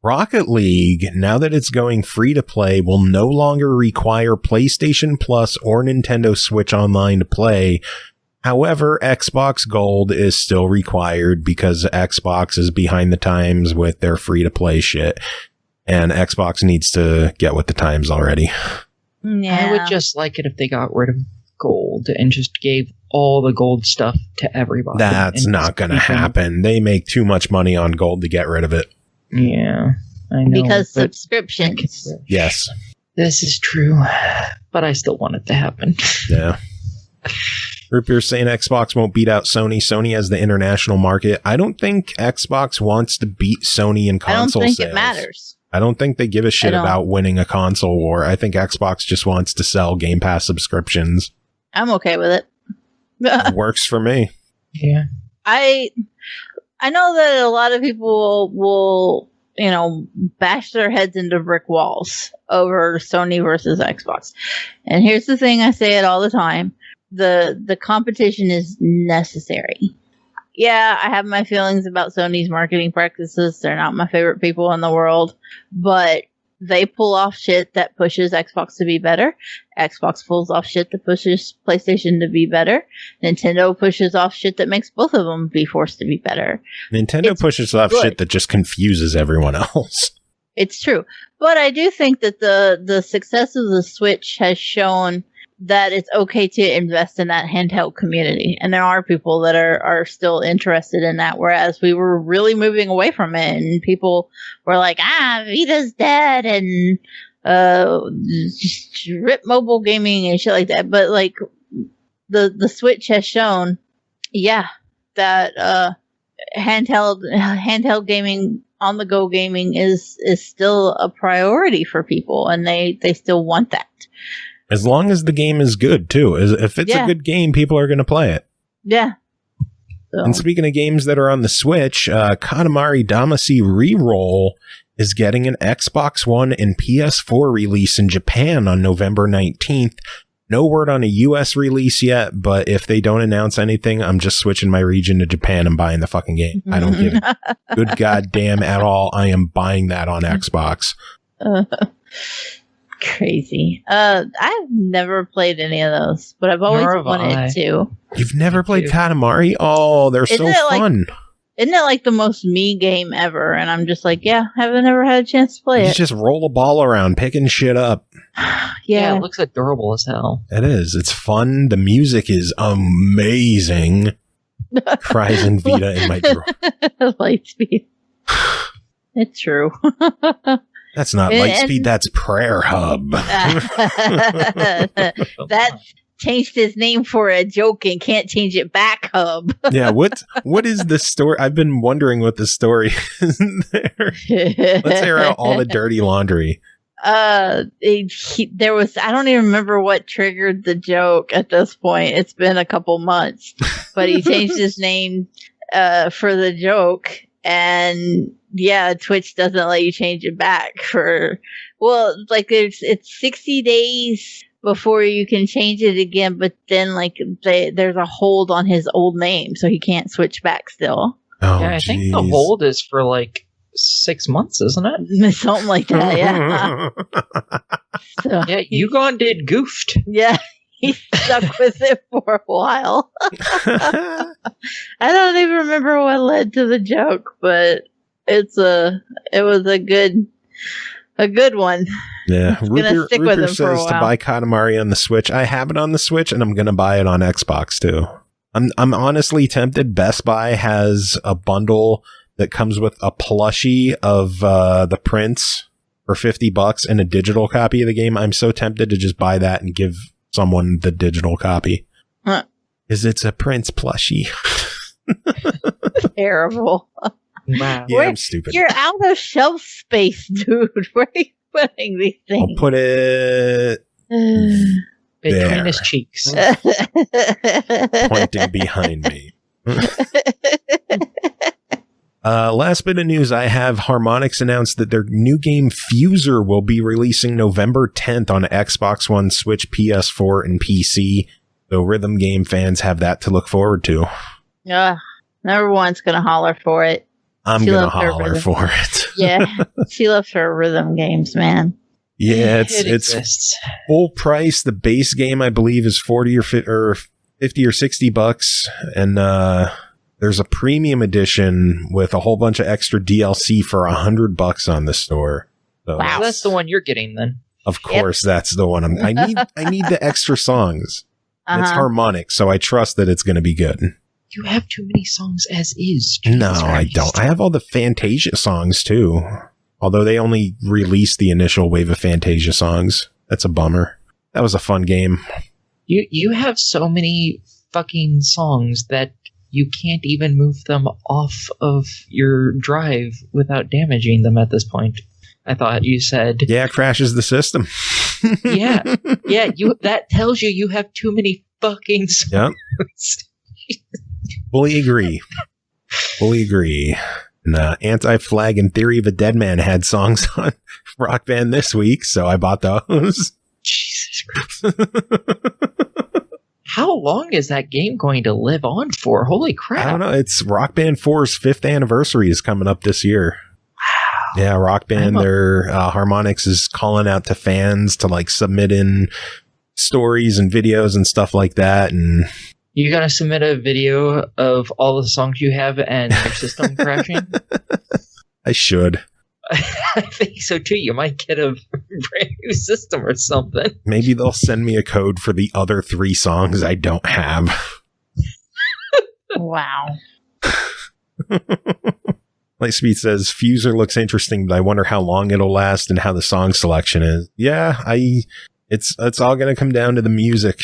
Rocket League, now that it's going free to play, will no longer require PlayStation Plus or Nintendo Switch Online to play. However, Xbox Gold is still required because Xbox is behind the times with their free-to-play shit, and Xbox needs to get with the times already. Yeah. I would just like it if they got rid of Gold and just gave all the Gold stuff to everybody. That's not going to happen. They make too much money on Gold to get rid of it. Yeah, I know. Because subscriptions. Yes. This is true, but I still want it to happen. Yeah. Rupier saying Xbox won't beat out Sony. Sony has the international market. I don't think Xbox wants to beat Sony in console sales. I don't think it matters. I don't think they give a shit about winning a console war. I think Xbox just wants to sell Game Pass subscriptions. I'm okay with it. It works for me. Yeah. I know that a lot of people will bash their heads into brick walls over Sony versus Xbox. And here's the thing, I say it all the time. The competition is necessary. Yeah, I have my feelings about Sony's marketing practices. They're not my favorite people in the world, but they pull off shit that pushes Xbox to be better. Xbox pulls off shit that pushes PlayStation to be better. Nintendo pushes off shit that makes both of them be forced to be better. Nintendo pushes off shit that just confuses everyone else. It's true. But I do think that the success of the Switch has shown that it's okay to invest in that handheld community. And there are people that are still interested in that, whereas we were really moving away from it, and people were like, Vita's dead, and rip mobile gaming and shit like that. But like the Switch has shown, that handheld gaming, on the go gaming is still a priority for people, and they still want that. As long as the game is good, too. If it's a good game, people are going to play it. Yeah. So. And speaking of games that are on the Switch, Katamari Damacy Reroll is getting an Xbox One and PS4 release in Japan on November 19th. No word on a US release yet, but if they don't announce anything, I'm just switching my region to Japan and buying the fucking game. I don't give a good goddamn at all. I am buying that on Xbox. Crazy. I've never played any of those, but I've always wanted to. You've never played Katamari? Oh, they're so fun. Isn't it like the most me game ever? And I'm just like, yeah, haven't ever had a chance to play it. You just roll a ball around, picking shit up. Yeah, it looks adorable as hell. It is. It's fun. The music is amazing. Cries and Vita in my drawer. Lightspeed. It's true. That's not Lightspeed, that's Prayer Hub. That's changed his name for a joke and can't change it back, Hub. Yeah, what is the story? I've been wondering what the story is there. Let's air out all the dirty laundry. There was, I don't even remember what triggered the joke at this point. It's been a couple months, but he changed his name for the joke, and yeah, Twitch doesn't let you change it back for, well, like it's 60 days before you can change it again, but then like there's a hold on his old name, so he can't switch back still. Oh, yeah, I think the hold is for like 6 months, isn't it? Something like that, yeah. So yeah, Yugon did goofed. Yeah, he stuck with it for a while. I don't even remember what led to the joke, but it was a good one. Yeah, Rupert says to buy Katamari on the Switch. I have it on the Switch, and I'm gonna buy it on Xbox too. I'm honestly tempted. Best Buy has a bundle that comes with a plushie of the Prince for $50 and a digital copy of the game. I'm so tempted to just buy that and give someone the digital copy. Huh. Because it's a Prince plushie. Terrible. Wow. Yeah, I'm stupid. You're out of shelf space, dude. Where are you putting these things? I'll put it between his cheeks. Pointing behind me. Last bit of news I have, Harmonix announced that their new game Fuser will be releasing November 10th on Xbox One, Switch, PS4, and PC. So rhythm game fans have that to look forward to. Number one's going to holler for it. I'm going to holler for it. Yeah, she loves her rhythm games, man. Yeah, it's full price. The base game, I believe, is $40 or $50 or $60, and there's a premium edition with a whole bunch of extra DLC for $100 on the store. So wow, that's the one you're getting then. Of course, that's the one. I need the extra songs. It's Harmonix, so I trust that it's going to be good. You have too many songs as is. No, I don't. I have all the Fantasia songs too. Although they only released the initial wave of Fantasia songs. That's a bummer. That was a fun game. You have so many fucking songs that you can't even move them off of your drive without damaging them at this point. I thought you said... Yeah, it crashes the system. Yeah. That tells you have too many fucking songs. Yep. Fully agree. And Anti-Flag and Theory of a Dead Man had songs on Rock Band this week, so I bought those. Jesus Christ. How long is that game going to live on for? Holy crap. I don't know. It's Rock Band 4's 5th anniversary is coming up this year. Wow. Yeah, Rock Band, their Harmonix is calling out to fans to like submit in stories and videos and stuff like that. And you gotta submit a video of all the songs you have and your system crashing? I should. I think so too. You might get a brand new system or something. Maybe they'll send me a code for the other 3 songs I don't have. Wow. Lightspeed says, Fuser looks interesting, but I wonder how long it'll last and how the song selection is. Yeah, it's all going to come down to the music.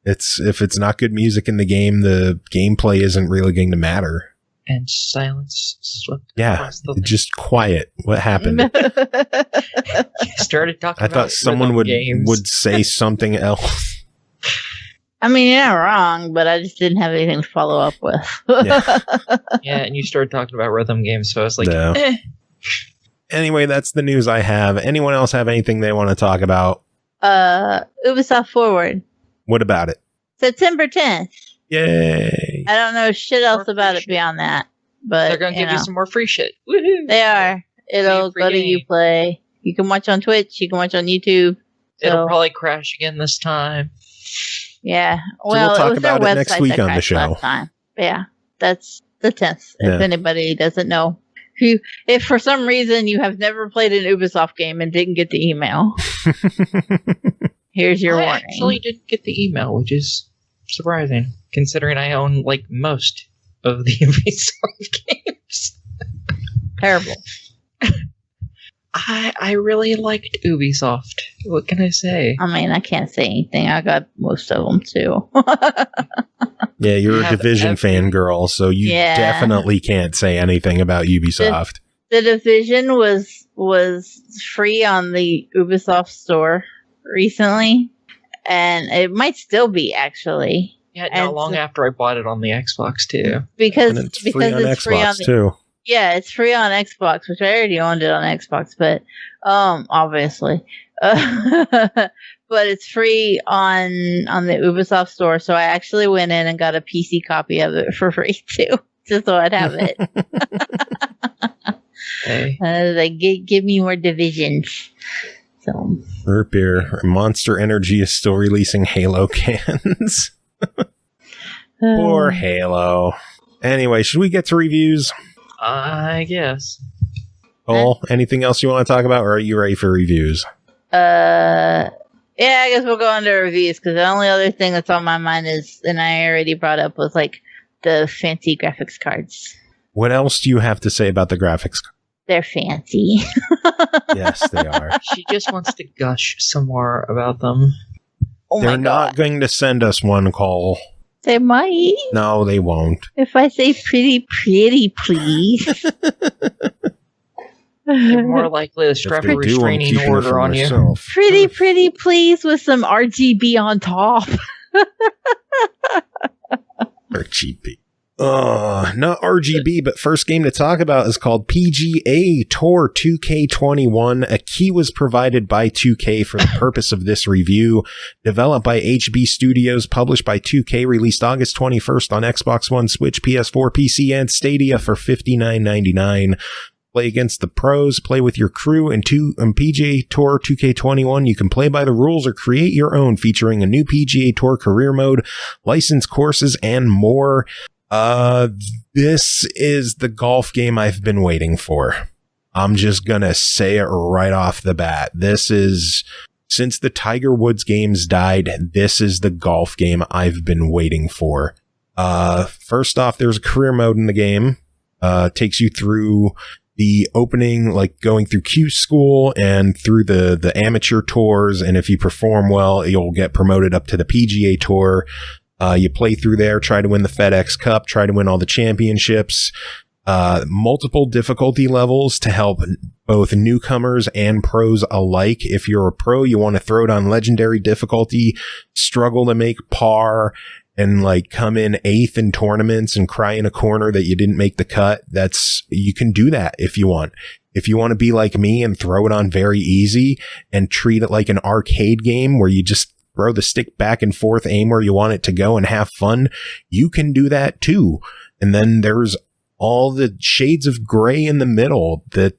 If it's not good music in the game, the gameplay isn't really going to matter. And silence swept across the just quiet. What happened? Started talking. I thought someone would say something else. I mean, you're not wrong, but I just didn't have anything to follow up with. Yeah, and you started talking about rhythm games, so I was like, no. Anyway, that's the news I have. Anyone else have anything they want to talk about? Ubisoft Forward. What about it? September 10th. Yay. I don't know shit else about it beyond that. But they're going to give you some more free shit. Woohoo! They are. It'll go to Uplay. You can watch on Twitch. You can watch on YouTube. It'll probably crash again this time. Yeah. So we'll talk about it next week on the show. Yeah, that's the 10th. If anybody doesn't know. If for some reason you have never played an Ubisoft game and didn't get the email, here's your warning. I actually didn't get the email, which is surprising, considering I own like most of the Ubisoft games. Terrible. I really liked Ubisoft. What can I say? I mean, I can't say anything. I got most of them too. Yeah, you're a Division fangirl, so you definitely can't say anything about Ubisoft. The Division was free on the Ubisoft store recently, and it might still be actually. Yeah, not long after I bought it on the Xbox too. Because it's free on Xbox too. Yeah, it's free on Xbox, which I already owned it on Xbox, but obviously. But it's free on the Ubisoft store, so I actually went in and got a PC copy of it for free too, just so I'd have it. Hey. Like, give me more Divisions. So. Root beer. Monster Energy is still releasing Halo cans. Poor Halo. Anyway, should we get to reviews? I guess. Cole, anything else you want to talk about, or are you ready for reviews? Yeah, I guess we'll go into reviews, because the only other thing that's on my mind is, and I already brought up, was like the fancy graphics cards. What else do you have to say about the graphics? They're fancy. Yes, they are. She just wants to gush some more about them. Oh They're my God. not going to send us one, Cole. They might. No, they won't. If I say pretty, please. They're more likely to strap a restraining order on you. Pretty, please, with some RGB on top. RGB. Not RGB, but first game to talk about is called PGA Tour 2K21. A key was provided by 2K for the purpose of this review. Developed by HB Studios, published by 2K, released August 21st on Xbox One, Switch, PS4, PC, and Stadia for $59.99. Play against the pros, play with your crew, and PGA Tour 2K21. You can play by the rules or create your own, featuring a new PGA Tour career mode, licensed courses, and more. This is the golf game I've been waiting for. I'm just gonna say it right off the bat. This is, since the Tiger Woods games died, this is the golf game I've been waiting for. First off, there's a career mode in the game. Takes you through the opening, like going through Q school and through the amateur tours. And if you perform well, you'll get promoted up to the PGA Tour. You play through there, try to win the FedEx Cup, try to win all the championships, multiple difficulty levels to help both newcomers and pros alike. If you're a pro, you want to throw it on legendary difficulty, struggle to make par, and like come in 8th in tournaments and cry in a corner that you didn't make the cut. You can do that if you want. If you want to be like me and throw it on very easy and treat it like an arcade game where you just throw the stick back and forth, aim where you want it to go, and have fun, you can do that too. And then there's all the shades of gray in the middle. That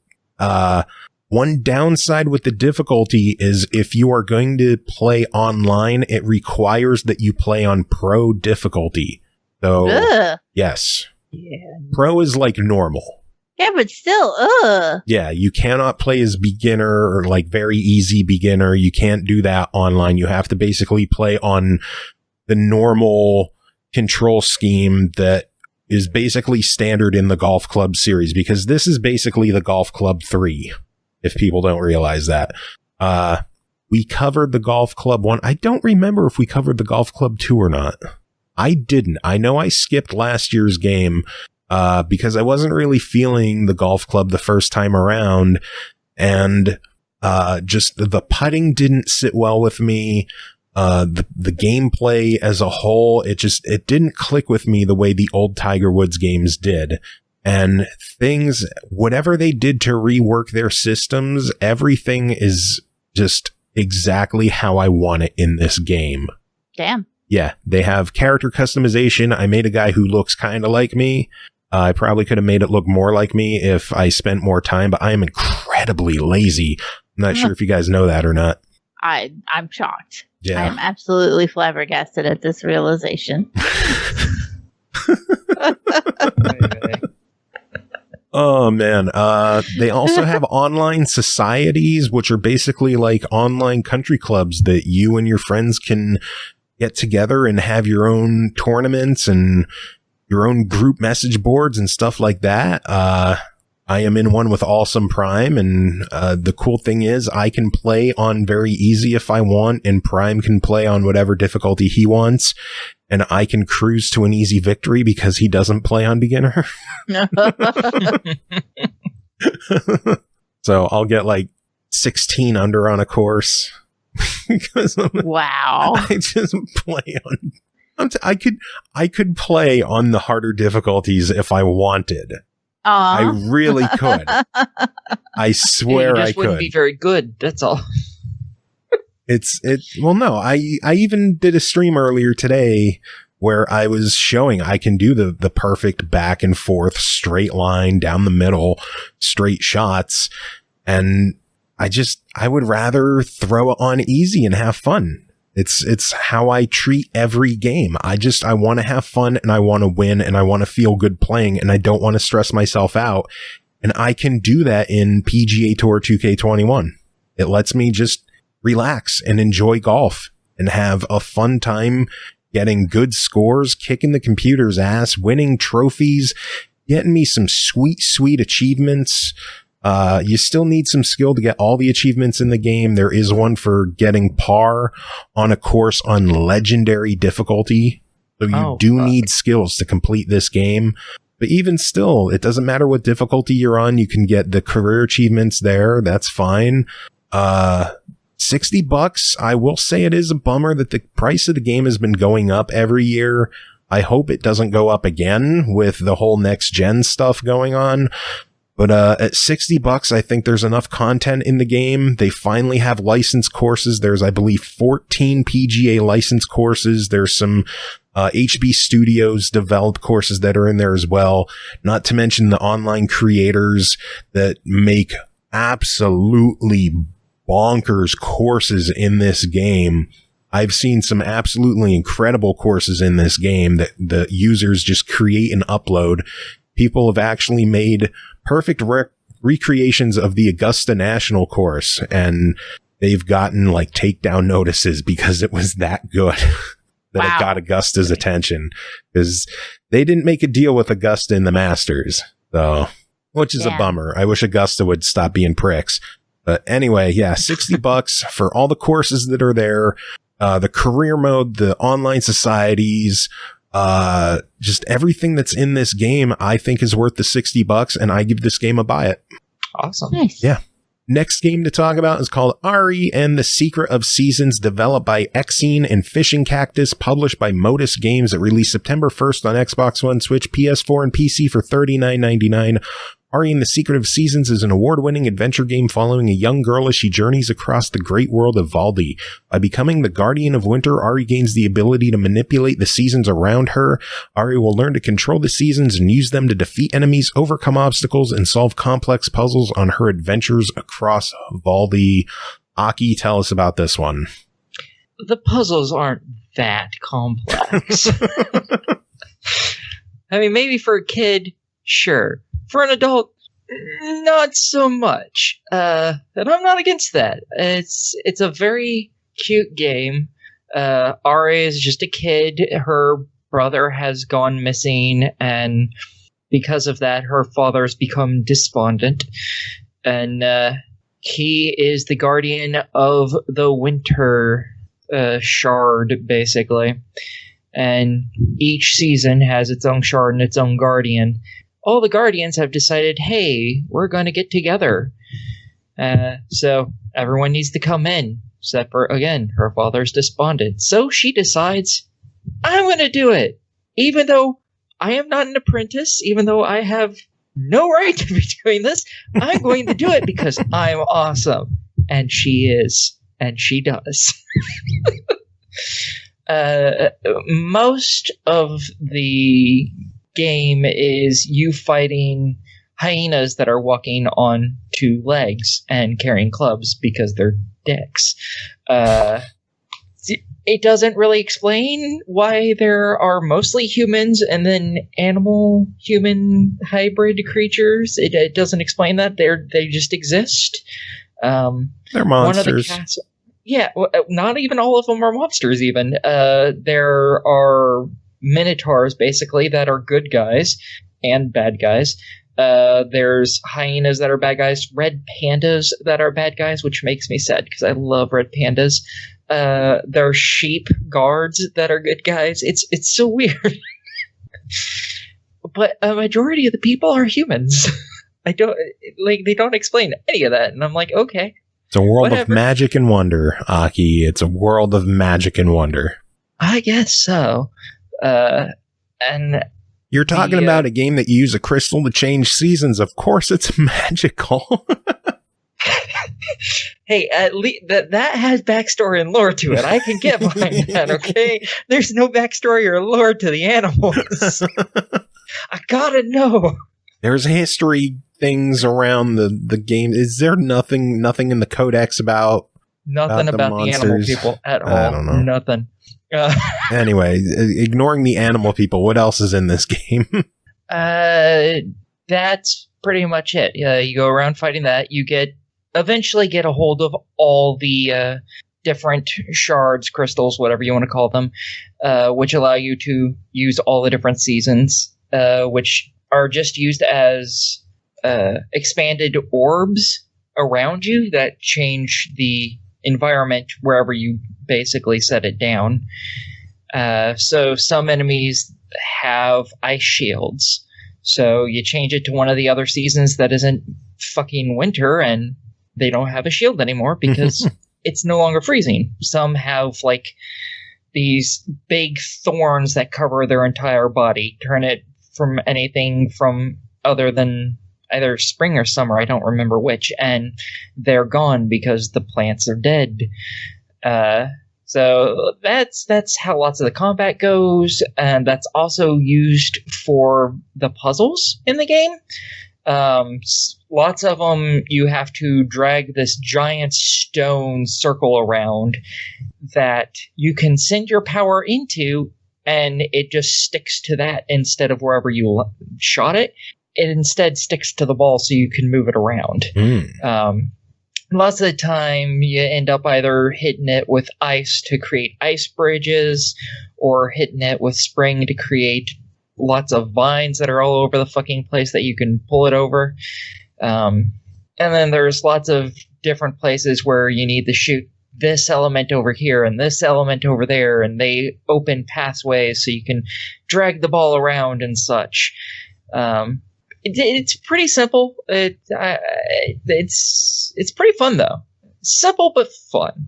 one downside with the difficulty is if you are going to play online, it requires that you play on pro difficulty. So yes, pro is like normal. Yeah, but still, Yeah, you cannot play as beginner or like very easy beginner. You can't do that online. You have to basically play on the normal control scheme that is basically standard in the Golf Club series, because this is basically the Golf Club 3, if people don't realize that. We covered the Golf Club 1. I don't remember if we covered the Golf Club 2 or not. I didn't. I know I skipped last year's game because I wasn't really feeling the golf club the first time around, and just the putting didn't sit well with me. The gameplay as a whole, it didn't click with me the way the old Tiger Woods games did. And whatever they did to rework their systems, everything is just exactly how I want it in this game. damn. Yeah, they have character customization. I made a guy who looks kind of like me. I probably could have made it look more like me if I spent more time, but I am incredibly lazy. I'm not sure if you guys know that or not. I'm shocked. Yeah. I am absolutely flabbergasted at this realization. Oh man. They also have online societies, which are basically like online country clubs that you and your friends can get together and have your own tournaments and your own group message boards and stuff like that. I am in one with Awesome Prime, and the cool thing is I can play on very easy if I want, and Prime can play on whatever difficulty he wants, and I can cruise to an easy victory because he doesn't play on beginner. So I'll get like 16 under on a course. Wow. I just play on... I could play on the harder difficulties if I wanted. I really could. I swear I could. Wouldn't be very good. That's all. Well, no, I even did a stream earlier today where I was showing I can do the perfect back and forth straight line down the middle, straight shots. And I would rather throw it on easy and have fun. It's how I treat every game. I want to have fun, and I want to win, and I want to feel good playing, and I don't want to stress myself out. And I can do that in PGA Tour 2K21. It lets me just relax and enjoy golf and have a fun time getting good scores, kicking the computer's ass, winning trophies, getting me some sweet, sweet achievements. You still need some skill to get all the achievements in the game. There is one for getting par on a course on legendary difficulty. So you need skills to complete this game. But even still, it doesn't matter what difficulty you're on. You can get the career achievements there. That's fine. $60. I will say it is a bummer that the price of the game has been going up every year. I hope it doesn't go up again with the whole next gen stuff going on. But at $60, I think there's enough content in the game. They finally have licensed courses. There's, I believe, 14 PGA licensed courses. There's some HB Studios developed courses that are in there as well. Not to mention the online creators that make absolutely bonkers courses in this game. I've seen some absolutely incredible courses in this game that the users just create and upload. People have actually made perfect recreations of the Augusta National course, and they've gotten like takedown notices because it was that good that it got Augusta's attention, because they didn't make a deal with Augusta in the Masters, so, which is a bummer. I wish Augusta would stop being pricks. But anyway, yeah, $60 for all the courses that are there, the career mode, the online societies, just everything that's in this game, I think is worth the $60, and I give this game a buy it. Awesome. Nice. Yeah. Next game to talk about is called Ari and the Secret of Seasons, developed by Exene and Fishing Cactus, published by Modus Games. It released September 1st on Xbox One, Switch, PS4, and PC for $39.99. Ari and the Secret of Seasons is an award-winning adventure game following a young girl as she journeys across the great world of Valdi. By becoming the guardian of winter, Ari gains the ability to manipulate the seasons around her. Ari will learn to control the seasons and use them to defeat enemies, overcome obstacles, and solve complex puzzles on her adventures across Valdi. Aki, tell us about this one. The puzzles aren't that complex. I mean, maybe for a kid, sure. For an adult, not so much. And I'm not against that. It's a very cute game. Ari is just a kid. Her brother has gone missing, and because of that, her father's become despondent. And he is the guardian of the winter shard, basically. And each season has its own shard and its own guardian. All the guardians have decided, hey, we're going to get together. So everyone needs to come in, except for, again, her father's despondent. So she decides, I'm going to do it. Even though I am not an apprentice, even though I have no right to be doing this, I'm going to do it because I'm awesome. And she is. And she does. Most of the game is you fighting hyenas that are walking on 2 legs and carrying clubs because they're dicks. It doesn't really explain why there are mostly humans and then animal-human hybrid creatures. It doesn't explain that. They just exist. They're monsters. Not even all of them are monsters even. There are minotaurs, basically, that are good guys and bad guys. There's hyenas that are bad guys, red pandas that are bad guys, which makes me sad because I love red pandas. There are sheep guards that are good guys. It's so weird. But a majority of the people are humans. They don't explain any of that, and I'm like, okay. It's a world whatever. of magic and wonder, Aki. It's a world of magic and wonder. I guess so. And you're talking about a game that you use a crystal to change seasons. Of course, it's magical. Hey, at least that has backstory and lore to it. I can get behind that, okay? There's no backstory or lore to the animals. I gotta know. There's history things around the game. Is there nothing in the codex about nothing about the animal people at all? I don't know. Nothing. Anyway, ignoring the animal people, what else is in this game? That's pretty much it. You go around fighting that. You eventually get a hold of all the different shards, crystals, whatever you want to call them, which allow you to use all the different seasons, which are just used as expanded orbs around you that change the environment wherever you basically set it down. So some enemies have ice shields. So you change it to one of the other seasons that isn't fucking winter, and they don't have a shield anymore because it's no longer freezing. Some have like these big thorns that cover their entire body, turn it from anything from other than either spring or summer, I don't remember which, and they're gone because the plants are dead. So that's how lots of the combat goes, and that's also used for the puzzles in the game. Lots of them you have to drag this giant stone circle around that you can send your power into, and it just sticks to that instead of wherever you shot it. It instead sticks to the ball so you can move it around. Lots of the time, you end up either hitting it with ice to create ice bridges, or hitting it with spring to create lots of vines that are all over the fucking place that you can pull it over. And then there's lots of different places where you need to shoot this element over here and this element over there, and they open pathways so you can drag the ball around and such. It's pretty simple. It's pretty fun though. Simple but fun.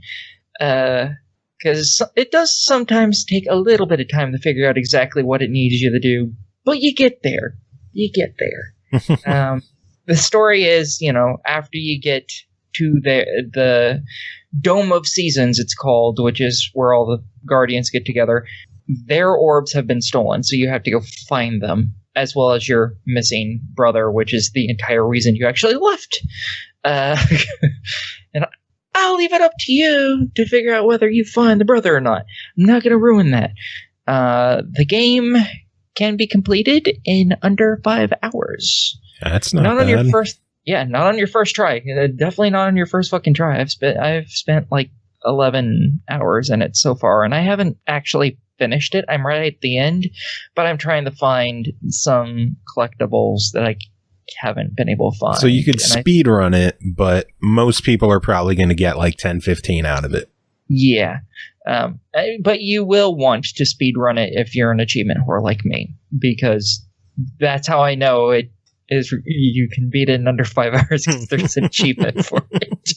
Because it does sometimes take a little bit of time to figure out exactly what it needs you to do, but you get there. The story is, after you get to the Dome of Seasons, it's called, which is where all the Guardians get together, their orbs have been stolen, so you have to go find them, as well as your missing brother, which is the entire reason you actually left. And I'll leave it up to you to figure out whether you find the brother or not. I'm not going to ruin that. The game can be completed in under 5 hours. That's not bad. On your first, not on your first try. Definitely not on your first fucking try. I've spent like 11 hours in it so far, and I haven't actually finished it. I'm right at the end, but I'm trying to find some collectibles that I haven't been able to find. So you could speed run it, but most people are probably going to get like 10-15 out of it. Yeah. But you will want to speed run it if you're an achievement whore like me, because that's how I know it is. You can beat it in under 5 hours because there's an achievement for it.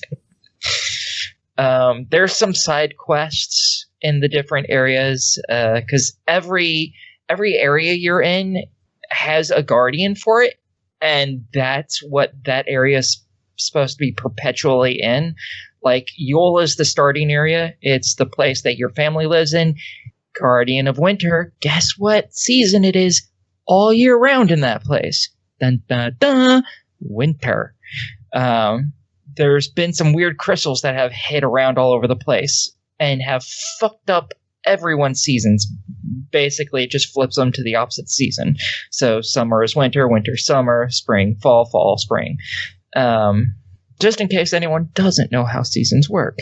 There's some side quests in the different areas, because every area you're in has a guardian for it, and that's what that area is supposed to be perpetually in. Like, Yola's the starting area. It's the place that your family lives in. Guardian of Winter, guess what season it is all year round in that place? Dun, dun, dun, winter. There's been some weird crystals that have hit around all over the place and have fucked up everyone's seasons. Basically, it just flips them to the opposite season. So summer is winter, winter, summer, spring, fall, fall, spring. Just in case anyone doesn't know how seasons work.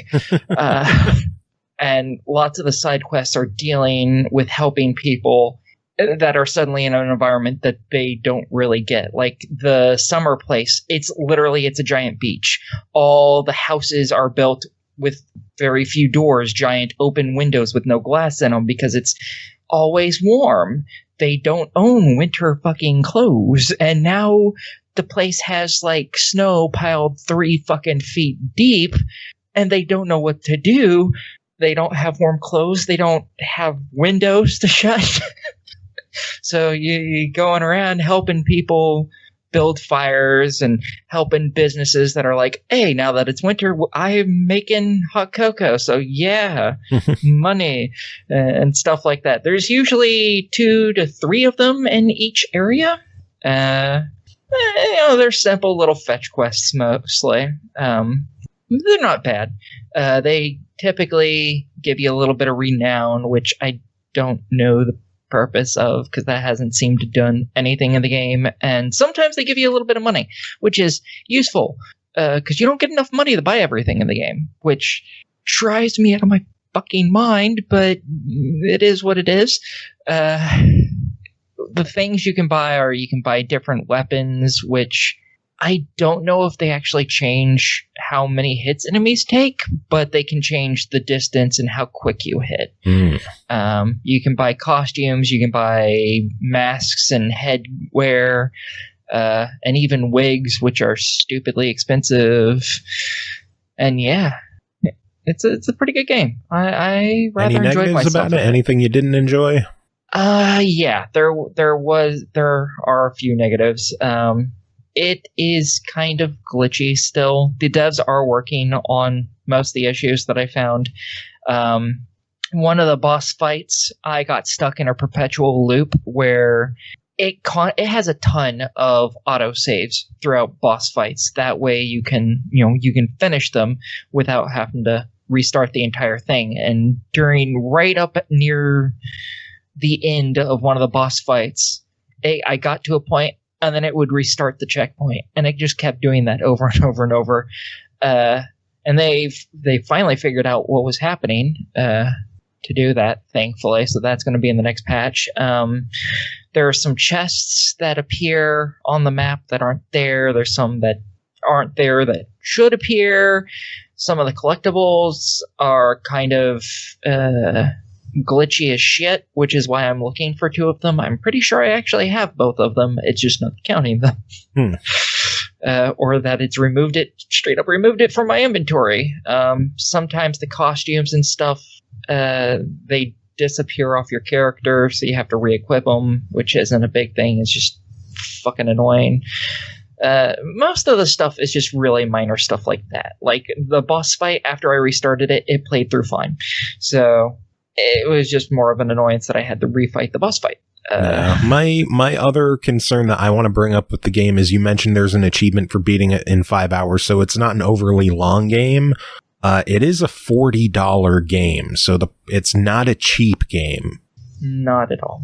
And lots of the side quests are dealing with helping people that are suddenly in an environment that they don't really get. Like the summer place, it's a giant beach. All the houses are built with very few doors, giant open windows with no glass in them because it's always warm. They don't own winter fucking clothes. And now the place has like snow piled 3 fucking feet deep and they don't know what to do. They don't have warm clothes. They don't have windows to shut. So you're going around helping people build fires and helping businesses that are like, hey, now that it's winter, I'm making hot cocoa. So yeah, money and stuff like that. There's usually 2 to 3 of them in each area. They're simple little fetch quests mostly. They're not bad. They typically give you a little bit of renown, which I don't know the purpose of because that hasn't seemed to done anything in the game. And sometimes they give you a little bit of money, which is useful because you don't get enough money to buy everything in the game, which drives me out of my fucking mind, but it is what it is. The things you can buy are you can buy different weapons, which I don't know if they actually change how many hits enemies take, but they can change the distance and how quick you hit. You can buy costumes, you can buy masks and headwear, and even wigs, which are stupidly expensive. And yeah, it's a pretty good game. I rather enjoyed myself. Any negatives about it? Anything you didn't enjoy? Yeah, there are a few negatives. It is kind of glitchy still. The devs are working on most of the issues that I found. One of the boss fights, I got stuck in a perpetual loop where it has a ton of autosaves throughout boss fights. That way you can finish them without having to restart the entire thing. And right up near the end of one of the boss fights, I got to a point and then it would restart the checkpoint, and it just kept doing that over and over and over. And they finally figured out what was happening to do that, thankfully. So that's going to be in the next patch. There are some chests that appear on the map that aren't there. There's some that aren't there that should appear. Some of the collectibles are kind of glitchy as shit, which is why I'm looking for 2 of them. I'm pretty sure I actually have both of them. It's just not counting them. Or that it's straight up removed it from my inventory. Sometimes the costumes and stuff, they disappear off your character, so you have to re-equip them, which isn't a big thing. It's just fucking annoying. Most of the stuff is just really minor stuff like that. Like the boss fight, after I restarted it, it played through fine. So it was just more of an annoyance that I had to refight the boss fight. My other concern that I want to bring up with the game is you mentioned there's an achievement for beating it in 5 hours, so it's not an overly long game. It is a $40 game, so it's not a cheap game. Not at all.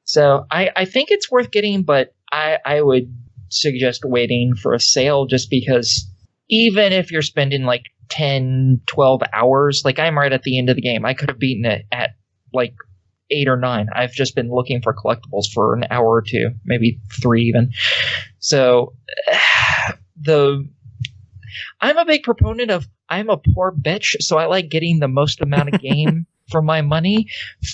So I think it's worth getting, but I would suggest waiting for a sale just because even if you're spending like 10, 12 hours, like I'm right at the end of the game. I could have beaten it at like 8 or 9. I've just been looking for collectibles for an hour or 2, maybe 3 even. So I'm a big proponent of I'm a poor bitch, so I like getting the most amount of game for my money.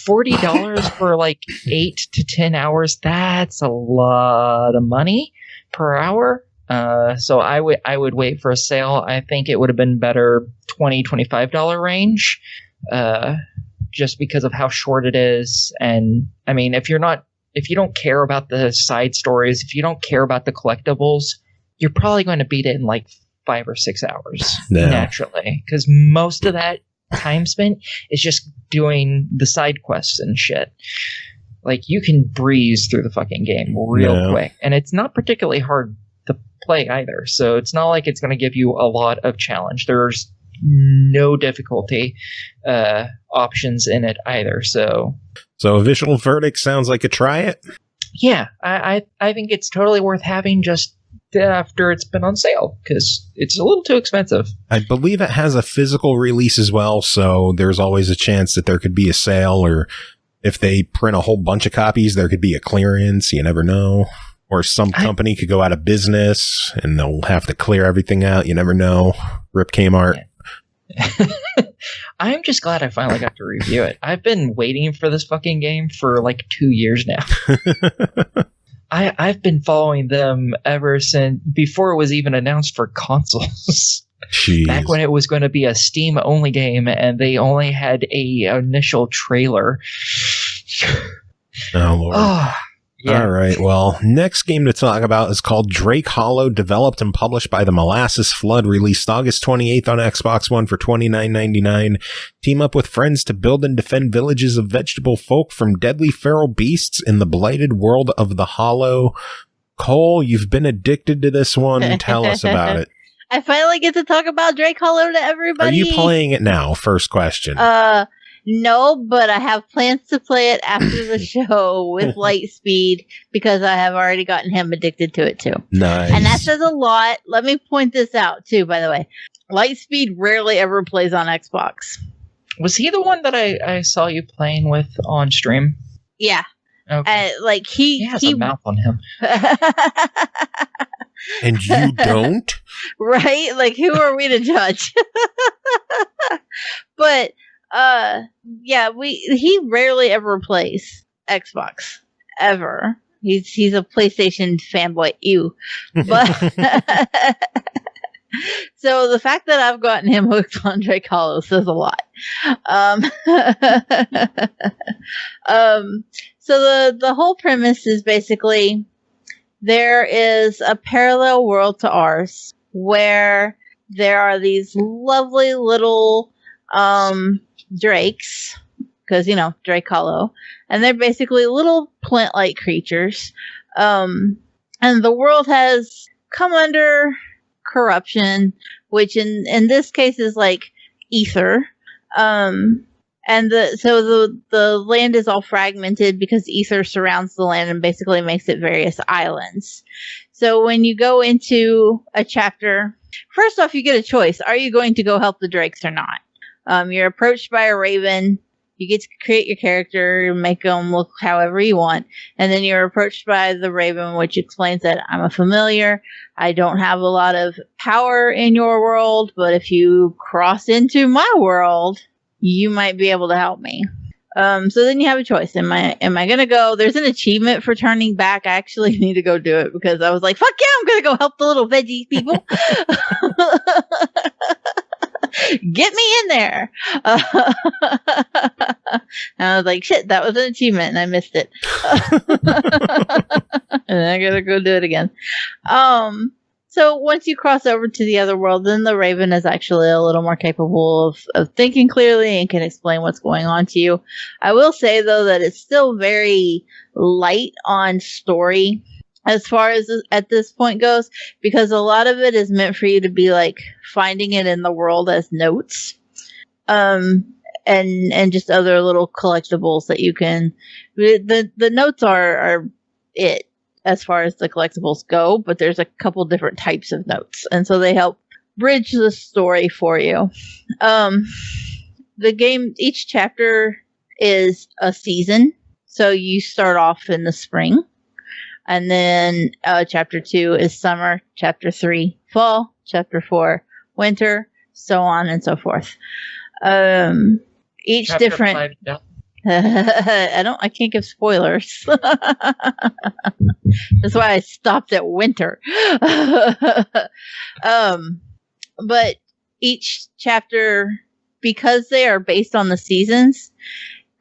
$40 for like 8 to 10 hours, that's a lot of money per hour. So I would wait for a sale. I think it would have been better $20, $25 range, just because of how short it is. And I mean, if you don't care about the side stories, if you don't care about the collectibles, you're probably going to beat it in like 5 or 6 hours naturally, because most of that time spent is just doing the side quests and shit. Like, you can breeze through the fucking game real quick. And it's not particularly hard to play either. So it's not like it's going to give you a lot of challenge. There's no difficulty options in it either. So a visual verdict sounds like a try it. Yeah, I think it's totally worth having just after it's been on sale, because it's a little too expensive. I believe it has a physical release as well, so there's always a chance that there could be a sale, or if they print a whole bunch of copies, there could be a clearance. You never know. Or some company could go out of business and they'll have to clear everything out. You never know. Rip Kmart. I'm just glad I finally got to review it. I've been waiting for this fucking game for like 2 years now. I've been following them ever since before it was even announced for consoles. Jeez. Back when it was going to be a Steam-only game and they only had a initial trailer. Oh, Lord. Yeah. All right. Well, next game to talk about is called Drake Hollow, developed and published by the Molasses Flood, released August 28th on Xbox One for $29.99. Team up with friends to build and defend villages of vegetable folk from deadly feral beasts in the blighted world of the Hollow. Cole, you've been addicted to this one. Tell us about it. I finally get to talk about Drake Hollow to everybody. Are you playing it now? First question. No, but I have plans to play it after the show with Lightspeed because I have already gotten him addicted to it too. Nice. And that says a lot. Let me point this out too, by the way. Lightspeed rarely ever plays on Xbox. Was he the one that I saw you playing with on stream? Yeah. Okay. Like he has a mouth on him. And you don't? Right? Like, who are we to judge? But yeah, he rarely ever plays Xbox ever. He's a PlayStation fanboy. Ew. But so the fact that I've gotten him hooked on Drake Hollow says a lot. So the whole premise is basically there is a parallel world to ours where there are these lovely little drakes, because, you know, Drake Hollow, and they're basically little plant-like creatures. And the world has come under corruption, which in this case is like ether. And the land is all fragmented because ether surrounds the land and basically makes it various islands. So when you go into a chapter, first off, you get a choice. Are you going to go help the drakes or not? You're approached by a raven. You get to create your character, make them look however you want. And then you're approached by the raven, which explains that I'm a familiar. I don't have a lot of power in your world, but if you cross into my world, you might be able to help me. So then you have a choice. Am I going to go? There's an achievement for turning back. I actually need to go do it because I was like, fuck yeah, I'm going to go help the little veggie people. Get me in there. And I was like, shit, that was an achievement and I missed it. And I gotta go do it again. So once you cross over to the other world, then the raven is actually a little more capable of thinking clearly and can explain what's going on to you. I will say, though, that it's still very light on story as far as at this point goes, because a lot of it is meant for you to be like finding it in the world as notes, and just other little collectibles that you can. The notes are it as far as the collectibles go, but there's a couple different types of notes, and so they help bridge the story for you. The game, each chapter is a season, so you start off in the spring. And then chapter 2 is summer, chapter 3 fall, chapter 4 winter, so on and so forth. Each chapter different. I can't give spoilers. That's why I stopped at winter. But each chapter, because they are based on the seasons,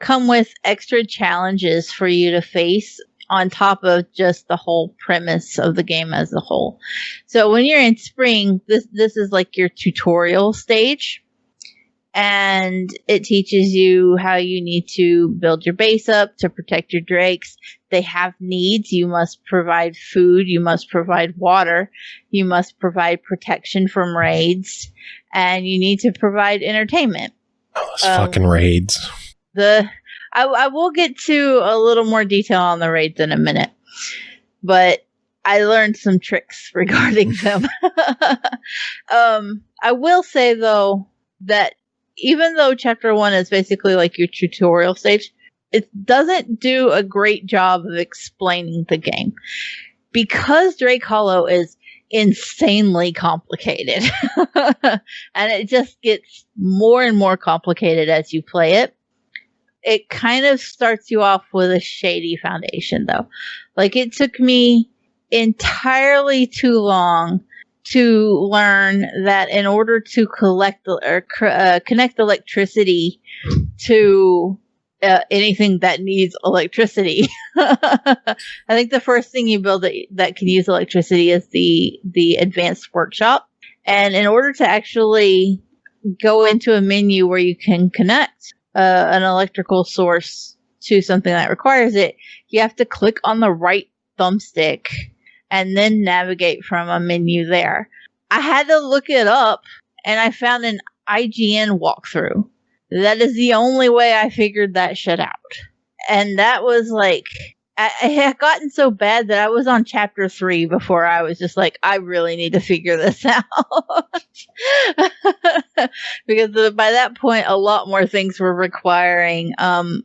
come with extra challenges for you to face on top of just the whole premise of the game as a whole. So when you're in spring, this is like your tutorial stage. and it teaches you how you need to build your base up to protect your drakes. They have needs. You must provide food. You must provide water. You must provide protection from raids. And you need to provide entertainment. Oh, those fucking raids. I will get to a little more detail on the raids in a minute. But I learned some tricks regarding them. I will say, though, that even though Chapter 1 is basically like your tutorial stage, it doesn't do a great job of explaining the game. Because Drake Hollow is insanely complicated, and it just gets more and more complicated as you play it, it kind of starts you off with a shady foundation, though. Like, it took me entirely too long to learn that in order to collect or connect electricity to anything that needs electricity. I think the first thing you build that can use electricity is the advanced workshop. And in order to actually go into a menu where you can connect an electrical source to something that requires it, you have to click on the right thumbstick and then navigate from a menu there. I had to look it up, and I found an IGN walkthrough. That is the only way I figured that shit out. And that was like, I had gotten so bad that I was on Chapter 3 before I was just like, I really need to figure this out. Because by that point, a lot more things were requiring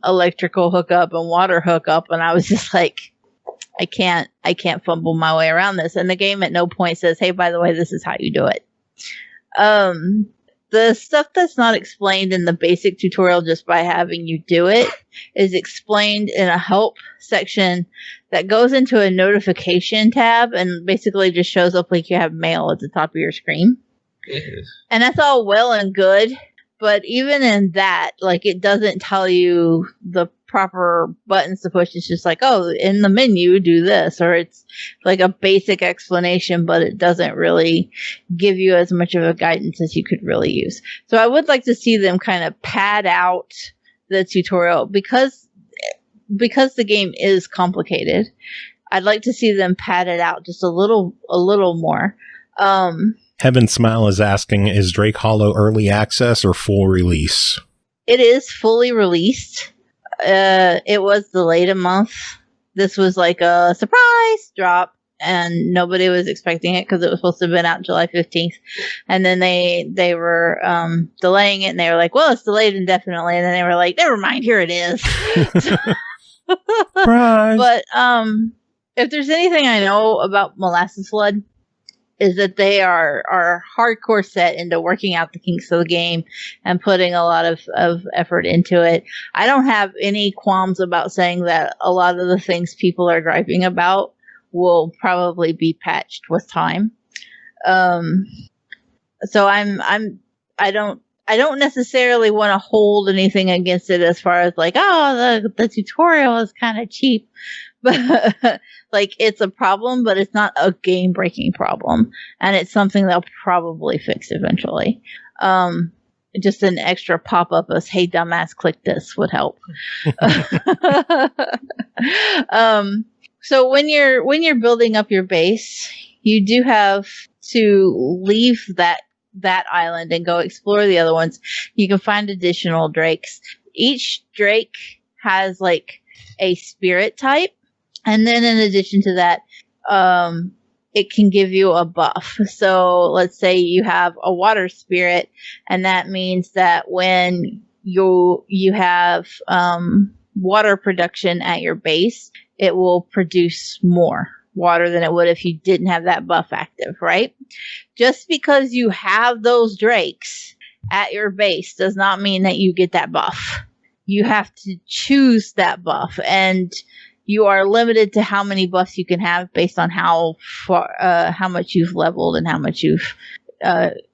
electrical hookup and water hookup, and I was just like, I can't fumble my way around this. And the game at no point says, hey, by the way, this is how you do it. The stuff that's not explained in the basic tutorial just by having you do it is explained in a help section that goes into a notification tab and basically just shows up like you have mail at the top of your screen. Yes. And that's all well and good. But even in that, like, it doesn't tell you the proper buttons to push. It's just like, oh, in the menu, do this. Or it's like a basic explanation, but it doesn't really give you as much of a guidance as you could really use. So I would like to see them kind of pad out the tutorial because the game is complicated. I'd like to see them pad it out just a little more. Heaven Smile is asking, is Drake Hollow early access or full release? It is fully released. It was delayed a month. This was like a surprise drop, and nobody was expecting it because it was supposed to have been out July 15th. And then they were delaying it, and they were like, well, it's delayed indefinitely. And then they were like, never mind, here it is. Surprise! But if there's anything I know about Molasses Flood, is that they are hardcore set into working out the kinks of the game and putting a lot of effort into it. I don't have any qualms about saying that a lot of the things people are griping about will probably be patched with time. So I don't necessarily want to hold anything against it as far as like, oh, the tutorial is kind of cheap. But like, it's a problem, but it's not a game breaking problem. And it's something they'll probably fix eventually. Just an extra pop up as, hey, dumbass, click this would help. So when you're building up your base, you do have to leave that island and go explore the other ones. You can find additional drakes. Each drake has like a spirit type. And then in addition to that, it can give you a buff. So let's say you have a water spirit, and that means that when you have water production at your base, it will produce more water than it would if you didn't have that buff active, right? Just because you have those drakes at your base does not mean that you get that buff. You have to choose that buff, and you are limited to how many buffs you can have based on how much you've leveled and how much you've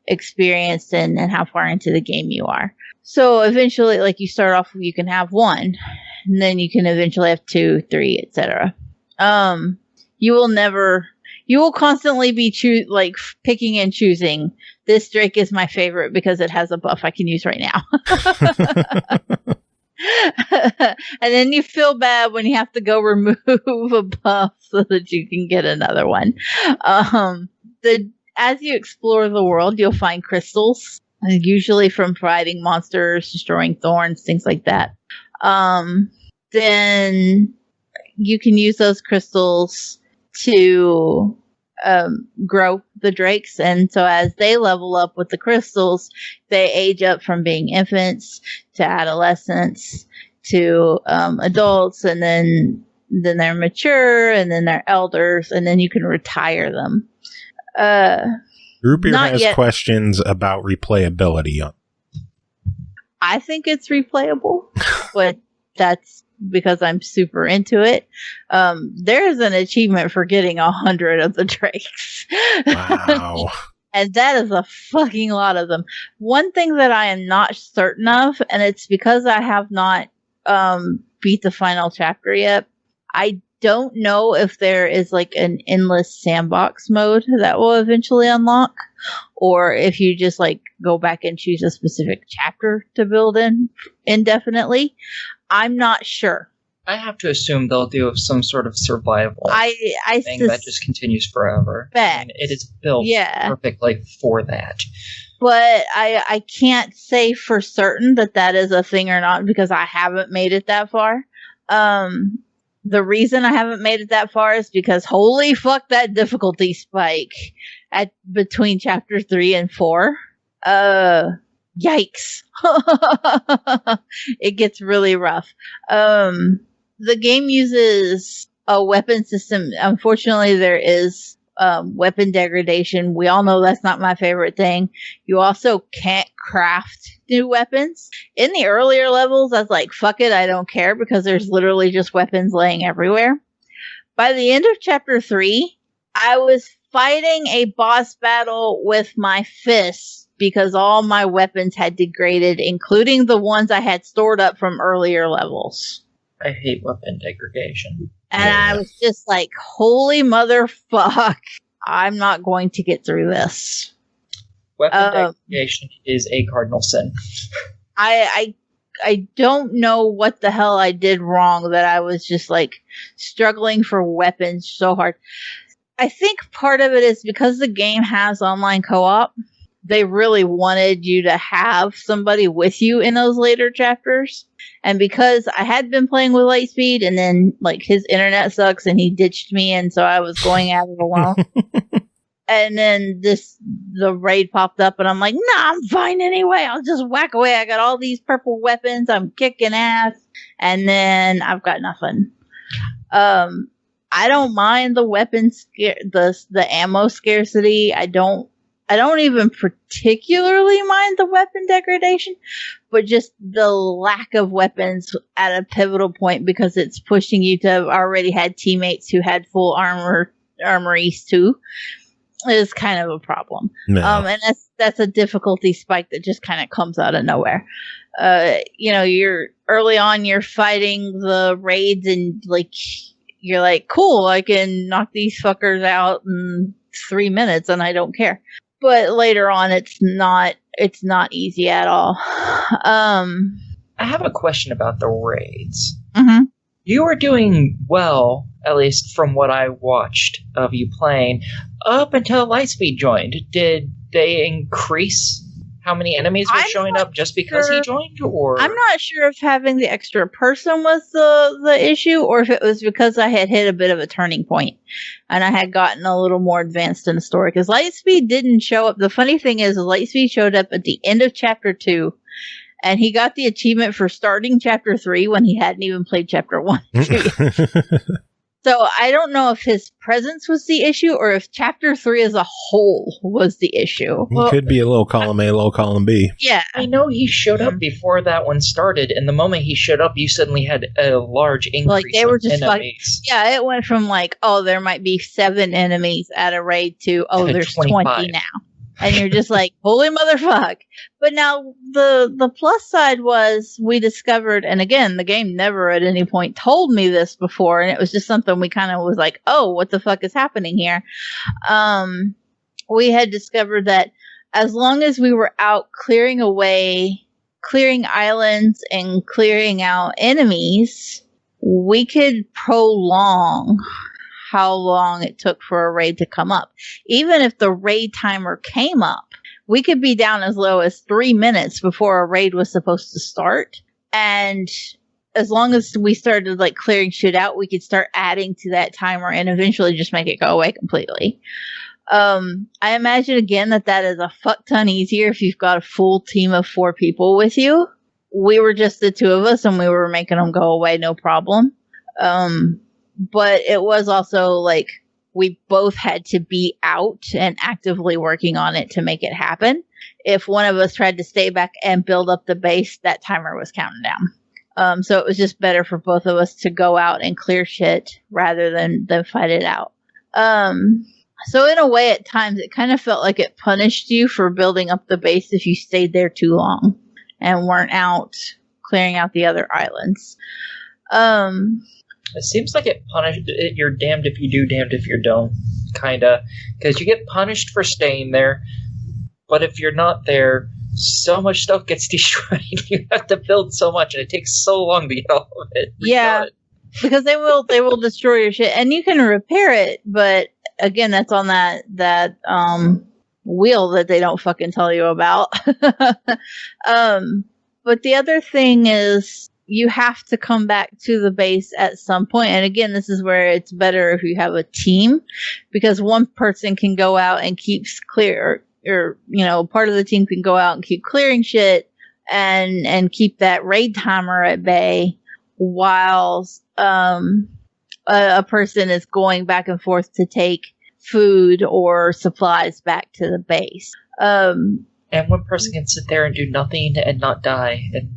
experienced and how far into the game you are. So eventually, like, you start off, you can have one, and then you can eventually have 2, 3, etc. You you will constantly be picking and choosing. This Drake is my favorite because it has a buff I can use right now. And then you feel bad when you have to go remove a buff so that you can get another one. As you explore the world, you'll find crystals, usually from fighting monsters, destroying thorns, things like that. Then you can use those crystals to grow the drakes, and so as they level up with the crystals, they age up from being infants to adolescents to adults, and then they're mature, and then they're elders, and then you can retire them. Root Beer has questions about replayability. I think it's replayable, but that's because I'm super into it. There's an achievement for getting 100 of the drakes. Wow. And that is a fucking lot of them. One thing that I am not certain of, and it's because I have not beat the final chapter yet, I don't know if there is like an endless sandbox mode that will eventually unlock, or if you just like go back and choose a specific chapter to build in indefinitely. I'm not sure. I have to assume they'll do some sort of survival thing that just continues forever. I mean, it is built perfectly for that. But I can't say for certain that is a thing or not because I haven't made it that far. The reason I haven't made it that far is because holy fuck that difficulty spike between chapter 3 and 4. Yikes. It gets really rough. The game uses a weapon system. Unfortunately, there is weapon degradation. We all know that's not my favorite thing. You also can't craft new weapons. In the earlier levels, I was like, fuck it, I don't care, because there's literally just weapons laying everywhere. By the end of chapter 3, I was fighting a boss battle with my fists because all my weapons had degraded, including the ones I had stored up from earlier levels. I hate weapon degradation. And I was just like, holy motherfuck, I'm not going to get through this. Weapon degradation is a cardinal sin. I don't know what the hell I did wrong that I was just like struggling for weapons so hard. I think part of it is because the game has online co-op. They really wanted you to have somebody with you in those later chapters. And because I had been playing with Lightspeed and then like his internet sucks and he ditched me, and so I was going at it alone. And then the raid popped up and I'm like, nah, I'm fine anyway. I'll just whack away. I got all these purple weapons. I'm kicking ass. And then I've got nothing. I don't mind the the ammo scarcity. I don't even particularly mind the weapon degradation, but just the lack of weapons at a pivotal point because it's pushing you to have already had teammates who had full armories too is kind of a problem. No. And that's a difficulty spike that just kind of comes out of nowhere. You're early on, you're fighting the raids and like, you're like, cool, I can knock these fuckers out in 3 minutes and I don't care. But later on, it's not easy at all. I have a question about the raids. Mm-hmm. You were doing well, at least from what I watched of you playing, up until Lightspeed joined. Did they increase how many enemies were showing up just because he joined? Or I'm not sure if having the extra person was the issue, or if it was because I had hit a bit of a turning point and I had gotten a little more advanced in the story. Because Lightspeed didn't show up. The funny thing is, Lightspeed showed up at the end of chapter 2, and he got the achievement for starting chapter 3 when he hadn't even played chapter 1. So I don't know if his presence was the issue or if chapter 3 as a whole was the issue. It could be a little column A, low column B. Yeah. I know he showed up before that one started, and the moment he showed up, you suddenly had a large increase like they were just enemies. It went from like, oh, there might be 7 enemies at a raid to, oh, there's 20 now. And you're just like, holy motherfuck. But now the plus side was we discovered, and again, the game never at any point told me this before, and it was just something we kind of was like, oh, what the fuck is happening here? We had discovered that as long as we were out clearing islands and clearing out enemies, we could prolong how long it took for a raid to come up. Even if the raid timer came up, we could be down as low as 3 minutes before a raid was supposed to start. And as long as we started like clearing shit out, we could start adding to that timer and eventually just make it go away completely. I imagine again that is a fuck ton easier if you've got a full team of 4 people with you. We were just the 2 of us and we were making them go away, no problem. But it was also like we both had to be out and actively working on it to make it happen. If one of us tried to stay back and build up the base, that timer was counting down. So it was just better for both of us to go out and clear shit rather than fight it out. So in a way, at times, it kind of felt like it punished you for building up the base if you stayed there too long and weren't out clearing out the other islands. It seems like it punished it. You're damned if you do, damned if you don't, kinda, because you get punished for staying there. But if you're not there, so much stuff gets destroyed. You have to build so much, and it takes so long to get all of it. Yeah, because they will destroy your shit, and you can repair it. But again, that's on that wheel that they don't fucking tell you about. But the other thing is, you have to come back to the base at some point. And again, this is where it's better if you have a team, because one person can go out and keeps clear, or part of the team can go out and keep clearing shit and keep that raid timer at bay, while a person is going back and forth to take food or supplies back to the base. And one person can sit there and do nothing and not die. And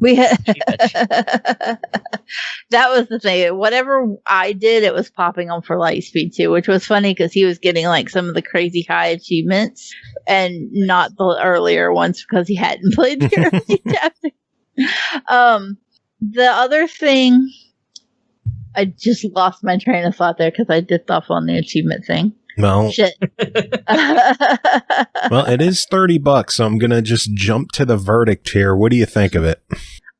that was the thing. Whatever I did, it was popping on for light speed too, which was funny because he was getting like some of the crazy high achievements and not the earlier ones because he hadn't played the early chapter. The other thing, I just lost my train of thought there because I dipped off on the achievement thing. Well, shit. Well, it is $30, so I'm gonna just jump to the verdict here. What do you think of it?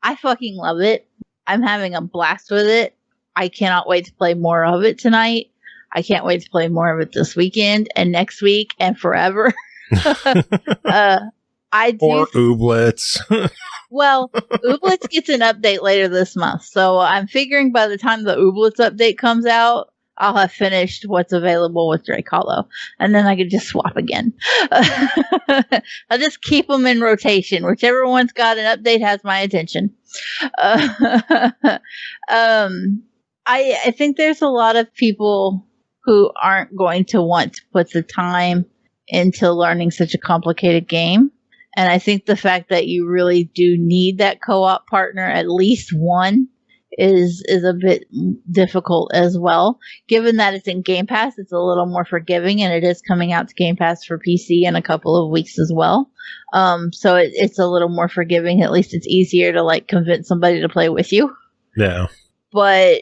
I fucking love it. I'm having a blast with it. I cannot wait to play more of it tonight. I can't wait to play more of it this weekend and next week and forever. I do. Or Ooblets. Well, Ooblets gets an update later this month, so I'm figuring by the time the Ooblets update comes out, I'll have finished what's available with Drake Hollow, and then I could just swap again. I'll just keep them in rotation. Whichever one's got an update has my attention. I think there's a lot of people who aren't going to want to put the time into learning such a complicated game. And I think the fact that you really do need that co-op partner, at least one, is a bit difficult as well. Given that it's in Game Pass, it's a little more forgiving, and it is coming out to Game Pass for PC in a couple of weeks as well. So it's a little more forgiving. At least it's easier to like convince somebody to play with you. Yeah. But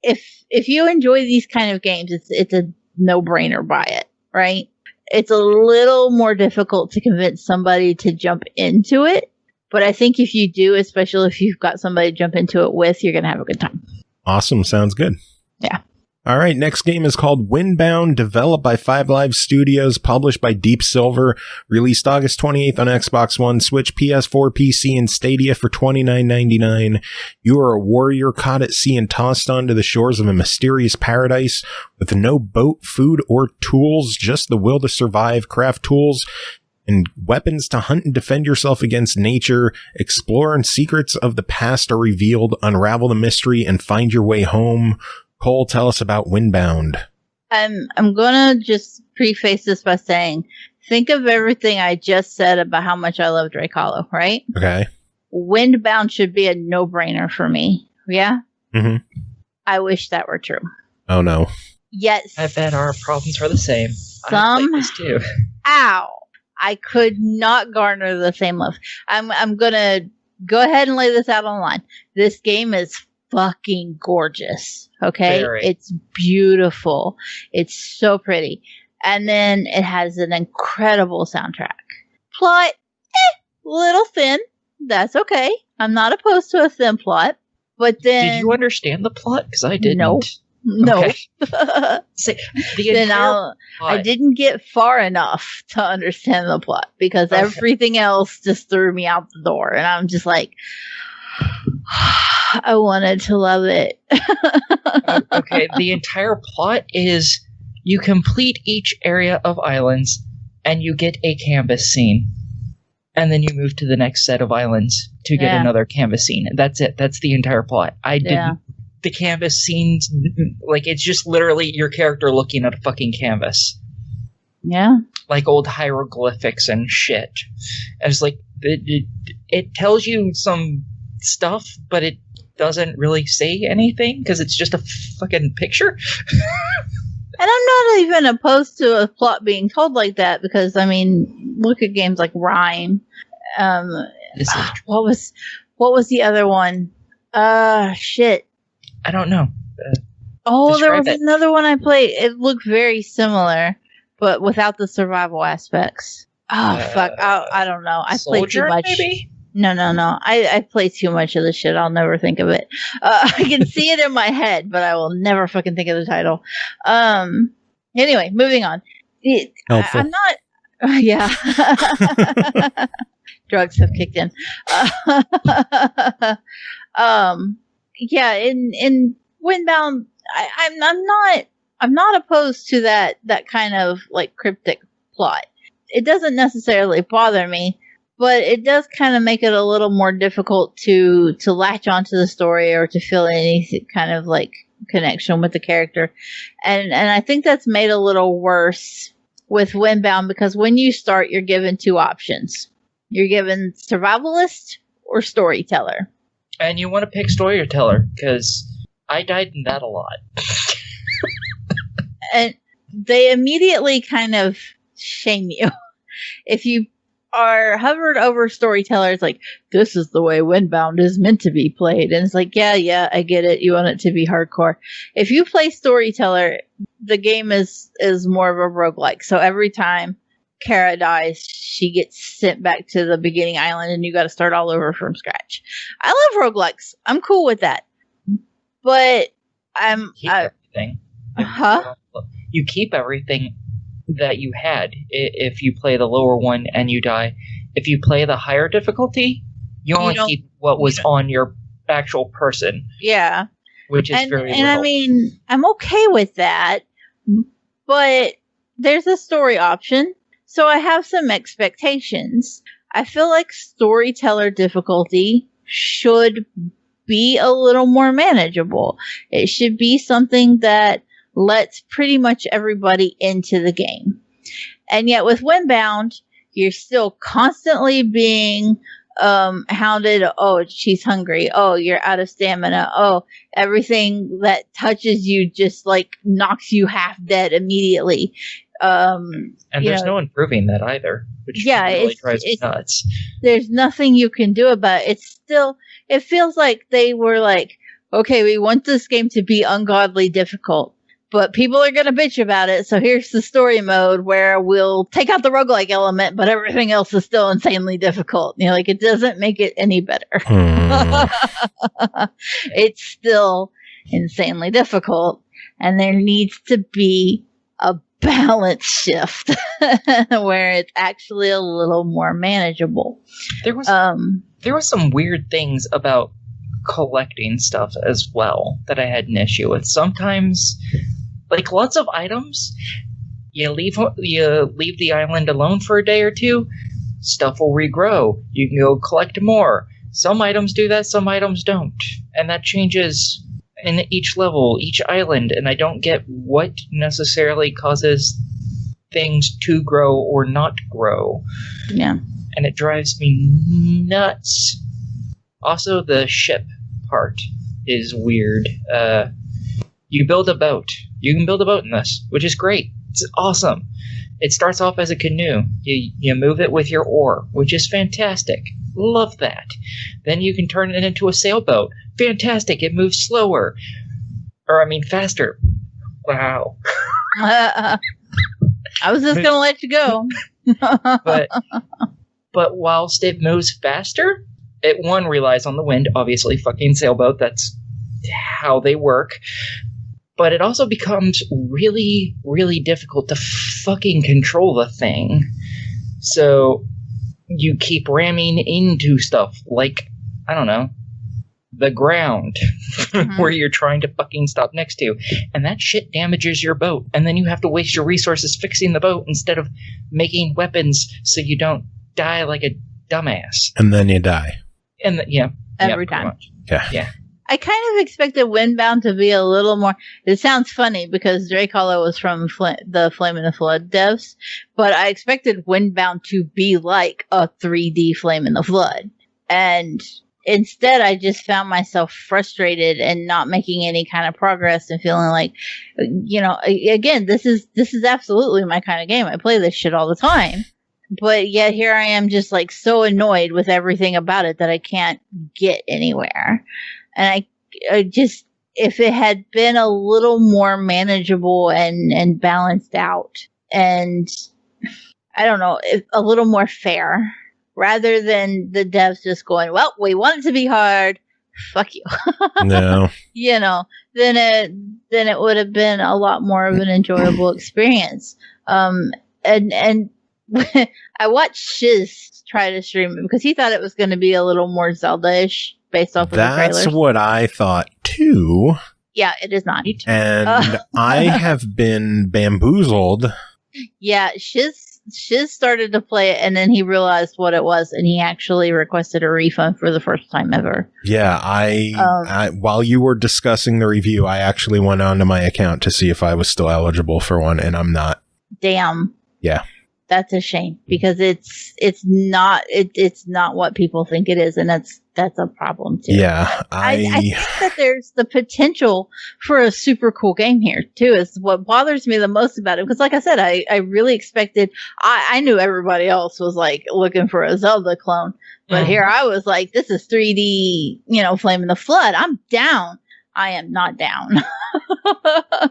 if you enjoy these kind of games, it's a no-brainer buy it, right? It's a little more difficult to convince somebody to jump into it. But I think if you do, especially if you've got somebody to jump into it with, you're going to have a good time. Awesome. Sounds good. Yeah. All right. Next game is called Windbound, developed by 5 Live Studios, published by Deep Silver, released August 28th on Xbox One, Switch, PS4, PC, and Stadia for $29.99. You are a warrior caught at sea and tossed onto the shores of a mysterious paradise with no boat, food, or tools, just the will to survive, craft tools and weapons to hunt and defend yourself against nature. Explore and secrets of the past are revealed. Unravel the mystery and find your way home. Cole, tell us about Windbound. I'm gonna just preface this by saying, think of everything I just said about how much I love Drake Hollow, right? Okay. Windbound should be a no-brainer for me. Yeah? Mm-hmm. I wish that were true. Oh, no. Yes. I bet our problems are the same. Some I like this too. how I could not garner the same love. I'm gonna go ahead and lay this out online. This game is fucking gorgeous. Okay, It's beautiful. It's so pretty, and then it has an incredible soundtrack. Plot, little thin. That's okay. I'm not opposed to a thin plot. But then, did you understand the plot? Because I didn't. No. Okay. Then I didn't get far enough to understand the plot because everything else just threw me out the door, and I'm just like, I wanted to love it. Okay, the entire plot is you complete each area of islands, and you get a canvas scene. And then you move to the next set of islands to get another canvas scene. That's it. That's the entire plot. I didn't. The canvas scenes, like, it's just literally your character looking at a fucking canvas. Yeah. Like old hieroglyphics and shit. And it's like, it tells you some stuff, but it doesn't really say anything because it's just a fucking picture. And I'm not even opposed to a plot being told like that because, I mean, look at games like Rhyme. What was the other one? Shit. I don't know. There was another one I played. It looked very similar, but without the survival aspects. Fuck. I don't know. I played too much. Maybe? No. I play too much of the shit. I'll never think of it. I can see it in my head, but I will never fucking think of the title. Anyway, moving on. I'm not. Yeah. Drugs have kicked in. Yeah. In Windbound, I'm not opposed to that kind of like cryptic plot. It doesn't necessarily bother me. But it does kind of make it a little more difficult to latch onto the story or to feel any kind of like connection with the character. And I think that's made a little worse with Winbound because when you start, you're given two options. You're given survivalist or storyteller. And you want to pick storyteller because I died in that a lot. And they immediately kind of shame you. If you are hovered over storytellers like, this is the way Windbound is meant to be played. And it's like, yeah, I get it. You want it to be hardcore. If you play storyteller, the game is more of a roguelike. So every time Kara dies, she gets sent back to the beginning island and you got to start all over from scratch. I love roguelikes. I'm cool with that. But everything. You keep everything that you had if you play the lower one and you die. If you play the higher difficulty, you only keep what was on your actual person. Yeah. Which is very little. I mean, I'm okay with that, but there's a story option, so I have some expectations. I feel like storyteller difficulty should be a little more manageable. It should be something that lets pretty much everybody into the game. And yet with Winbound, you're still constantly being hounded. Oh, she's hungry. Oh, you're out of stamina. Oh, everything that touches you just like knocks you half dead immediately. And there's no improving that either, which really drives me nuts. There's nothing you can do about it. It feels like they were like, okay, we want this game to be ungodly difficult. But people are going to bitch about it, so here's the story mode where we'll take out the roguelike element, but everything else is still insanely difficult. You know, like, it doesn't make it any better. It's still insanely difficult, and there needs to be a balance shift where it's actually a little more manageable. There was some weird things about collecting stuff as well that I had an issue with. Sometimes, like, lots of items, you leave the island alone for a day or two, stuff will regrow. You can go collect more. Some items do that, some items don't. And that changes in each level, each island, and I don't get what necessarily causes things to grow or not grow. Yeah. And it drives me nuts. Also, the ship part is weird. You build a boat. You can build a boat in this, which is great. It's awesome. It starts off as a canoe. You move it with your oar, which is fantastic. Love that. Then you can turn it into a sailboat. Fantastic. It moves slower. Faster. Wow. I was just going to let you go. But whilst it moves faster, it relies on the wind. Obviously, fucking sailboat. That's how they work. But it also becomes really, really difficult to fucking control the thing. So you keep ramming into stuff like, I don't know, the ground where you're trying to fucking stop next to. And that shit damages your boat. And then you have to waste your resources fixing the boat instead of making weapons so you don't die like a dumbass. And then you die. And every time. Yeah. I kind of expected Windbound to be a little more. It sounds funny because Drake Hollow was from the Flame in the Flood devs, but I expected Windbound to be like a 3D Flame in the Flood. And instead, I just found myself frustrated and not making any kind of progress and feeling like, again, this is absolutely my kind of game. I play this shit all the time. But yet here I am just like so annoyed with everything about it that I can't get anywhere. And I just, if it had been a little more manageable and balanced out, and I don't know, a little more fair, rather than the devs just going, well, we want it to be hard, fuck you. No. Then it would have been a lot more of an enjoyable experience. And I watched Shiz try to stream it because he thought it was going to be a little more Zelda-ish. Based off of the trailers. That's what I thought too. Yeah, it is not. And I have been bamboozled. Yeah, Shiz started to play it and then he realized what it was and he actually requested a refund for the first time ever. Yeah, I while you were discussing the review, I actually went onto my account to see if I was still eligible for one, and I'm not. Damn. Yeah. That's a shame because it's not what people think it is, and that's a problem too. Yeah, I think that there's the potential for a super cool game here too. Is what bothers me the most about it because, like I said, I really expected. I knew everybody else was like looking for a Zelda clone, but here I was like, this is 3D, Flame in the Flood. I'm down. I am not down.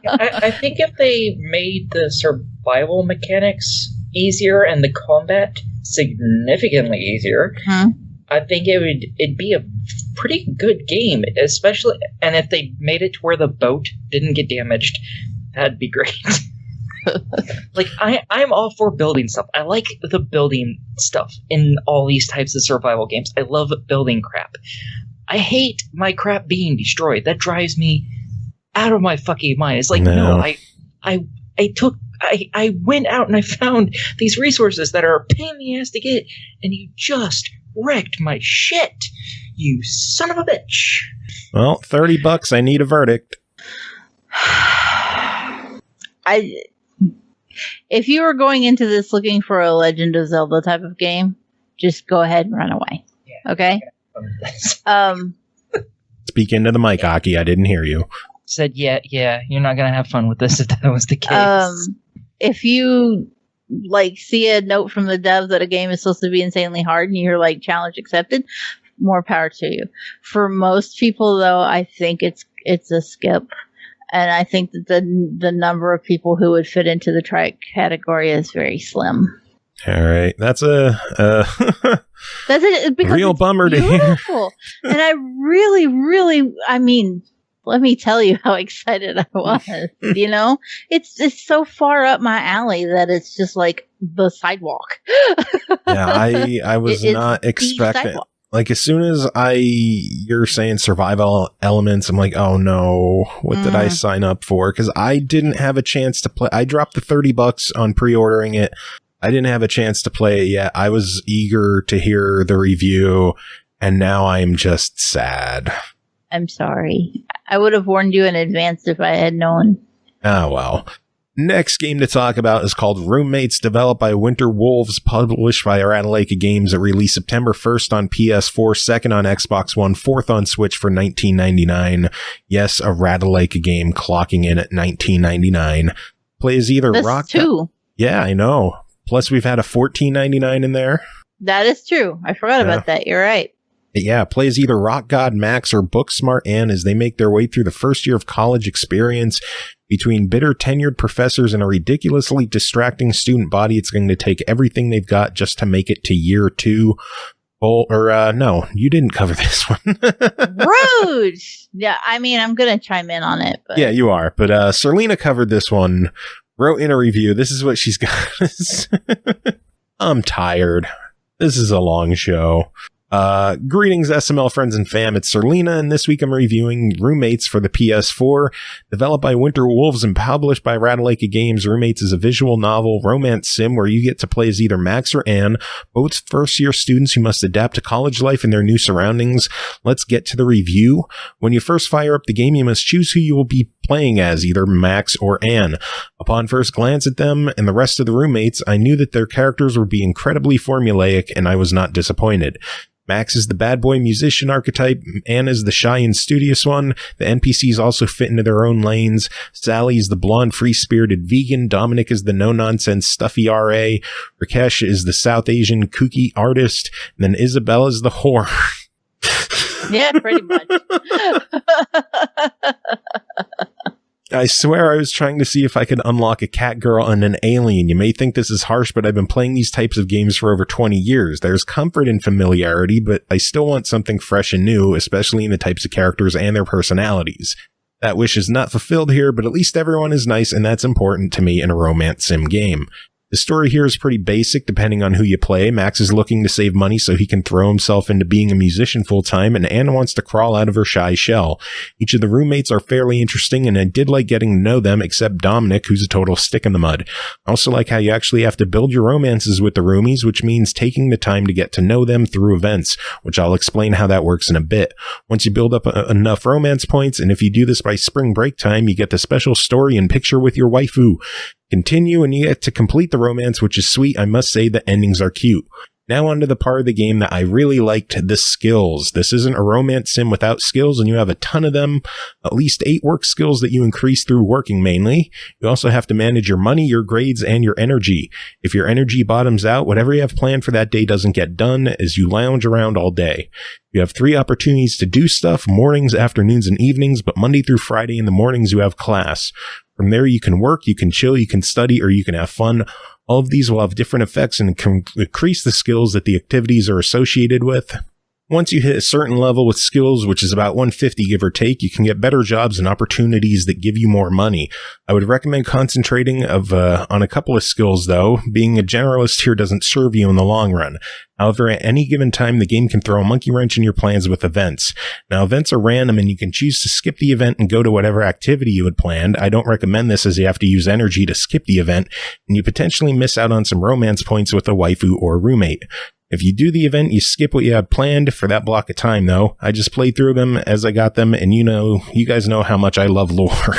I think if they made the survival mechanics easier and the combat significantly easier, I think it'd be a pretty good game, especially, and if they made it to where the boat didn't get damaged, that'd be great. Like, I'm all for building stuff. I like the building stuff in all these types of survival games. I love building crap. I hate my crap being destroyed. That drives me out of my fucking mind. It's like, no I went out and I found these resources that are a pain in the ass to get, and you just wrecked my shit. You son of a bitch. Well, $30. I need a verdict. If you were going into this looking for a Legend of Zelda type of game, just go ahead and run away. Yeah. Okay? Speak into the mic, Aki. I didn't hear you. Said, yeah, you're not going to have fun with this if that was the case. If you see a note from the devs that a game is supposed to be insanely hard and you're like, challenge accepted, more power to you. For most people, though, I think it's a skip. And I think that the number of people who would fit into the try category is very slim. All right. That's a real bummer to hear. And I really, really, let me tell you how excited I was. It's so far up my alley that it's just like the sidewalk. Yeah, I was not expecting. Like, as soon as you're saying survival elements, I'm like, oh no, what did I sign up for? Because I didn't have a chance to play. I dropped the $30 on pre-ordering it. I didn't have a chance to play it yet. I was eager to hear the review, and now I'm just sad. I'm sorry. I would have warned you in advance if I had known. Oh, well. Next game to talk about is called Roommates, developed by Winter Wolves, published by WrassleCast Games. It released September 1st on PS4, 2nd on Xbox One, 4th on Switch for $19.99. Yes, a WrassleCast game clocking in at $19.99. Plays either That's two. Yeah, I know. Plus, we've had a $14.99 in there. That is true. I forgot about that. You're right. Yeah, play as either Rock God Max or Booksmart Ann as they make their way through the first year of college experience. Between bitter tenured professors and a ridiculously distracting student body, it's going to take everything they've got just to make it to year 2. No, you didn't cover this one. Rude! Yeah, I mean, I'm going to chime in on it. But. Yeah, you are. But Serlina covered this one, wrote in a review. This is what she's got. I'm tired. This is a long show. Greetings, SML friends and fam. It's Serlina, and this week I'm reviewing Roommates for the PS4. Developed by Winter Wolves and published by WrassleCast Games, Roommates is a visual novel romance sim where you get to play as either Max or Anne, both first-year students who must adapt to college life in their new surroundings. Let's get to the review. When you first fire up the game, you must choose who you will be playing as, either Max or Anne. Upon first glance at them and the rest of the roommates, I knew that their characters would be incredibly formulaic, and I was not disappointed. Max is the bad boy musician archetype. Anne is the shy and studious one. The NPCs also fit into their own lanes. Sally is the blonde, free-spirited vegan. Dominic is the no-nonsense, stuffy RA. Rakesh is the South Asian kooky artist. And then Isabella is the whore. Yeah, pretty much. I swear I was trying to see if I could unlock a cat girl and an alien. You may think this is harsh, but I've been playing these types of games for over 20 years. There's comfort in familiarity, but I still want something fresh and new, especially in the types of characters and their personalities. That wish is not fulfilled here, but at least everyone is nice, and that's important to me in a romance sim game. The story here is pretty basic depending on who you play. Max is looking to save money so he can throw himself into being a musician full-time, and Anna wants to crawl out of her shy shell. Each of the roommates are fairly interesting, and I did like getting to know them, except Dominic, who's a total stick in the mud. I also like how you actually have to build your romances with the roomies, which means taking the time to get to know them through events, which I'll explain how that works in a bit. Once you build up enough romance points, and if you do this by spring break time, you get the special story and picture with your waifu. Continue and you get to complete the romance, which is sweet. I must say the endings are cute. Now on to the part of the game that I really liked, the skills. This isn't a romance sim without skills, and you have a ton of them. At least 8 work skills that you increase through working mainly. You also have to manage your money, your grades, and your energy. If your energy bottoms out, whatever you have planned for that day doesn't get done as you lounge around all day. You have 3 opportunities to do stuff, mornings, afternoons, and evenings, but Monday through Friday in the mornings you have class. From there you can work, you can chill, you can study, or you can have fun. All of these will have different effects and can increase the skills that the activities are associated with. Once you hit a certain level with skills, which is about 150 give or take, you can get better jobs and opportunities that give you more money. I would recommend concentrating on a couple of skills though. Being a generalist here doesn't serve you in the long run. However, at any given time, the game can throw a monkey wrench in your plans with events. Now, events are random and you can choose to skip the event and go to whatever activity you had planned. I don't recommend this as you have to use energy to skip the event and you potentially miss out on some romance points with a waifu or roommate. If you do the event, you skip what you had planned for that block of time, though. I just played through them as I got them, and you guys know how much I love lore.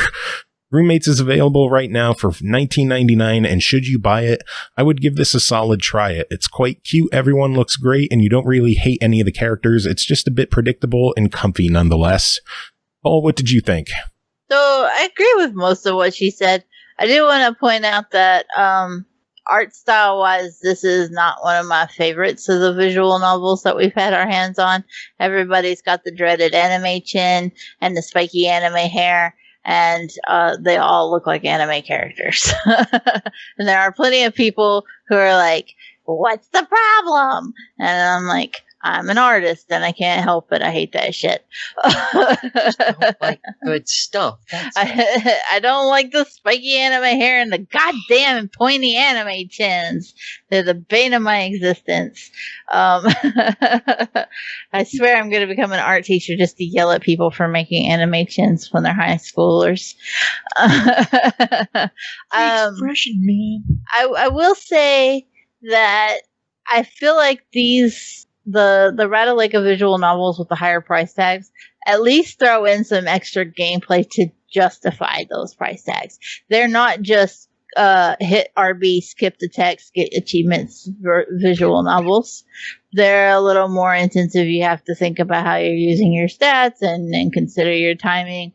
Roommates is available right now for $19.99, and should you buy it, I would give this a solid try it. It's quite cute, everyone looks great, and you don't really hate any of the characters. It's just a bit predictable and comfy nonetheless. Paul, what did you think? So, I agree with most of what she said. I do want to point out that, art style wise, this is not one of my favorites of the visual novels that we've had our hands on. Everybody's got the dreaded anime chin and the spiky anime hair, and they all look like anime characters. And there are plenty of people who are like, what's the problem? And I'm like, I'm an artist and I can't help it. I hate that shit. Don't like good stuff. I don't like the spiky anime hair and the goddamn pointy anime chins. They're the bane of my existence. I swear I'm going to become an art teacher just to yell at people for making anime chins when they're high schoolers. Expression, man. I will say that I feel like the WrassleCast visual novels with the higher price tags at least throw in some extra gameplay to justify those price tags. They're not just hit RB, skip the text, get achievements visual novels. They're a little more intensive. You have to think about how you're using your stats and consider your timing,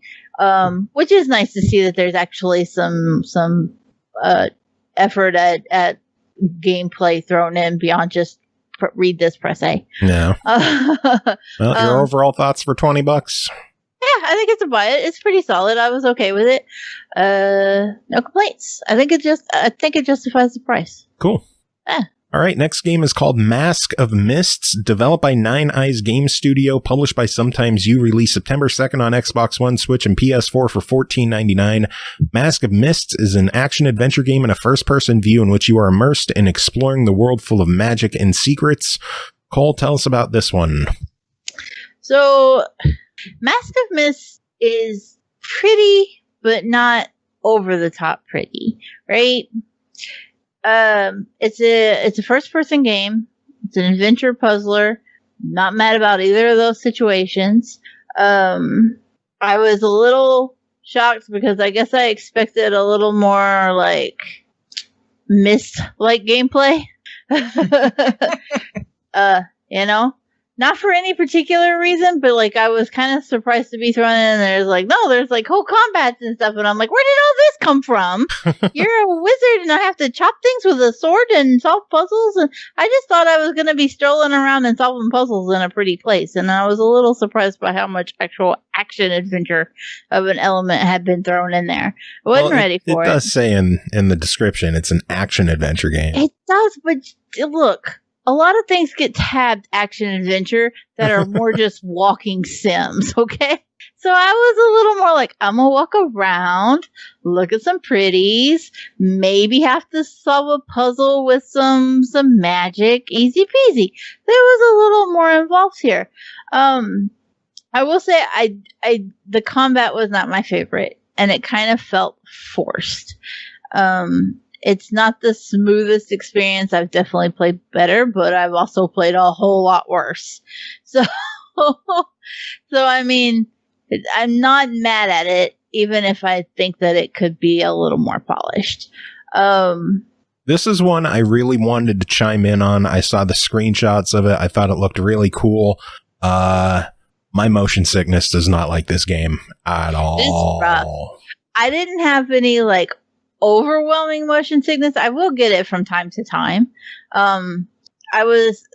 which is nice to see that there's actually some effort at gameplay thrown in beyond just read this, press A. Yeah. Well, your overall thoughts for $20? Yeah, I think it's a buy it. It's pretty solid. I was okay with it. No complaints. I think it justifies the price. Cool. Yeah. All right, next game is called Mask of Mists, developed by Nine Eyes Game Studio, published by Sometimes You, released September 2nd on Xbox One, Switch, and PS4 for $14.99. Mask of Mists is an action-adventure game in a first-person view in which you are immersed in exploring the world full of magic and secrets. Cole, tell us about this one. So, Mask of Mists is pretty, but not over-the-top pretty, right? It's a first person game. It's an adventure puzzler. Not mad about either of those situations. I was a little shocked because I guess I expected a little more like Myst-like gameplay. You know? Not for any particular reason, but like I was kind of surprised to be thrown in and there's like, no, there's like whole combats and stuff. And I'm like, where did all this come from? You're a wizard and I have to chop things with a sword and solve puzzles. And I just thought I was going to be strolling around and solving puzzles in a pretty place. And I was a little surprised by how much actual action adventure of an element had been thrown in there. I wasn't ready for it. It does say in the description, it's an action adventure game. It does, but look. A lot of things get tabbed action adventure that are more just walking sims, okay? So I was a little more like, I'm gonna walk around, look at some pretties, maybe have to solve a puzzle with some magic, easy peasy. There was a little more involved here. I will say the combat was not my favorite, and it kind of felt forced. It's not the smoothest experience. I've definitely played better, but I've also played a whole lot worse. So I mean, I'm not mad at it, even if I think that it could be a little more polished. This is one I really wanted to chime in on. I saw the screenshots of it. I thought it looked really cool. My motion sickness does not like this game at all. It's rough. I didn't have any like overwhelming motion sickness. I will get it from time to time. I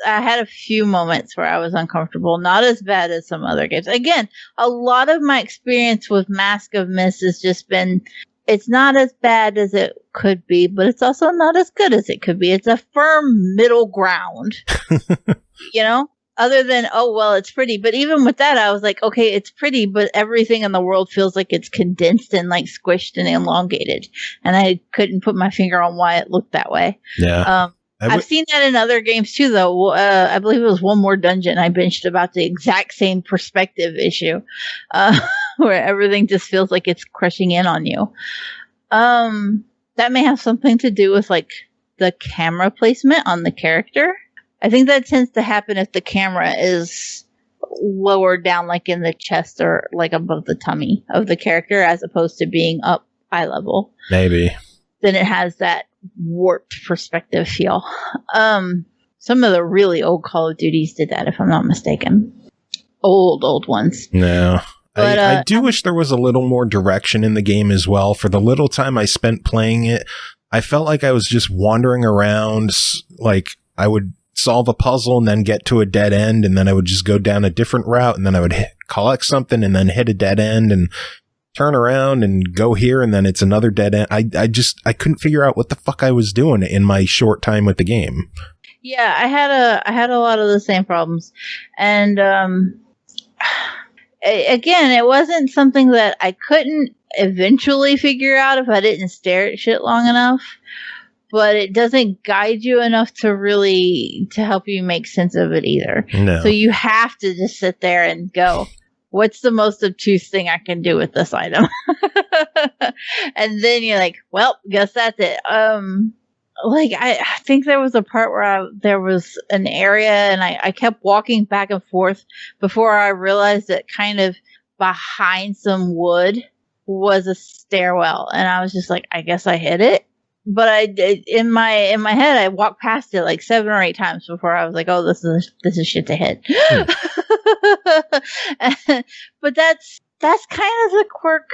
had a few moments where I was uncomfortable, not as bad as some other games. Again, a lot of my experience with Mask of Mist has just been, it's not as bad as it could be, but it's also not as good as it could be. It's a firm middle ground, you know? Other than, oh, well, it's pretty. But even with that, I was like, okay, it's pretty, but everything in the world feels like it's condensed and like squished and elongated. And I couldn't put my finger on why it looked that way. Yeah. I've seen that in other games too, though. I believe it was One More Dungeon. I binged about the exact same perspective issue, where everything just feels like it's crushing in on you. That may have something to do with like the camera placement on the character. I think that tends to happen if the camera is lower down, like in the chest or like above the tummy of the character, as opposed to being up eye level. Maybe. Then it has that warped perspective feel. Some of the really old Call of Duties did that, if I'm not mistaken. Old ones. No. But, I do wish there was a little more direction in the game as well. For the little time I spent playing it, I felt like I was just wandering around. Like I would solve a puzzle and then get to a dead end, and then I would just go down a different route, and then I would collect something and then hit a dead end and turn around and go here, and then it's another dead end. I couldn't figure out what the fuck I was doing in my short time with the game. Yeah, I had a lot of the same problems. And again, it wasn't something that I couldn't eventually figure out if I didn't stare at shit long enough. But it doesn't guide you enough to help you make sense of it either. No. So you have to just sit there and go, what's the most obtuse thing I can do with this item? And then you're like, well, guess that's it. Like I think there was a part where there was an area and I kept walking back and forth before I realized that kind of behind some wood was a stairwell. And I was just like, I guess I hit it. But in my head, I walked past it like 7 or 8 times before I was like, "Oh, this is shit to hit." But that's kind of the quirk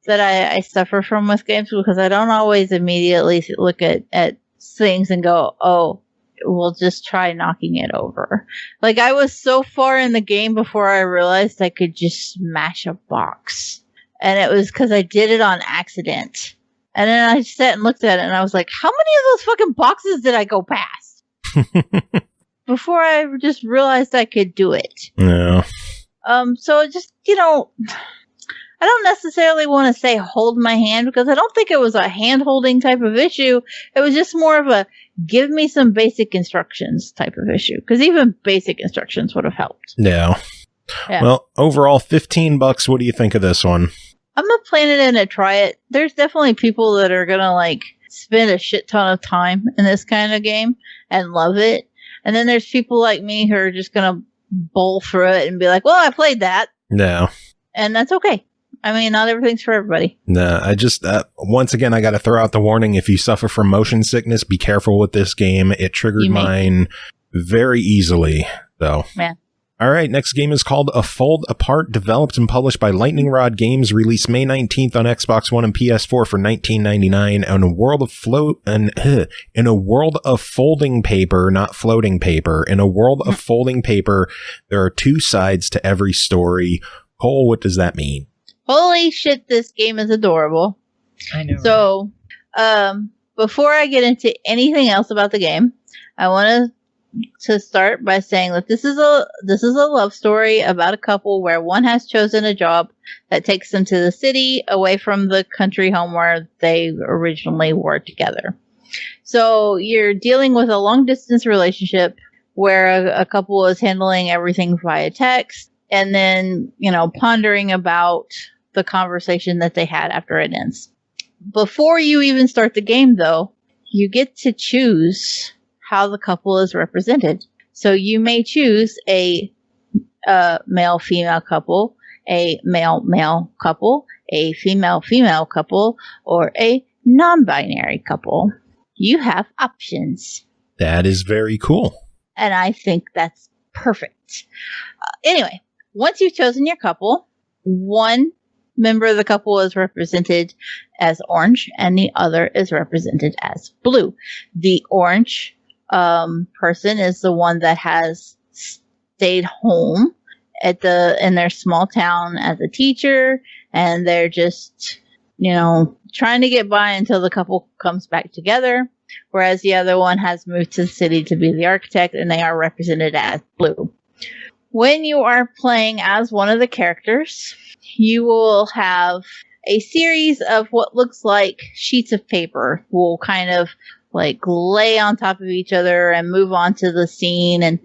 that I suffer from with games, because I don't always immediately look at things and go, oh, we'll just try knocking it over. Like, I was so far in the game before I realized I could just smash a box. And it was because I did it on accident. And then I sat and looked at it and I was like, how many of those fucking boxes did I go past? Before I just realized I could do it. Yeah. So it just, I don't necessarily want to say hold my hand, because I don't think it was a hand-holding type of issue. It was just more of a give me some basic instructions type of issue, because even basic instructions would have helped. Yeah. Well, overall, $15. What do you think of this one? I'm going to plan it in and try it. There's definitely people that are going to spend a shit ton of time in this kind of game and love it. And then there's people like me who are just going to bowl through it and be like, well, I played that. Yeah. And that's okay. I mean, not everything's for everybody. No, I just, once again, I got to throw out the warning. If you suffer from motion sickness, be careful with this game. It triggered mine very easily, though. Yeah. All right, next game is called A Fold Apart, developed and published by Lightning Rod Games, released May 19th on Xbox One and PS4 for $19.99. In a world of folding paper, not floating paper, in a world of folding paper, there are two sides to every story. Cole, what does that mean? Holy shit, this game is adorable. I know. So, before I get into anything else about the game, I want to start by saying that this is a love story about a couple where one has chosen a job that takes them to the city away from the country home where they originally were together. So you're dealing with a long distance relationship where a couple is handling everything via text, and then, pondering about the conversation that they had after it ends. Before you even start the game, though, you get to choose how the couple is represented. So you may choose a male-female couple, a male-male couple, a female-female couple, or a non-binary couple. You have options. That is very cool. And I think that's perfect. Anyway, once you've chosen your couple, one member of the couple is represented as orange and the other is represented as blue. The orange person is the one that has stayed home in their small town as a teacher, and they're just, trying to get by until the couple comes back together. Whereas the other one has moved to the city to be the architect, and they are represented as blue. When you are playing as one of the characters, you will have a series of what looks like sheets of paper will kind of lay on top of each other and move on to the scene. And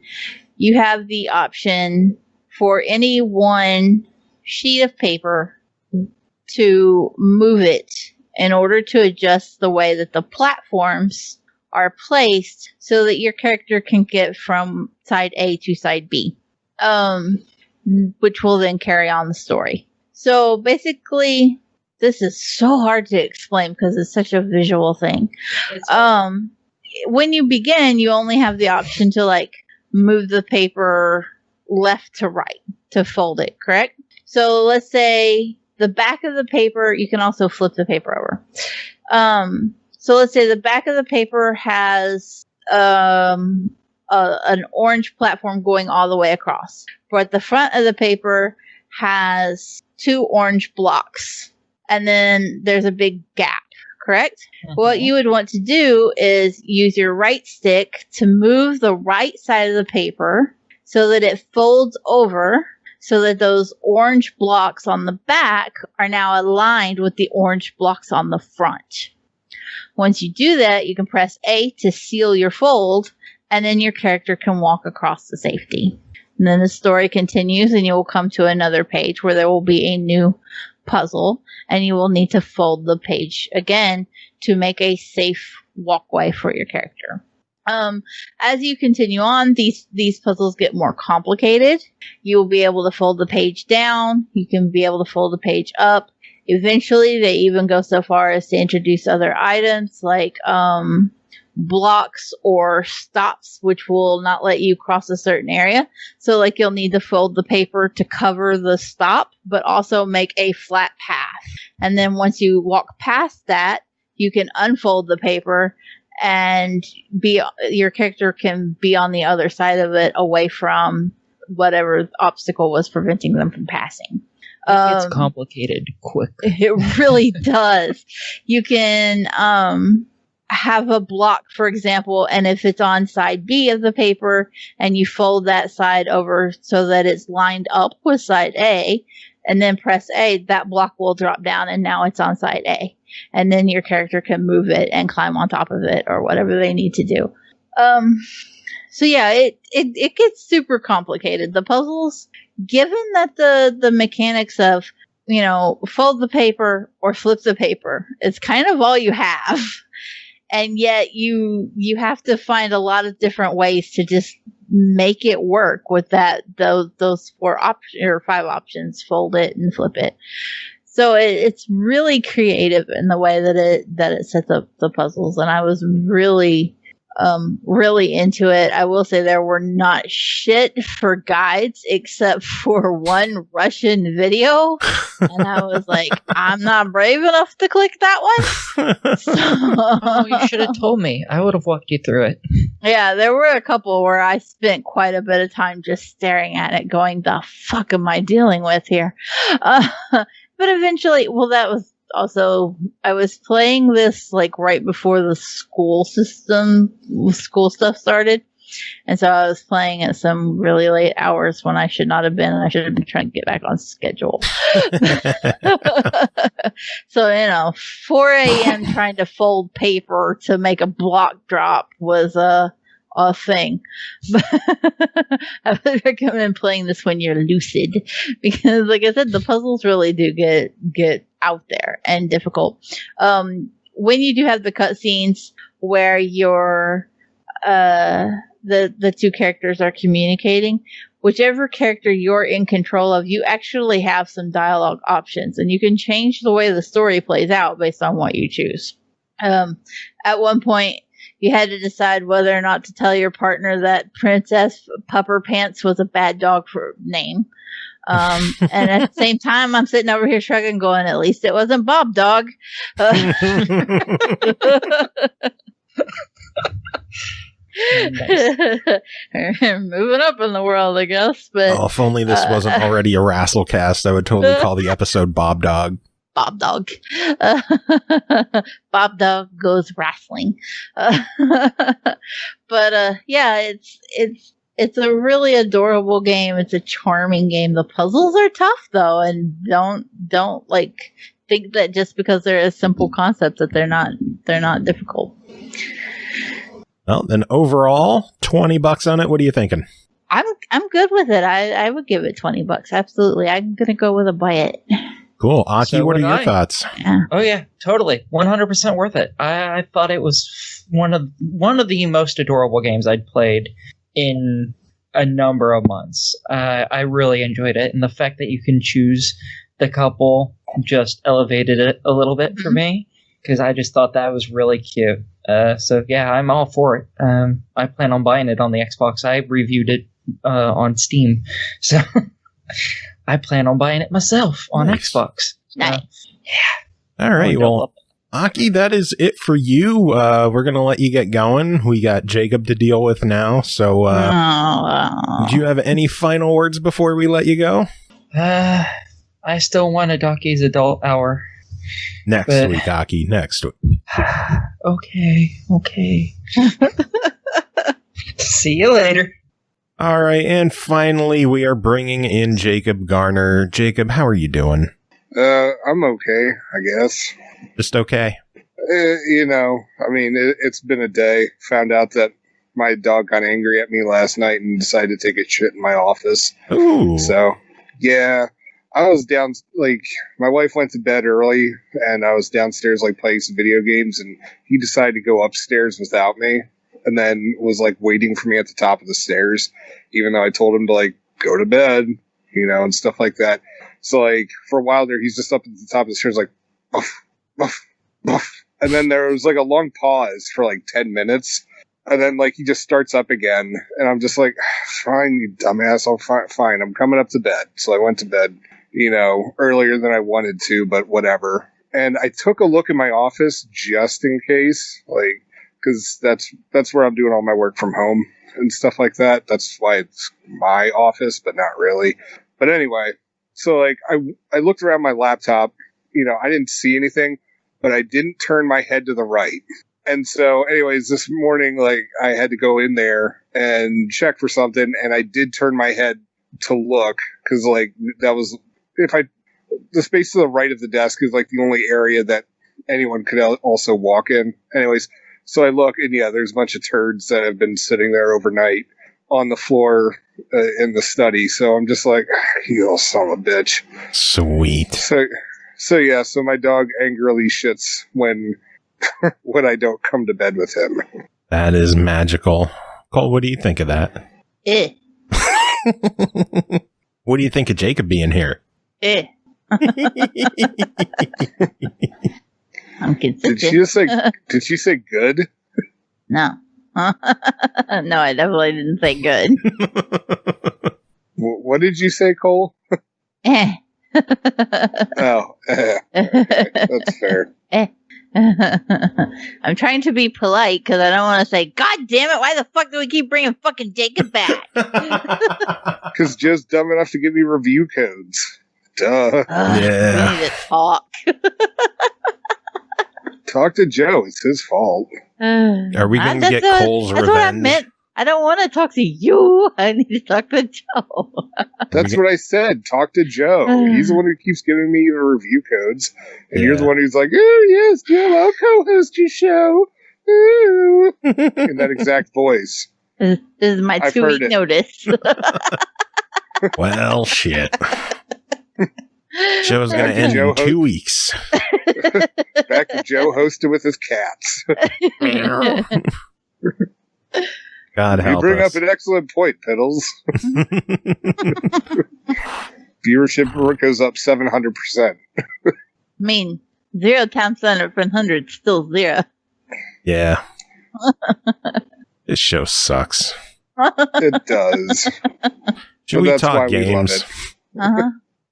you have the option for any one sheet of paper to move it in order to adjust the way that the platforms are placed so that your character can get from side A to side B, which will then carry on the story. So basically, this is so hard to explain because it's such a visual thing. When you begin, you only have the option to move the paper left to right to fold it, correct? So let's say the back of the paper, you can also flip the paper over. So let's say the back of the paper has an orange platform going all the way across. But the front of the paper has two orange blocks. And then there's a big gap, correct? Mm-hmm. What you would want to do is use your right stick to move the right side of the paper so that it folds over, so that those orange blocks on the back are now aligned with the orange blocks on the front. Once you do that, you can press A to seal your fold, and then your character can walk across to safety. And then the story continues, and you will come to another page where there will be a new puzzle, and you will need to fold the page again to make a safe walkway for your character. As you continue on, these puzzles get more complicated. You will be able to fold the page down. You can be able to fold the page up. Eventually, they even go so far as to introduce other items like blocks or stops which will not let you cross a certain area. So like you'll need to fold the paper to cover the stop, but also make a flat path. And then once you walk past that, you can unfold the paper and your character can be on the other side of it, away from whatever obstacle was preventing them from passing. It's complicated quickly. It really does. You can have a block, for example, and if it's on side B of the paper and you fold that side over so that it's lined up with side A, and then press A, that block will drop down and now it's on side A. And then your character can move it and climb on top of it or whatever they need to do. So yeah, it gets super complicated. The puzzles, given that the mechanics of, fold the paper or flip the paper is kind of all you have. And yet you have to find a lot of different ways to just make it work with those 4 or 5 options, fold it and flip it. So it's really creative in the way that it sets up the puzzles, and I was really into it. I will say there were not shit for guides except for one Russian video, and I was like, I'm not brave enough to click that one. So, you should have told me. I would have walked you through it. Yeah, there were a couple where I spent quite a bit of time just staring at it, going, "The fuck am I dealing with here?" But eventually, that was also, I was playing this like right before the school stuff started. And so I was playing at some really late hours when I should not have been. I should have been trying to get back on schedule. So, 4 a.m. trying to fold paper to make a block drop was a thing. But I would recommend playing this when you're lucid, because like I said, the puzzles really do get out there and difficult. When you do have the cutscenes where you're the 2 characters are communicating, whichever character you're in control of, you actually have some dialogue options, and you can change the way the story plays out based on what you choose. At one point, you had to decide whether or not to tell your partner that Princess Pupper Pants was a bad dog for name. And at the same time, I'm sitting over here shrugging, going, at least it wasn't Bob Dog. Moving up in the world, I guess. But if only this wasn't already a WrassleCast, I would totally call the episode Bob Dog. Bob Dog. Bob Dog goes wrestling. But yeah, it's a really adorable game. It's a charming game. The puzzles are tough though, and don't like think that just because they're a simple concept that they're not difficult. Well, then overall, $20 on it. What are you thinking? I'm good with it. I would give it $20. Absolutely. I'm gonna go with a buy it. Cool. Aki, what are your thoughts? Yeah. Oh yeah, totally. 100% worth it. I thought it was one of the most adorable games I'd played in a number of months. I really enjoyed it, and the fact that you can choose the couple just elevated it a little bit for me, because I just thought that was really cute. So yeah, I'm all for it. I plan on buying it on the Xbox. I reviewed it on Steam, so I plan on buying it myself on Xbox. Nice. Yeah. All right. Well, Aki, that is it for you. We're going to let you get going. We got Jacob to deal with now. So do you have any final words before we let you go? I still want a Dockie's Adult Hour. Next week, Aki. Next week. Okay. See you later. All right. And finally, we are bringing in Jacob Garner. Jacob, how are you doing? I'm okay, I guess. Just okay? It's been a day. Found out that my dog got angry at me last night and decided to take a shit in my office. Ooh. So, yeah. I was down, my wife went to bed early, and I was downstairs, playing some video games, and he decided to go upstairs without me, and then was, waiting for me at the top of the stairs, even though I told him to, go to bed, and stuff like that. So, for a while there, he's just up at the top of the stairs, buff, buff, buff. and then there was like a long pause for like 10 minutes, and then like he just starts up again, and I'm just like, fine, you dumbass, fine, I'm coming up to bed. So I went to bed, earlier than I wanted to, but whatever. And I took a look in my office just in case, like, because that's where I'm doing all my work from home and stuff like that. That's why it's my office, but not really. But anyway, so like I looked around my laptop, I didn't see anything, but I didn't turn my head to the right. And so anyways, this morning, like I had to go in there and check for something, and I did turn my head to look, because like that was, the space to the right of the desk is like the only area that anyone could also walk in. Anyways, so I look, and yeah, there's a bunch of turds that have been sitting there overnight on the floor in the study. So I'm just like, you little son of a bitch. Sweet. So yeah, so my dog angrily shits when I don't come to bed with him. That is magical. Cole, what do you think of that? What do you think of Jacob being here? I'm consistent. Did she say good? No. No, I definitely didn't say good. What did you say, Cole? Oh, that's fair. I'm trying to be polite because I don't want to say, God damn it, why the fuck do we keep bringing fucking Jacob back? Because Joe's dumb enough to give me review codes. Duh. Yeah. We need to talk. Talk to Joe. It's his fault. Are we going to get Cole's revenge? That's what I meant. I don't want to talk to you. I need to talk to Joe. That's what I said. Talk to Joe. He's the one who keeps giving me the review codes. And you're the one who's like, oh, yes, Joe, I'll co-host your show. Ooh. In that exact voice. This is my 2-week notice. Well, shit. Show's going to end in 2 weeks. Back to Joe hosting with his cats. God help us. You bring up an excellent point, Piddles. Viewership goes up 700%. I mean, 0 times 100 is still 0. Yeah. This show sucks. It does. Should we talk games?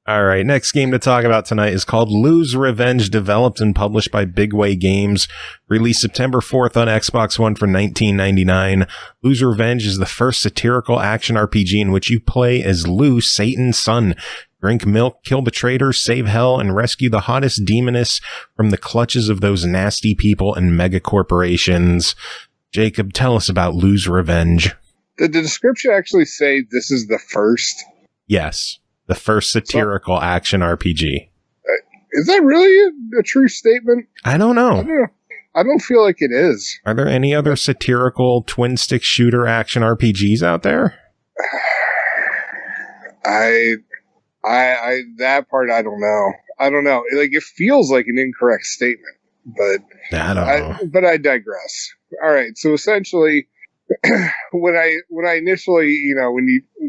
All right, next game to talk about tonight is called Lose Revenge, developed and published by Big Way Games. Released September 4th on Xbox One for $19.99. Lose Revenge is the first satirical action RPG in which you play as Lou, Satan's son. Drink milk, kill the traitors, save hell, and rescue the hottest demoness from the clutches of those nasty people and mega corporations. Jacob, tell us about Lose Revenge. Did the description actually say this is the first? Yes. The first satirical action RPG. Is that really a true statement? I don't know. I don't feel like it is. Are there any other satirical twin stick shooter action RPGs out there? That part I don't know. I don't know. Like, it feels like an incorrect statement, but I don't know. But I digress. All right. So essentially, when I initially,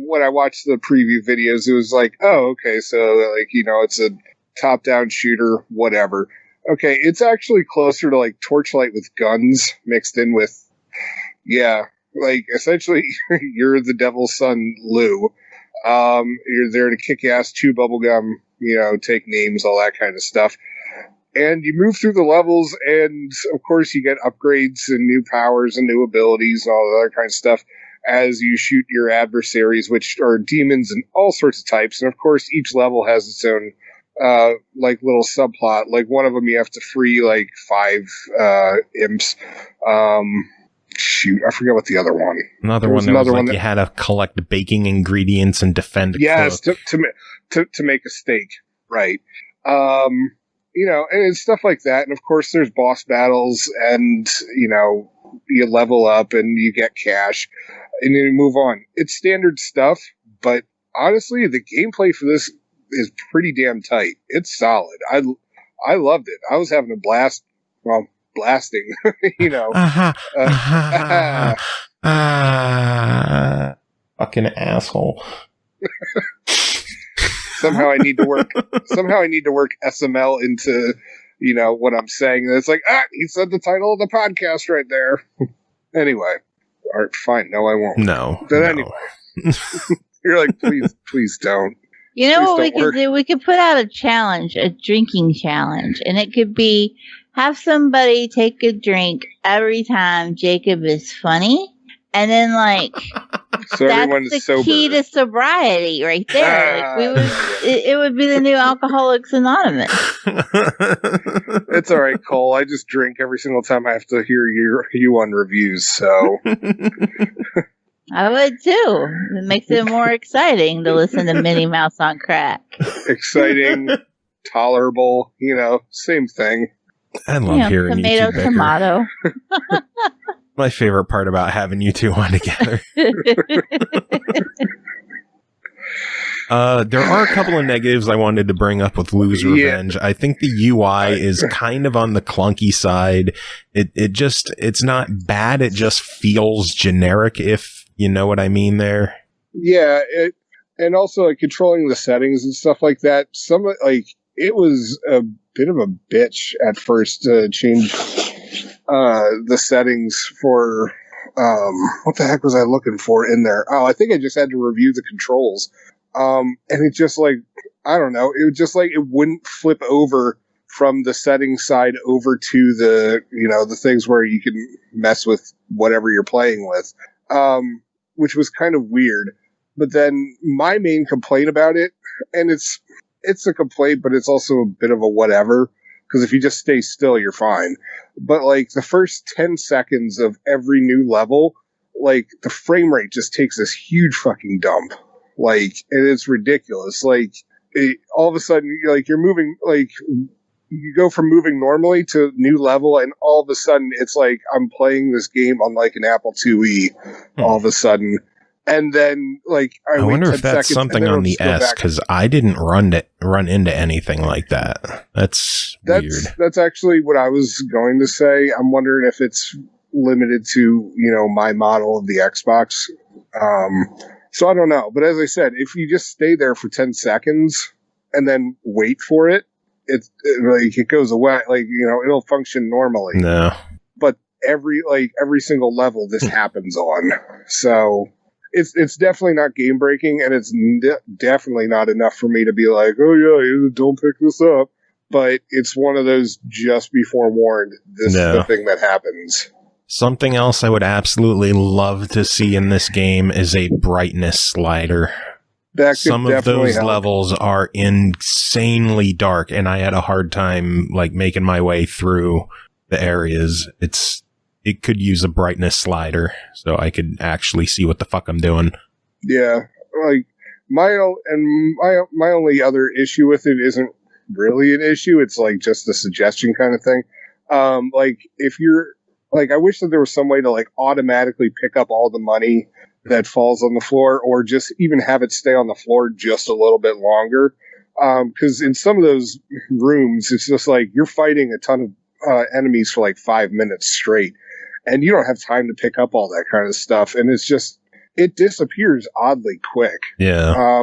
when I watched the preview videos, it was like, oh, okay, so like, it's a top-down shooter, whatever. Okay, it's actually closer to like Torchlight with guns mixed in with, like essentially you're the devil's son, Lou. You're there to kick ass, chew bubblegum, take names, all that kind of stuff. And you move through the levels, and of course you get upgrades and new powers and new abilities and all that other kind of stuff as you shoot your adversaries, which are demons and all sorts of types. And of course, each level has its own like little subplot. Like one of them, you have to free like 5 imps. Shoot, I forget what the other one. Another one you had to collect baking ingredients and defend. Yes, to make a steak, right? And stuff like that. And of course, there's boss battles, and you level up and you get cash, and you move on. It's standard stuff, but honestly, the gameplay for this is pretty damn tight. It's solid. I loved it. I was having a blast. Well, blasting, fucking asshole. Somehow I need to work SML into what I'm saying. And it's like, he said the title of the podcast right there. Anyway, all right, fine. No, I won't. No. But anyway, you're like, please don't. You know what we could do? We could put out a challenge, a drinking challenge, and it could be have somebody take a drink every time Jacob is funny, and then so everyone is the sober. Key to sobriety, right there. It would be the new Alcoholics Anonymous. It's all right, Cole. I just drink every single time I have to hear you on reviews. So. I would too. It makes it more exciting to listen to Minnie Mouse on crack. Exciting, tolerable, same thing. I love hearing tomato, you two bicker. tomato. My favorite part about having you two on together. There are a couple of negatives I wanted to bring up with Lou's Revenge. I think the UI is kind of on the clunky side. It's not bad. It just feels generic, if you know what I mean there. Yeah. And also controlling the settings and stuff like that. It was a bit of a bitch at first to change the settings for what the heck was I looking for in there? Oh, I think I just had to review the controls. And it just I don't know. It was just it wouldn't flip over from the settings side over to the, the things where you can mess with whatever you're playing with. Which was kind of weird. But then my main complaint about it, and it's a complaint, but it's also a bit of a whatever, because if you just stay still, you're fine. But the first 10 seconds of every new level, the frame rate just takes this huge fucking dump. And it's ridiculous. All of a sudden, you're moving, you go from moving normally to new level, and all of a sudden it's I'm playing this game on an Apple IIe all of a sudden. And then I wonder if that's something on the S, because I didn't run into anything like that. That's weird. That's actually what I was going to say. I'm wondering if it's limited to, my model of the Xbox. So I don't know. But as I said, if you just stay there for 10 seconds and then wait for it, it goes away. It'll function normally. No. But every single level this happens on. So it's definitely not game breaking, and it's definitely not enough for me to be like, oh yeah, don't pick this up. But it's one of those just be forewarned. This is the thing that happens. Something else I would absolutely love to see in this game is a brightness slider. Some of those levels are insanely dark, and I had a hard time making my way through the areas. It could use a brightness slider so I could actually see what the fuck I'm doing. Yeah, my only other issue with it isn't really an issue. It's just a suggestion kind of thing. If you're I wish that there was some way to automatically pick up all the money that falls on the floor, or just even have it stay on the floor just a little bit longer. Because in some of those rooms, it's just you're fighting a ton of enemies for 5 minutes straight, and you don't have time to pick up all that kind of stuff. And it disappears oddly quick. Yeah.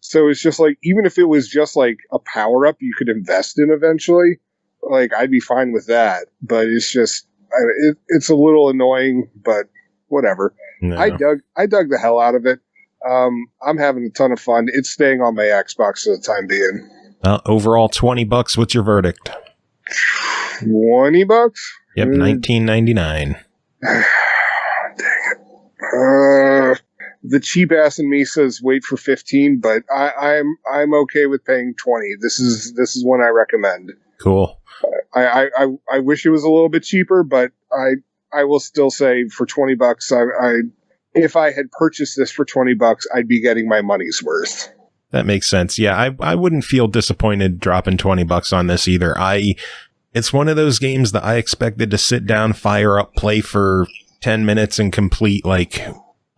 So it's just even if it was just a power up you could invest in eventually, I'd be fine with that. But it's just, it's a little annoying, but whatever. No. I dug the hell out of it. I'm having a ton of fun. It's staying on my Xbox for the time being. Overall, $20. What's your verdict? $20? Yep, $19.99. Dang it. The cheap ass in me says wait for 15, but I'm okay with paying 20. This is one I recommend. Cool. I wish it was a little bit cheaper, but I will still say for $20, if I had purchased this for $20, I'd be getting my money's worth. That makes sense. Yeah, I wouldn't feel disappointed dropping $20 on this either. It's one of those games that I expected to sit down, fire up, play for 10 minutes and complete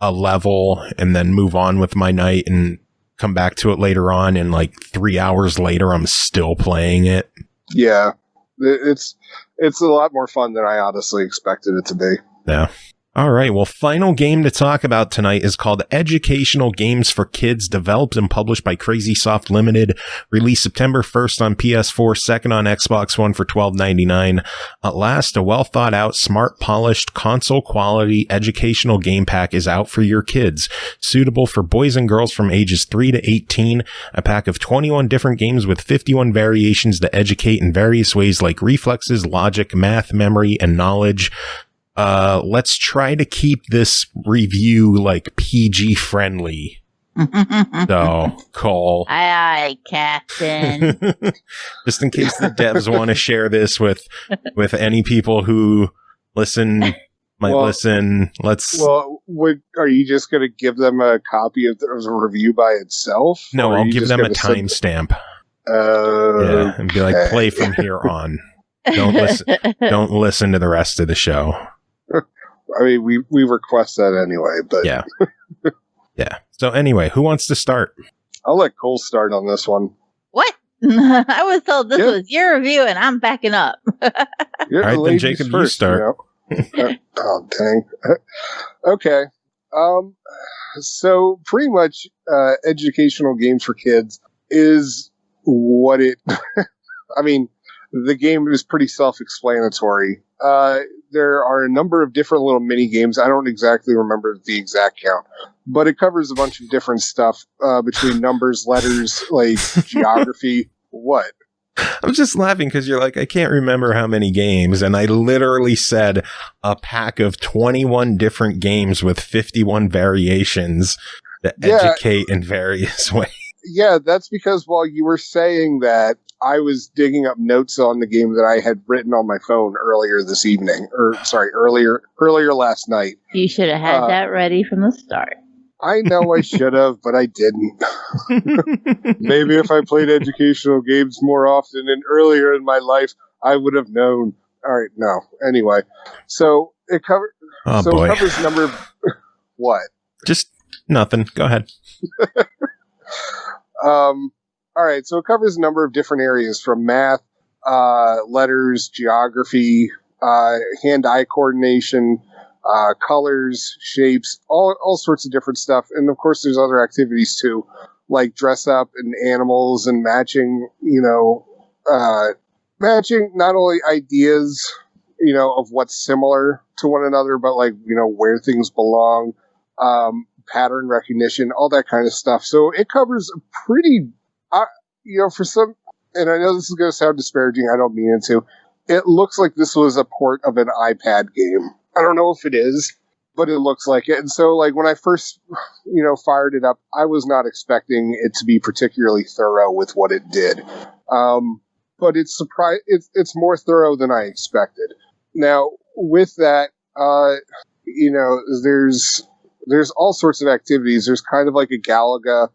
a level and then move on with my night and come back to it later on. And 3 hours later, I'm still playing it. Yeah, it's a lot more fun than I honestly expected it to be. Yeah. All right. Well, final game to talk about tonight is called Educational Games for Kids, developed and published by Crazy Soft Limited, released September 1st on PS4, 2nd on Xbox One for $12.99. At last, a well thought out, smart, polished, console quality educational game pack is out for your kids, suitable for boys and girls from ages 3 to 18. A pack of 21 different games with 51 variations that educate in various ways like reflexes, logic, math, memory, and knowledge. Let's try to keep this review like PG friendly. So, Cole. Aye, Captain. Just in case the devs want to share this with any people who listen, listen. Are you just going to give them a copy of the review by itself? No, I'll give them a timestamp. Yeah, and be like, play from here on. Don't listen to the rest of the show. I mean, we request that anyway, but yeah. Yeah. So anyway, who wants to start? I'll let Cole start on this one. What? I was told this was your review, and I'm backing up. All right, then Jacob, you start. Oh, dang. Okay. So pretty much, educational games for kids is what it. I mean, the game is pretty self-explanatory. There are a number of different little mini games. I don't exactly remember the exact count, but it covers a bunch of different stuff between numbers, letters, like geography. What? I'm just laughing because you're like, I can't remember how many games, and I literally said a pack of 21 different games with 51 variations that educate in various ways. Yeah, that's because while you were saying that, I was digging up notes on the game that I had written on my phone earlier this evening, earlier last night. You should have had that ready from the start. I know I should have, but I didn't. Maybe if I played educational games more often and earlier in my life, I would have known. All right, no. Anyway, so it covers. It covers a number of what? Just nothing. Go ahead. All right, so it covers a number of different areas from math, letters, geography, hand-eye coordination, colors, shapes, all sorts of different stuff. And of course, there's other activities too, like dress up and animals and matching, matching not only ideas, of what's similar to one another, but like, where things belong, pattern recognition, all that kind of stuff. So it covers a pretty, for some, and I know this is going to sound disparaging, I don't mean it to, it looks like this was a port of an iPad game. I don't know if it is, but it looks like it. And so, like, when I first, fired it up, I was not expecting it to be particularly thorough with what it did. But it's more thorough than I expected. Now, with that, there's all sorts of activities. There's kind of like a Galaga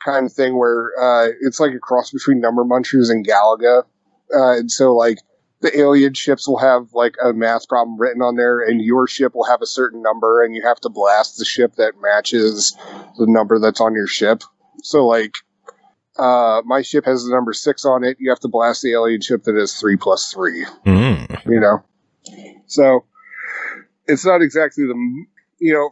kind of thing where it's like a cross between Number Munchers and Galaga. And so, like, the alien ships will have, like, a math problem written on there, and your ship will have a certain number, and you have to blast the ship that matches the number that's on your ship. So, like, my ship has the number 6 on it. You have to blast the alien ship that has 3 plus 3. So, it's not exactly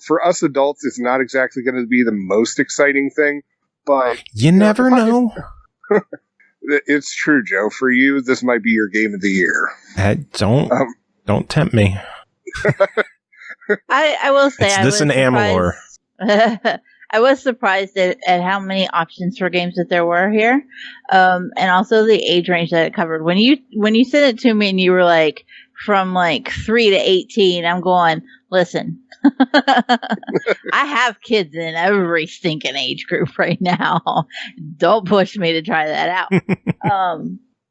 for us adults, it's not exactly going to be the most exciting thing, but you never know. It's true, Joe. For you, this might be your game of the year. Don't tempt me. I will say, is this an Amalur? I was surprised at how many options for games that there were here, and also the age range that it covered. When you sent it to me and you were like from like 3 to 18, I'm going, listen. I have kids in every stinking age group right now. Don't push me to try that out.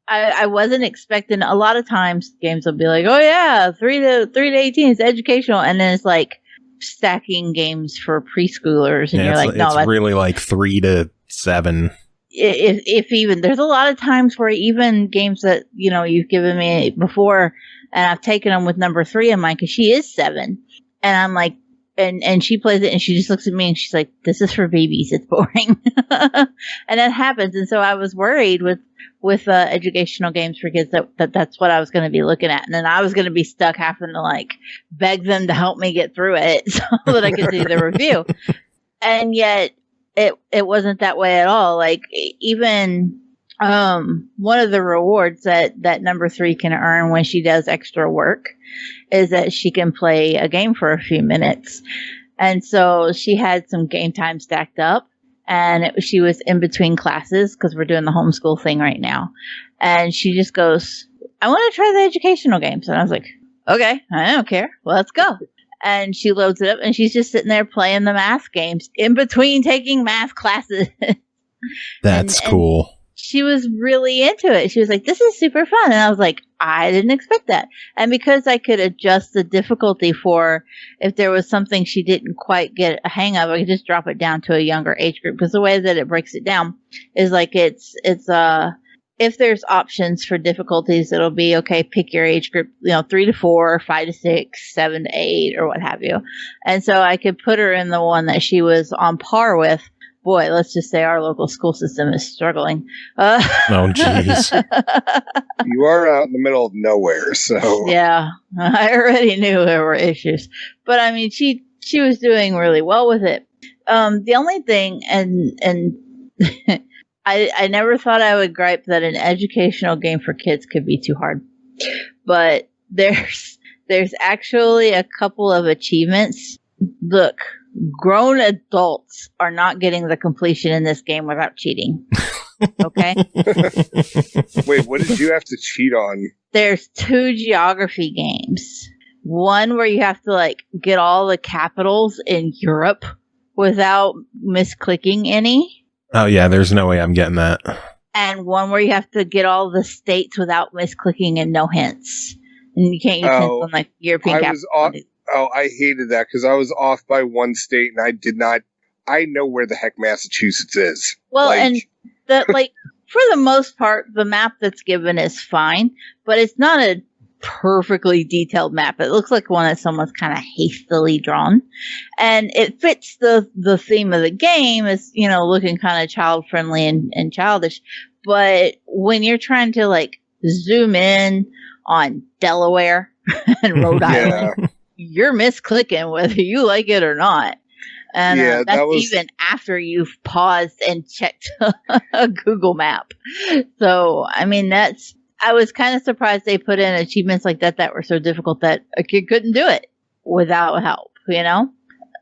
I wasn't expecting. A lot of times games will be like, oh yeah, 3 to 18 is educational, and then it's like stacking games for preschoolers, and you're like, no, it's really like 3 to 7. If even, there's a lot of times where even games that you've given me before, and I've taken them with number 3 in mine because she is 7. And I'm like, and she plays it and she just looks at me and she's like, this is for babies, it's boring. And that happens. And so I was worried with educational games for kids that's what I was going to be looking at. And then I was going to be stuck having to like beg them to help me get through it so that I could do the review. And yet it wasn't that way at all. Like even one of the rewards that number 3 can earn when she does extra work is that she can play a game for a few minutes. And so she had some game time stacked up, and she was in between classes because we're doing the homeschool thing right now. And she just goes, I want to try the educational games. And I was like, okay, I don't care. Let's go. And she loads it up and she's just sitting there playing the math games in between taking math classes. That's cool. She was really into it. She was like, this is super fun. And I was like, I didn't expect that. And because I could adjust the difficulty for if there was something she didn't quite get a hang of, I could just drop it down to a younger age group. Because the way that it breaks it down is like it's if there's options for difficulties, it'll be, okay, pick your age group, 3 to 4, 5 to 6, 7 to 8, or what have you. And so I could put her in the one that she was on par with. Boy, let's just say our local school system is struggling. Oh, jeez. You are out in the middle of nowhere, so. Yeah, I already knew there were issues. But, I mean, she was doing really well with it. The only thing, and I never thought I would gripe that an educational game for kids could be too hard. But there's actually a couple of achievements. Look, grown adults are not getting the completion in this game without cheating. Okay? Wait, what did you have to cheat on? There's 2 geography games. One where you have to get all the capitals in Europe without misclicking any. Oh yeah, there's no way I'm getting that. And one where you have to get all the states without misclicking and no hints. And you can't use hints on European capitals. I hated that because I was off by one state and I know where the heck Massachusetts is. Well, and for the most part, the map that's given is fine, but it's not a perfectly detailed map. It looks like one that someone's kind of hastily drawn, and it fits the theme of the game is, looking kind of child friendly and childish. But when you're trying to zoom in on Delaware and Rhode Island, you're misclicking whether you like it or not. And that's even after you've paused and checked a Google map. So, I mean, I was kind of surprised they put in achievements like that were so difficult that a kid couldn't do it without help,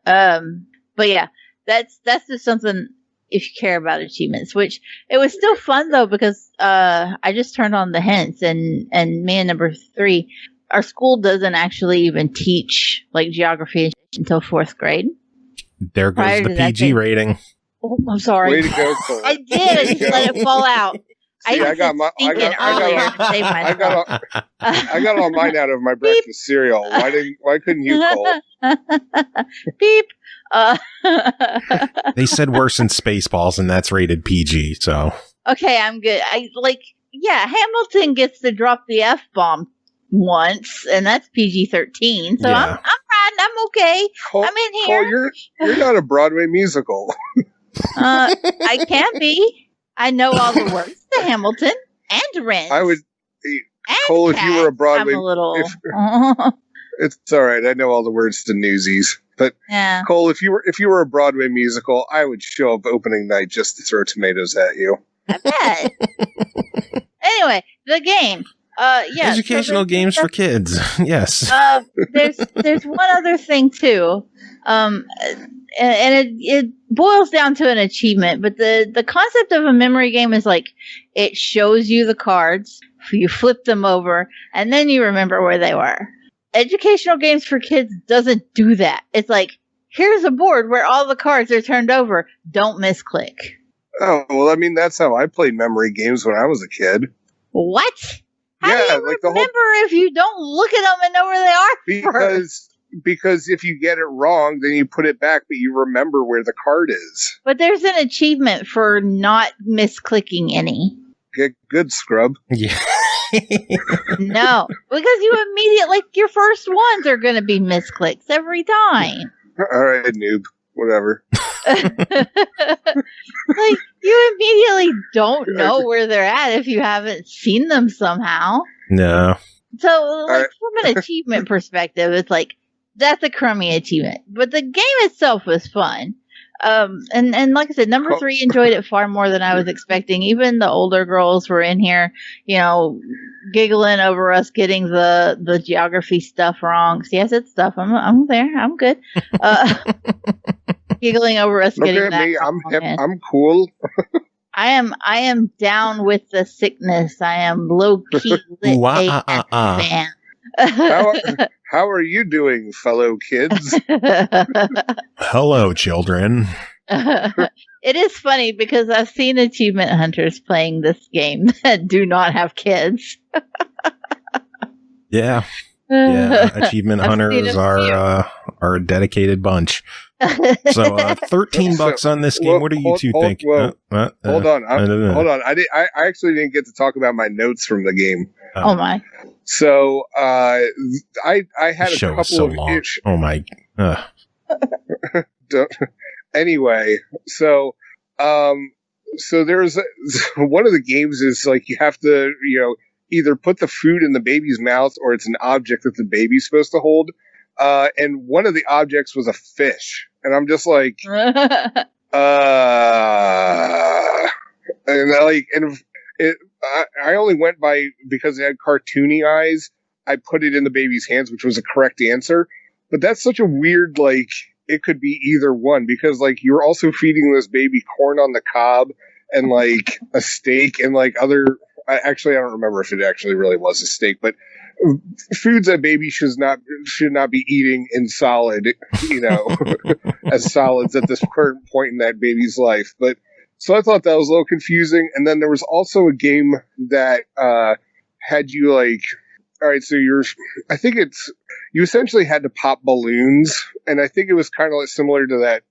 But yeah, that's just something if you care about achievements, which it was still fun though, because I just turned on the hints and me and number 3, our school doesn't actually even teach geography until 4th grade. There goes the PG rating. Oh, I'm sorry. Way to go, Cole. I did. I just let it fall out. See, I got all mine out of my breakfast cereal. Why couldn't you, Cole? Beep. They said worse than Spaceballs, and that's rated PG. So okay, I'm good. Hamilton gets to drop the F-bomb once, and that's PG-13. So I'm riding. I'm okay. Cole, I'm in here. Cole, you're not a Broadway musical. I can't be. I know all the words to Hamilton and Rent. I would. And Cole, Cats. if you were a Broadway, I'm a little. It's all right. I know all the words to Newsies. But yeah. Cole, if you were a Broadway musical, I would show up opening night just to throw tomatoes at you. I bet. Anyway, the game. Educational games for kids. Yes. There's one other thing too, and it boils down to an achievement. But the concept of a memory game is it shows you the cards, you flip them over, and then you remember where they were. Educational games for kids doesn't do that. It's here's a board where all the cards are turned over. Don't misclick. Oh well, I mean that's how I played memory games when I was a kid. What? How do you remember if you don't look at them and know where they are? Because if you get it wrong, then you put it back, but you remember where the card is. But there's an achievement for not misclicking any. Good scrub. Yeah. No, because you immediately your first ones are going to be misclicks every time. All right, noob. Whatever. Like, you immediately don't know where they're at if you haven't seen them somehow. No. So, like, from an achievement perspective, it's like, that's a crummy achievement. But the game itself was fun. And like I said, number 3 enjoyed it far more than I was expecting. Even the older girls were in here, you know, giggling over us getting the geography stuff wrong. See, I said stuff. I'm there. I'm good. Giggling over us getting that me. wrong. I'm hip. I'm cool. I am down with the sickness. I am low key lit fan. How are you doing, fellow kids? Hello, children. It is funny because I've seen achievement hunters playing this game that do not have kids. Yeah. Achievement hunters are a dedicated bunch. So $13 on this game. What do you two think? Hold on. Hold on. I actually didn't get to talk about my notes from the game. Oh my. So I had a couple so of long. Oh my. Anyway, so there's one of the games is like you have to, you know, either put the food in the baby's mouth or it's an object that the baby's supposed to hold. And one of the objects was a fish. And I'm just like, I only went by because it had cartoony eyes. I put it in the baby's hands, which was a correct answer. But that's such a weird, like, it could be either one because, like, you're also feeding this baby corn on the cob and, like, a steak and, like, other. Actually, I don't remember if it actually really was a steak, but foods that babies should not be eating in solid, you know, as solids at this current point in that baby's life. But so I thought that was a little confusing. And then there was also a game that had you like, all right, so you essentially had to pop balloons, and I think it was kind of like similar to that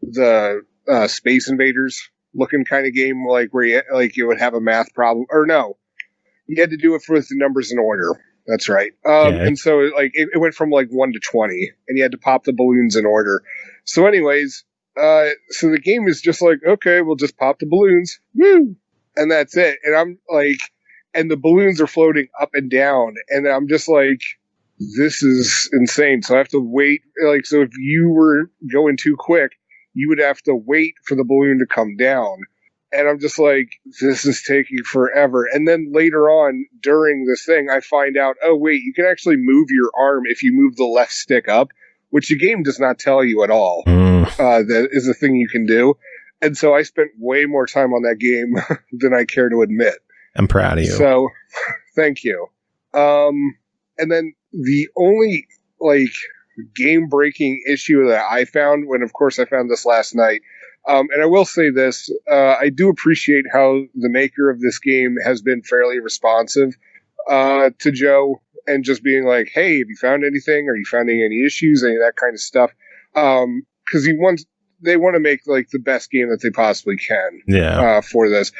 the Space Invaders looking kind of game, like where you would have a math problem, or no. You had to do it with the numbers in order. That's right. And so it went from like 1 to 20 and you had to pop the balloons in order. So anyways, so the game is just like, okay, we'll just pop the balloons. Woo! And that's it. And I'm like, and the balloons are floating up and down. And I'm just like, this is insane. So I have to wait. Like, so if you were going too quick, you would have to wait for the balloon to come down. And I'm just like, this is taking forever. And then later on, during this thing, I find out, oh, wait, you can actually move your arm if you move the left stick up, which the game does not tell you at all. That is a thing you can do. And so I spent way more time on that game than I care to admit. I'm proud of you. So, thank you. And then the only, like, game-breaking issue that I found, when, of course, I found this last night, and I will say this, I do appreciate how the maker of this game has been fairly responsive to Joe and just being like, hey, have you found anything? Are you finding any issues? Any of that kind of stuff. Because they want to make like the best game that they possibly can for this.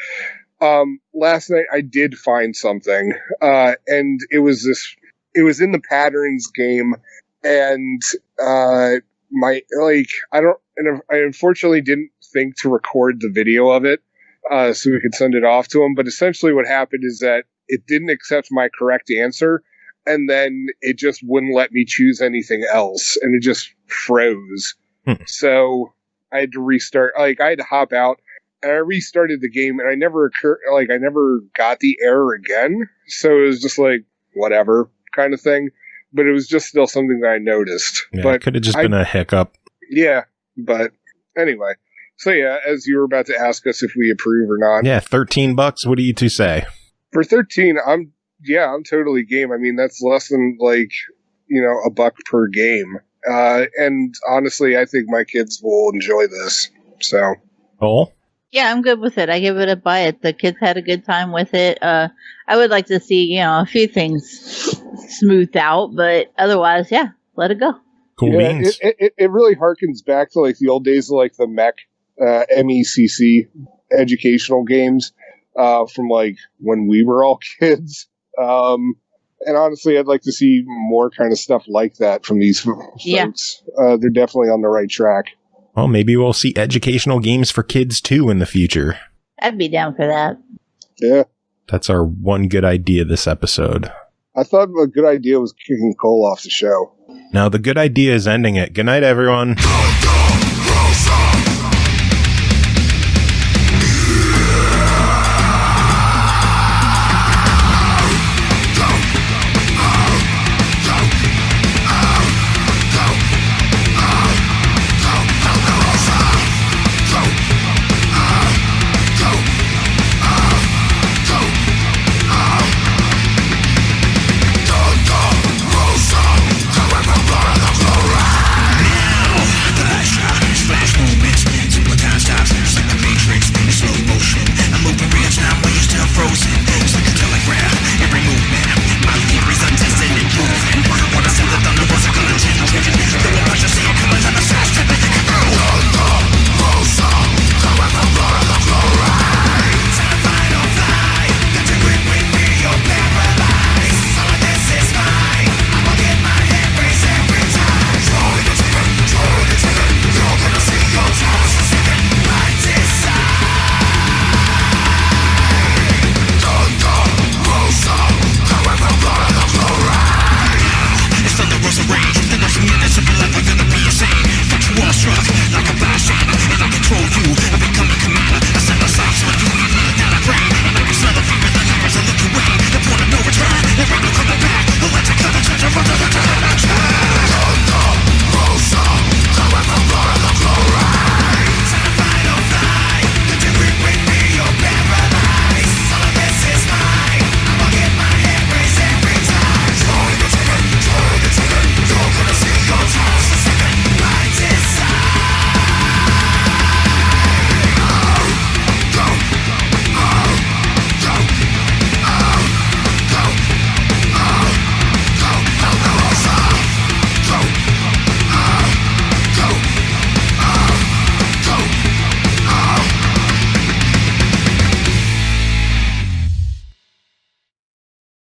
Last night I did find something, and it was in the patterns game, and I unfortunately didn't think to record the video of it, so we could send it off to him. But essentially what happened is that it didn't accept my correct answer, and then it just wouldn't let me choose anything else, and it just froze. So I had to restart, I had to hop out, and I restarted the game, and I never got the error again. So it was just like, whatever kind of thing. But it was just still something that I noticed. Yeah, but it could have just been a hiccup. Yeah, but anyway. So yeah, as you were about to ask us if we approve or not. Yeah, $13. What do you two say? For 13, I'm totally game. I mean, that's less than like, $1 per game. And honestly, I think my kids will enjoy this. So. Oh. Yeah, I'm good with it. I give it a buy it. The kids had a good time with it. I would like to see, a few things smoothed out, but otherwise, yeah, let it go. Cool beans. It really harkens back to like the old days of like the MECC educational games from like when we were all kids. And honestly, I'd like to see more kind of stuff like that from these folks. They're definitely on the right track. Well, maybe we'll see educational games for kids too in the future. I'd be down for that. Yeah. That's our one good idea this episode. I thought a good idea was kicking Cole off the show. Now, the good idea is ending it. Good night, everyone.